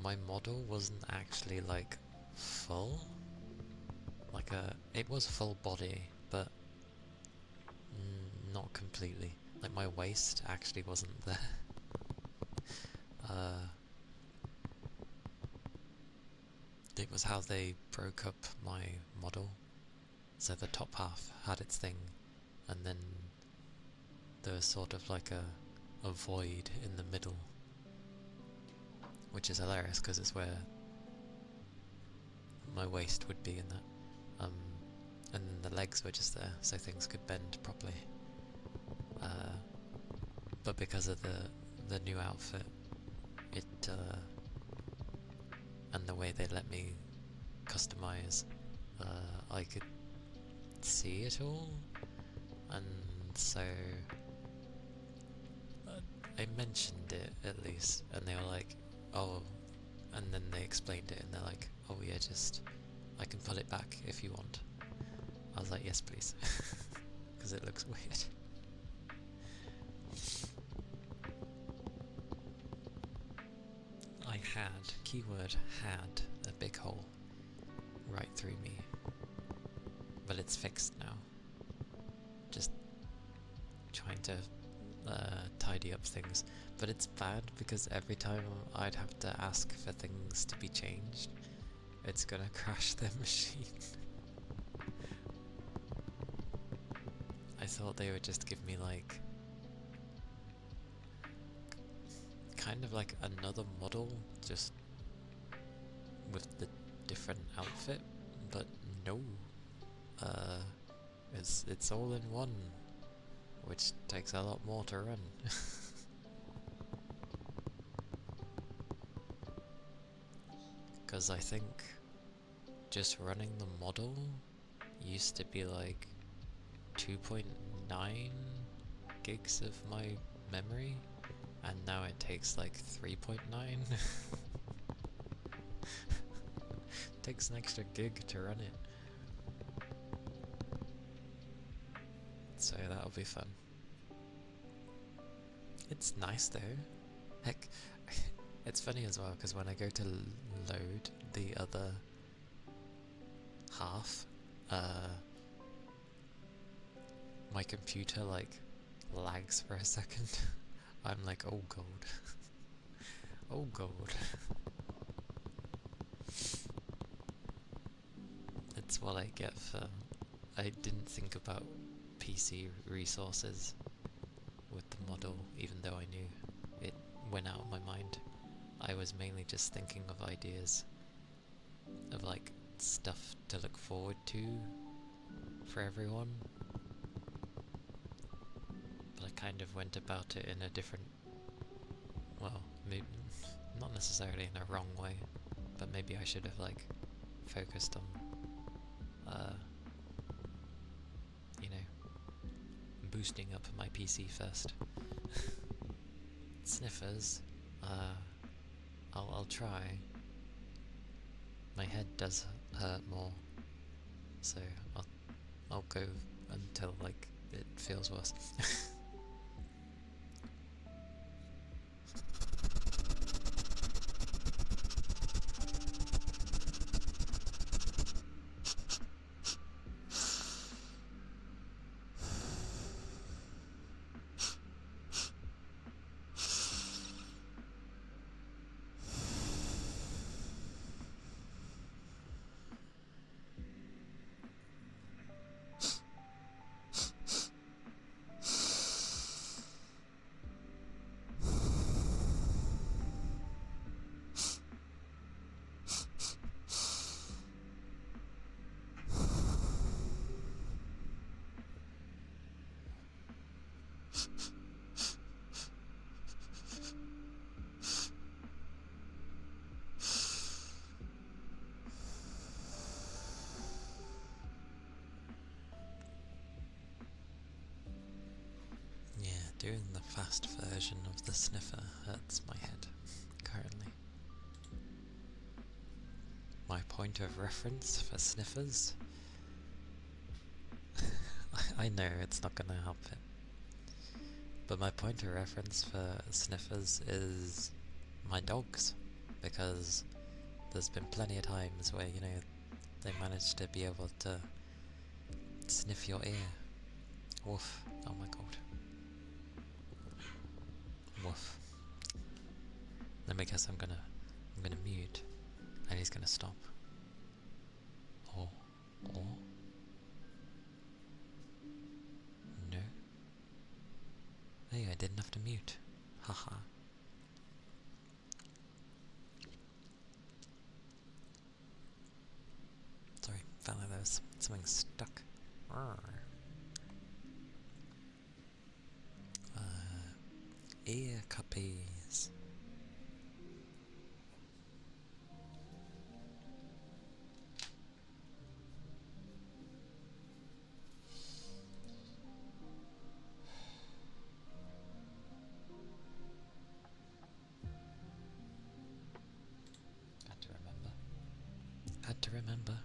My model wasn't actually like full. It was full body, but not completely. Like my waist actually wasn't there. It was how they broke up my model. So the top half had its thing, and then there was sort of like a void in the middle, which is hilarious because it's where my waist would be in that. And then the legs were just there, so things could bend properly. But because of the new outfit, it and the way they let me customize, I could see it all, and so I mentioned it at least, and they were like, oh, and then they explained it, and they're like, oh yeah, just, I can pull it back if you want. I was like, yes please, because it looks weird. I had, keyword had, a big hole right through me, but it's fixed now. Just trying to tidy up things, but it's bad because every time I'd have to ask for things to be changed, it's gonna crash their machine. I thought they would just give me like kind of like another model just with the different outfit, but no. It's all in one, which takes a lot more to run. Because I think just running the model used to be like 2.9 gigs of my memory, and now it takes like 3.9. Takes an extra gig to run it. So that'll be fun. It's nice though. Heck, it's funny as well because when I go to load the other half, my computer like lags for a second. I'm like, oh god. Oh god. It's what I get for... I didn't think about PC resources with the model, even though I knew it went out of my mind. I was mainly just thinking of ideas of like stuff to look forward to for everyone, but I kind of went about it in a different, well, maybe not necessarily in a wrong way, but maybe I should have like focused on you know, boosting up my PC first. Sniffers, I'll try. My head does hurt more, so I'll go until like it feels worse. Doing the fast version of the sniffer hurts my head, currently. My point of reference for sniffers? I know it's not gonna help it. But my point of reference for sniffers is my dogs, because there's been plenty of times where, you know, they manage to be able to sniff your ear. Woof. Oh my god. Woof. Let me guess, I'm gonna mute, and he's gonna stop. Or no. Hey, I didn't have to mute. Haha. Sorry, felt like there was something stuck. Ear cuppies. Had to remember. Had to remember.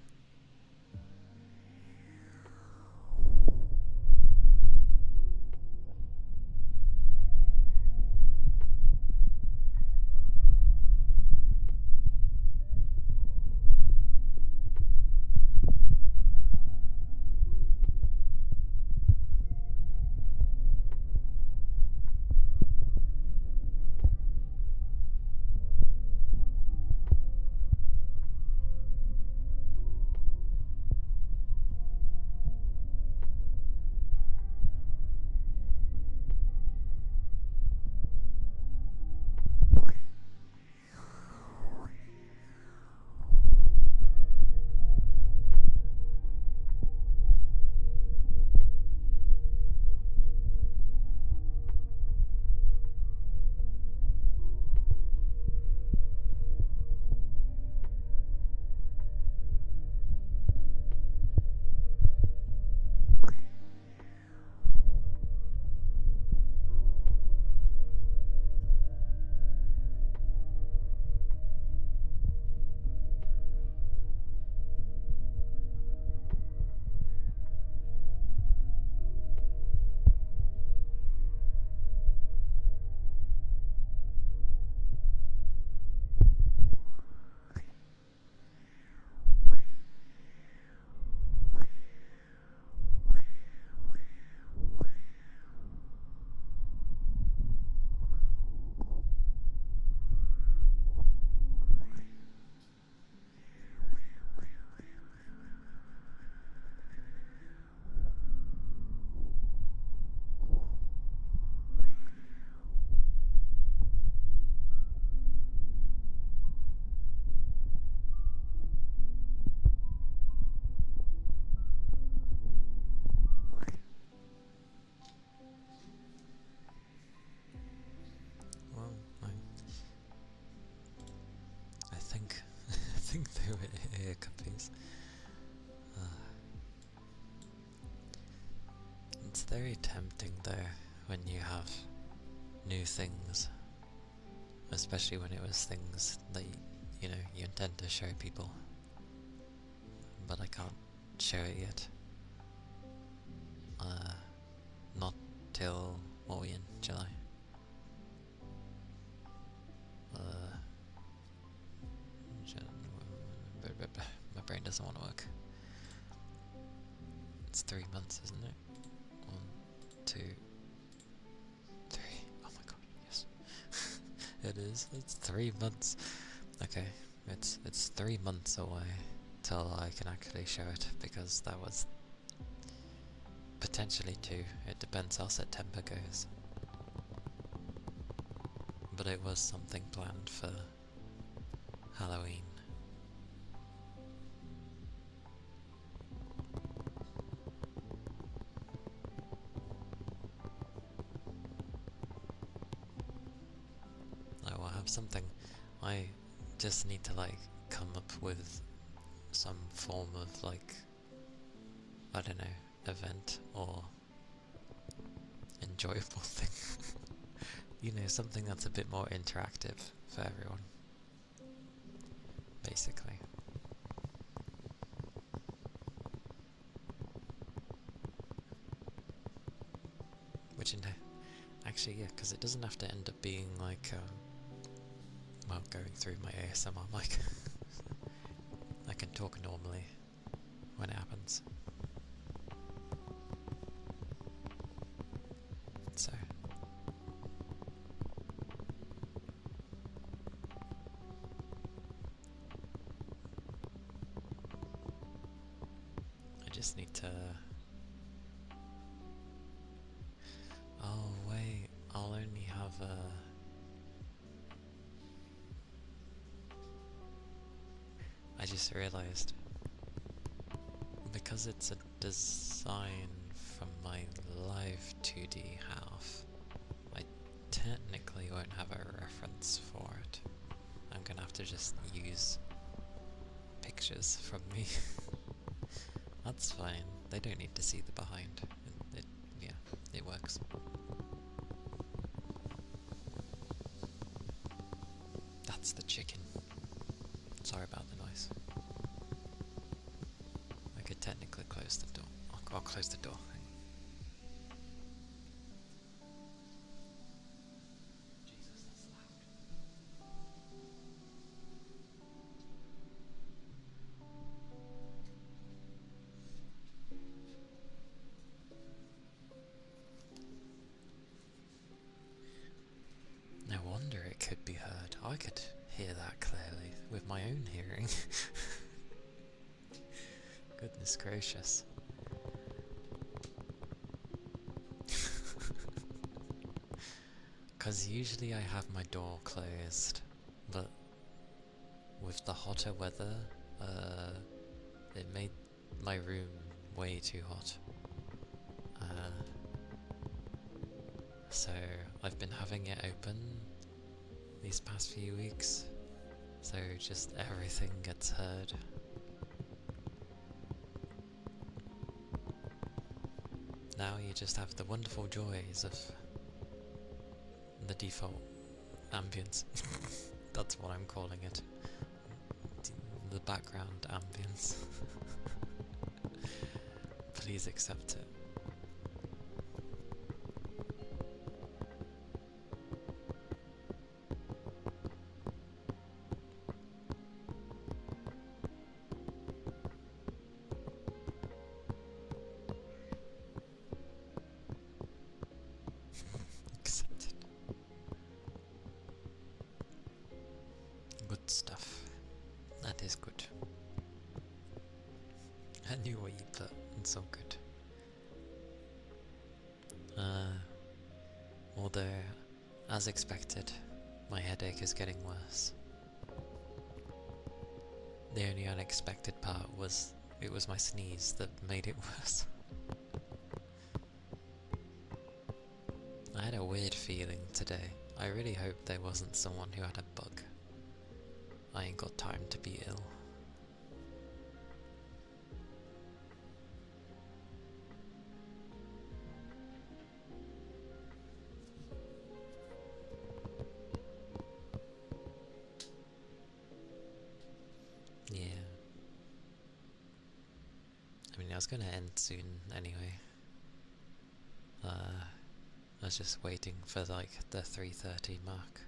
very tempting though when you have new things, especially when it was things that you intend to show people, but I can't show it yet. Not till, what are we in, July? My brain doesn't want to work. It's 3 months, isn't it? 1, 2, 3. Oh my god, yes. It is. It's 3 months. Okay, it's 3 months away till I can actually show it, because that was potentially 2. It depends how September goes. But it was something planned for Halloween. I will have something. I just need to come up with some form of I don't know, event or enjoyable thing. Something that's a bit more interactive for everyone, basically. Which actually, yeah, because it doesn't have to end up being well, going through my ASMR mic. I can talk normally when it happens. So I just need to... Oh wait, I'll only have I just realised, because it's a design from my live 2D half, I technically won't have a reference for it. I'm gonna have to just use pictures from me. That's fine, they don't need to see the behind. Yeah, it works. That's the chicken. Sorry about the noise. I could technically close the door. I'll close the door. Jesus, that's loud. No wonder it could be heard. I could hear that clearly with my own hearing. Goodness gracious. Because usually I have my door closed, but with the hotter weather, it made my room way too hot. So I've been having it open these past few weeks, so just everything gets heard. Now you just have the wonderful joys of the default ambience. That's what I'm calling it. The background ambience. Please accept it. Good stuff. That is good. I knew what you put. It's so good. Although, as expected, my headache is getting worse. The only unexpected part was it was my sneeze that made it worse. I had a weird feeling today. I really hope there wasn't someone who had a bug. I ain't got time to be ill. was gonna end soon anyway. I was just waiting for like the 3:30 mark.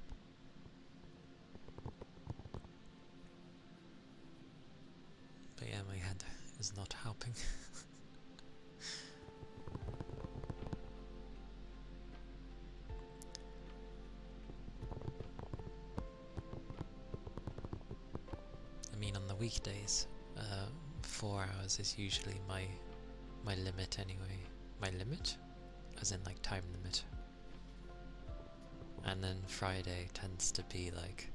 But yeah, my head is not helping. I mean, on the weekdays, 4 hours is usually my limit anyway. My limit? As in like time limit. And then Friday tends to be like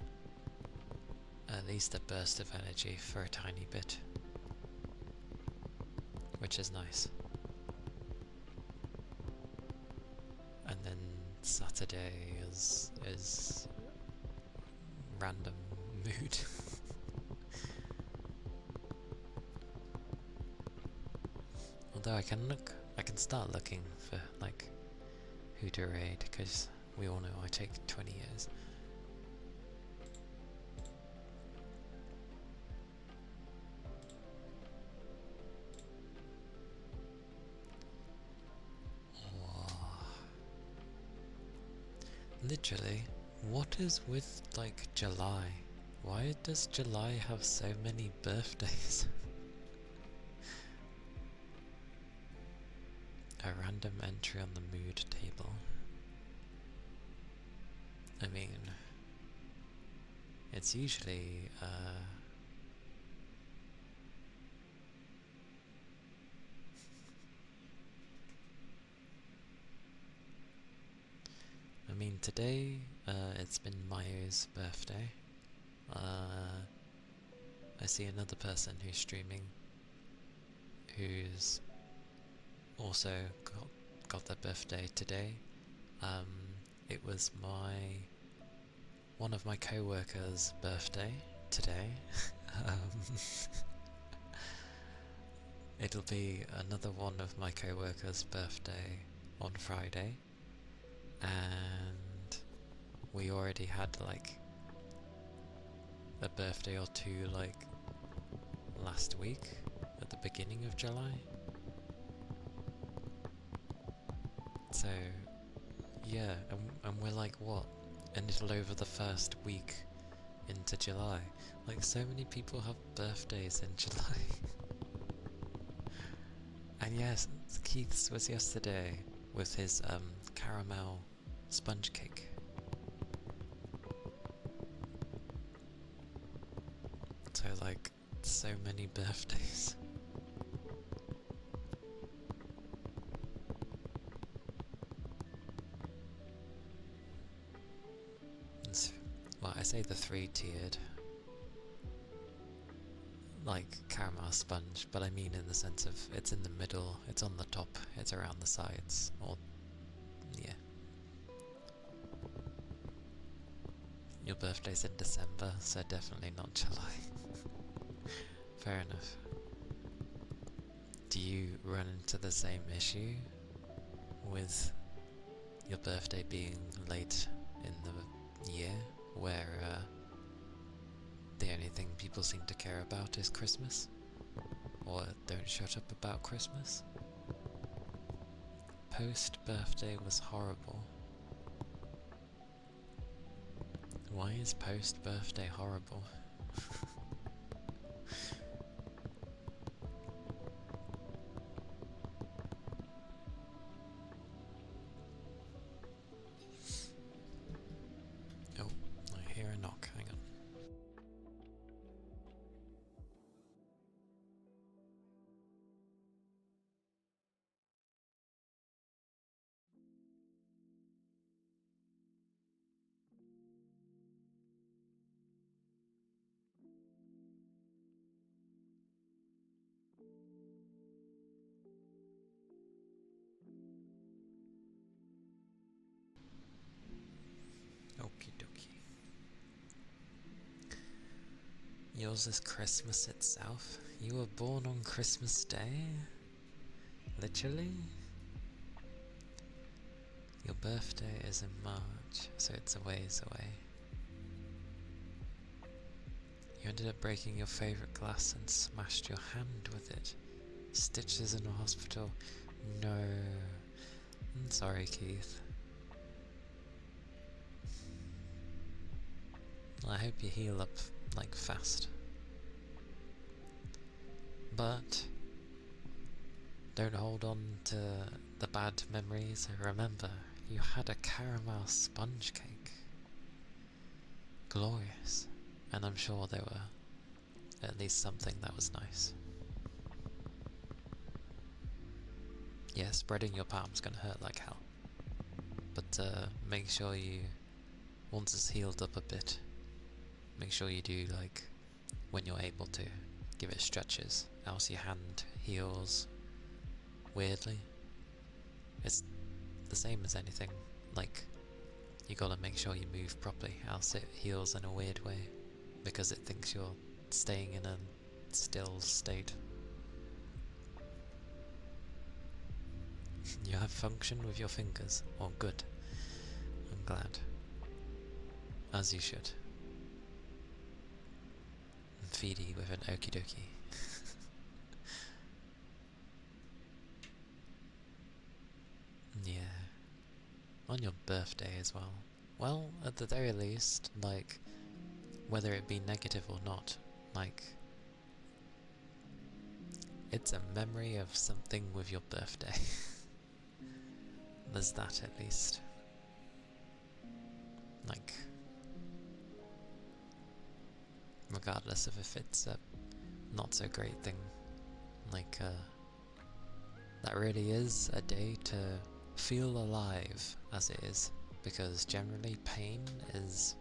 at least a burst of energy for a tiny bit, which is nice. And then Saturday is random mood. Although I can start looking for like who to raid, because we all know I take 20 years. Literally, what is with like July? Why does July have so many birthdays? A random entry on the mood table. I mean, it's usually I mean, today it's been Mayo's birthday. I see another person who's streaming who's also got their birthday today. It was one of my co-workers' birthday today. It'll be another one of my co-workers' birthday on Friday, and we already had like a birthday or two like last week at the beginning of July. So yeah, and we're like what? A little over the first week into July. Like, so many people have birthdays in July. And yes, Keith's was yesterday with his caramel sponge cake. So like, so many birthdays. Well, I say the 3-tiered, like caramel sponge, but I mean in the sense of it's in the middle, it's on the top, it's around the sides, or yeah. Your birthday's in December, so definitely not July. Fair enough. Do you run into the same issue with your birthday being late in the year, where the only thing people seem to care about is Christmas? Or don't shut up about Christmas? Post-birthday was horrible. Why is post-birthday horrible? Oh, I hear a knock, hang on. Okie dokie. Yours is Christmas itself? You were born on Christmas Day? Literally? Your birthday is in March, so it's a ways away. You ended up breaking your favourite glass and smashed your hand with it. Stitches in a hospital. No. I'm sorry, Keith. I hope you heal up, like, fast. But don't hold on to the bad memories. Remember, you had a caramel sponge cake. Glorious. And I'm sure there were at least something that was nice. Yeah, spreading your palm's gonna hurt like hell. But make sure you, once it's healed up a bit, make sure you do, like, when you're able to, give it stretches, else your hand heals weirdly. It's the same as anything, like, you gotta make sure you move properly, else it heals in a weird way, because it thinks you're staying in a still state. You have function with your fingers. Oh, good. I'm glad. As you should. And feed you with an okie dokie. Yeah. On your birthday as well. Well, at the very least, like, whether it be negative or not, like, it's a memory of something with your birthday. There's that at least. Like, regardless of if it's a not so great thing, like, that really is a day to feel alive as it is, because generally pain is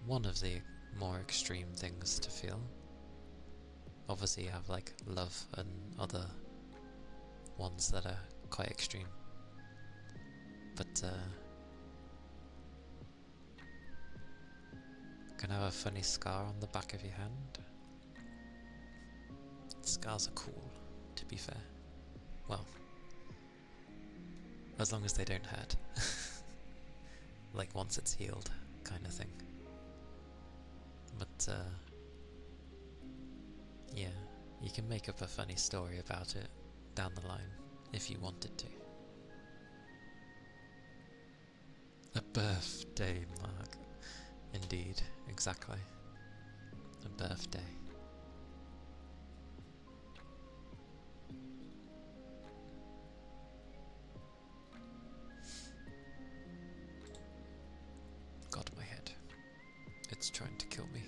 one of the more extreme things to feel. Obviously you have, like, love and other ones that are quite extreme, but can have a funny scar on the back of your hand. Scars are cool, to be fair. Well, as long as they don't hurt. Like, once it's healed, kind of thing. But yeah, you can make up a funny story about it down the line, if you wanted to. A birthday mark. Indeed, exactly. A birthday. God, my head. It's trying to kill me.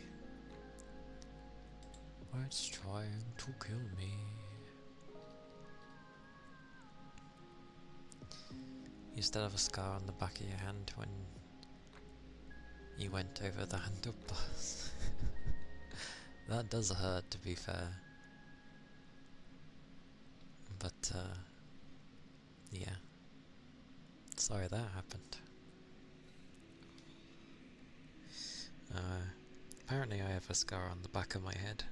It's trying to kill me. You still have a scar on the back of your hand when you went over the handlebars. That does hurt, to be fair. But, yeah. Sorry that happened. Apparently I have a scar on the back of my head,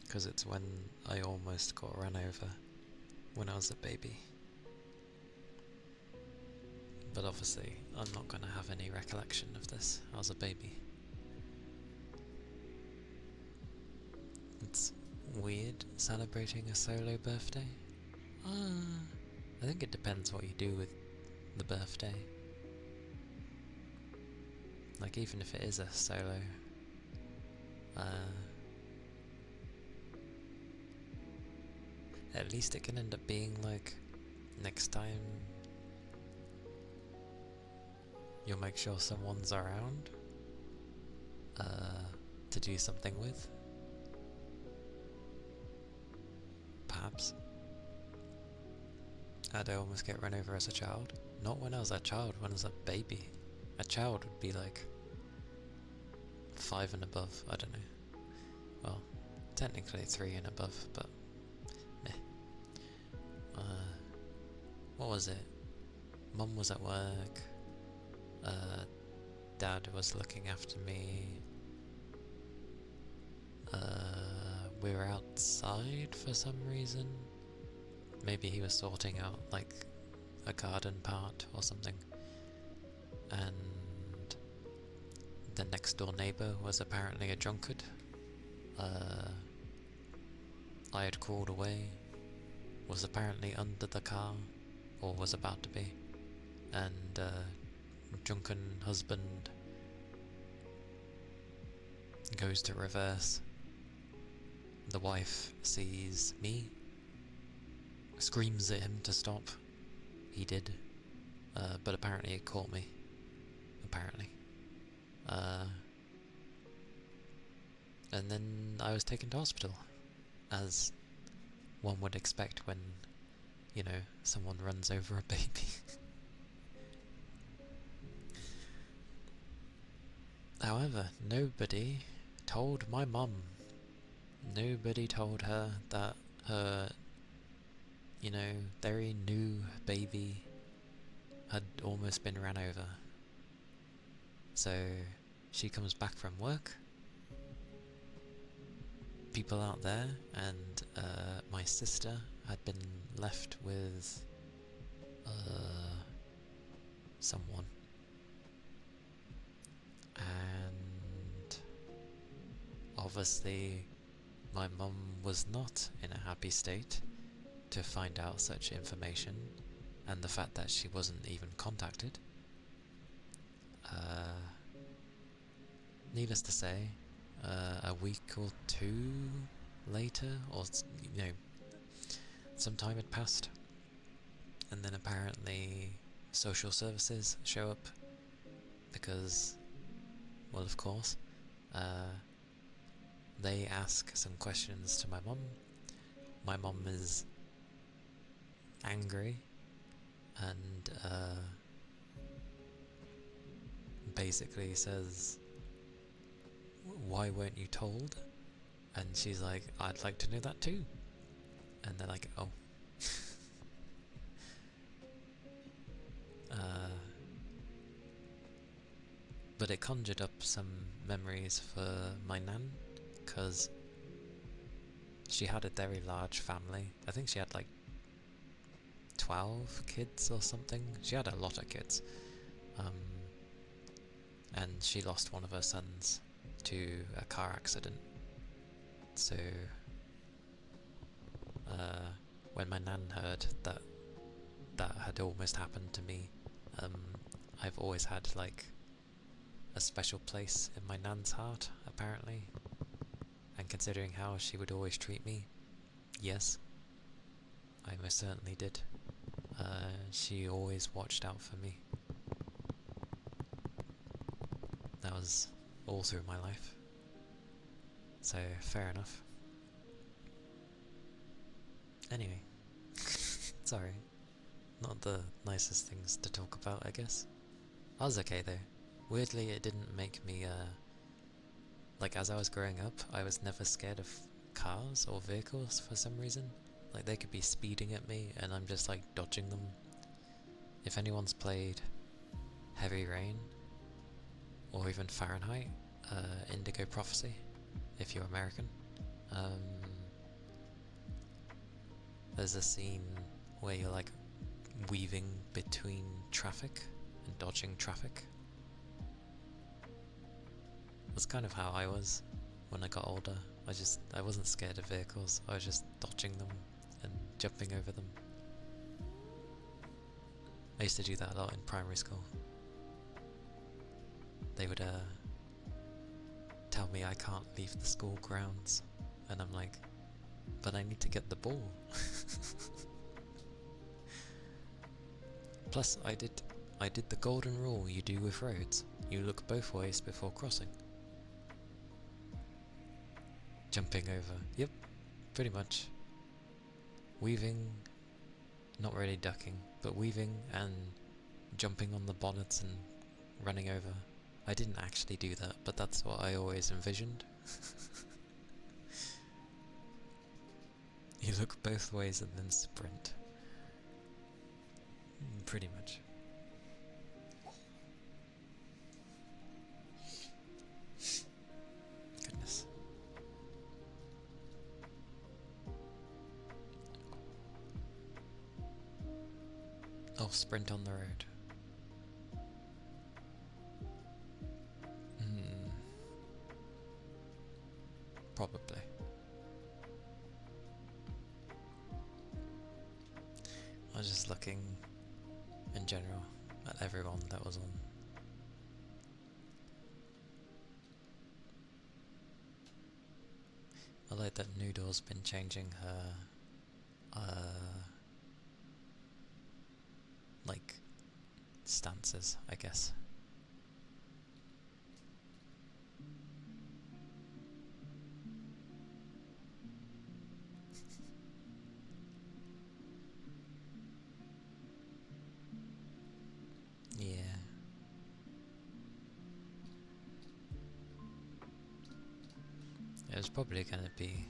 because it's when I almost got run over when I was a baby. But obviously, I'm not going to have any recollection of this. I was a baby. It's weird celebrating a solo birthday. I think it depends what you do with the birthday. Like, even if it is a solo, at least it can end up being like, next time you'll make sure someone's around to do something with. Perhaps. I'd almost get run over as a child. Not when I was a child, when I was a baby. A child would be like 5 and above, I don't know. Well, technically 3 and above, but meh. What was it? Mum was at work, Dad was looking after me, we were outside for some reason. Maybe he was sorting out, like, a garden part or something, and the next door neighbour was apparently a drunkard. I had crawled away, was apparently under the car, or was about to be, and drunken husband goes to reverse. The wife sees me, screams at him to stop. He did, but apparently it caught me. Apparently. And then I was taken to hospital, as one would expect when, you know, someone runs over a baby. However, nobody told my mum. Nobody told her that her, you know, very new baby had almost been ran over. So she comes back from work, people out there, and my sister had been left with someone, and obviously my mum was not in a happy state to find out such information, and the fact that she wasn't even contacted. Needless to say, a week or two later, or you know, some time had passed, and then apparently social services show up because, well, of course, they ask some questions to my mum. My mum is angry and basically says, "Why weren't you told?" And she's like, "I'd like to know that too." And they're like, "Oh." But it conjured up some memories for my nan, because she had a very large family. I think she had like 12 kids or something. She had a lot of kids. And she lost one of her sons to a car accident. So when my nan heard that that had almost happened to me, I've always had like a special place in my nan's heart, apparently. And considering how she would always treat me, yes, I most certainly did. She always watched out for me. That was all through my life. So, fair enough. Anyway, sorry. Not the nicest things to talk about, I guess. I was okay though. Weirdly, it didn't make me, like, as I was growing up, I was never scared of cars or vehicles for some reason. Like, they could be speeding at me and I'm just, like, dodging them. If anyone's played Heavy Rain, or even Fahrenheit, Indigo Prophecy, if you're American, there's a scene where you're, like, weaving between traffic and dodging traffic. That's kind of how I was when I got older. I wasn't scared of vehicles, I was just dodging them and jumping over them. I used to do that a lot in primary school. They would tell me I can't leave the school grounds, and I'm like, but I need to get the ball. Plus, I did the golden rule you do with roads. You look both ways before crossing. Jumping over. Yep, pretty much. Weaving, not really ducking, but weaving and jumping on the bonnets and running over. I didn't actually do that, but that's what I always envisioned. You look both ways and then sprint. Pretty much. Goodness. Oh, sprint on the road. Probably. I was just looking in general at everyone that was on. I like that Noodle's been changing her, like, stances, I guess. Yeah. It was probably going to be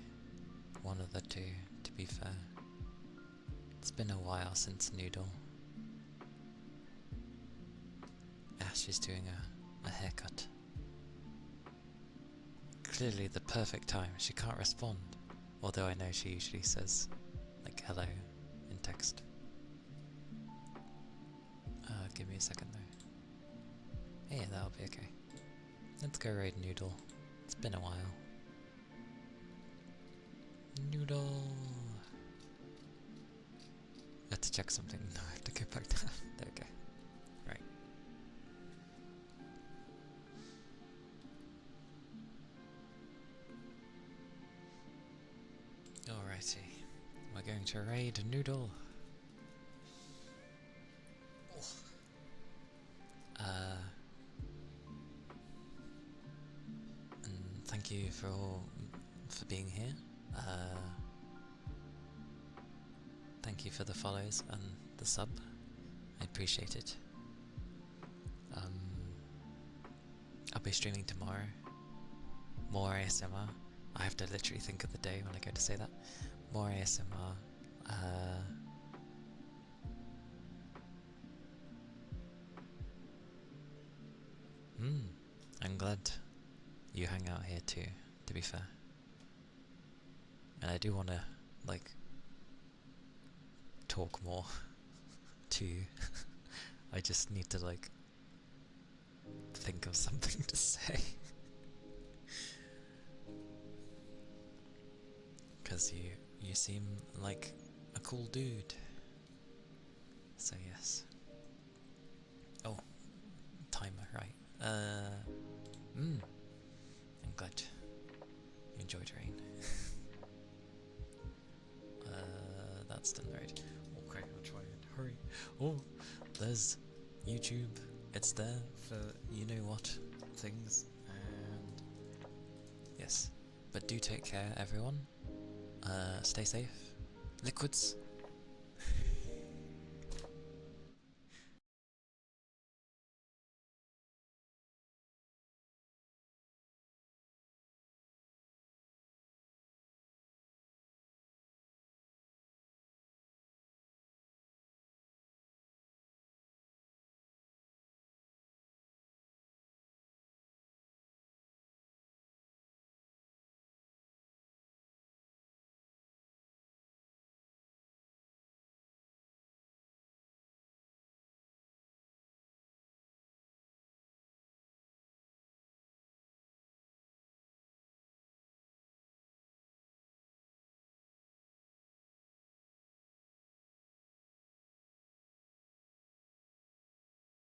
one of the two, to be fair. It's been a while since Noodle. Ash is doing a haircut. Clearly the perfect time. She can't respond. Although I know she usually says, like, hello in text. Give me a second though. Yeah, that'll be okay. Let's go raid Noodle. It's been a while. Noodle! I have to check something. No, I have to go back down. There we go. Right. Alrighty. We're going to raid Noodle. And thank you for being here. Thank you for the follows and the sub. I appreciate it. I'll be streaming tomorrow. More ASMR. I have to literally think of the day when I go to say that. More ASMR. I'm glad you hang out here too, to be fair. And I do want to, like, talk more to you. I just need to, like, think of something to say. Because you seem like a cool dude. So yes. Oh, timer, right. I'm glad you enjoyed rain. That's done right. Okay, I'll try and hurry. Oh, there's YouTube. It's there for you-know-what things. And yes. But do take care, everyone. Stay safe. Liquids.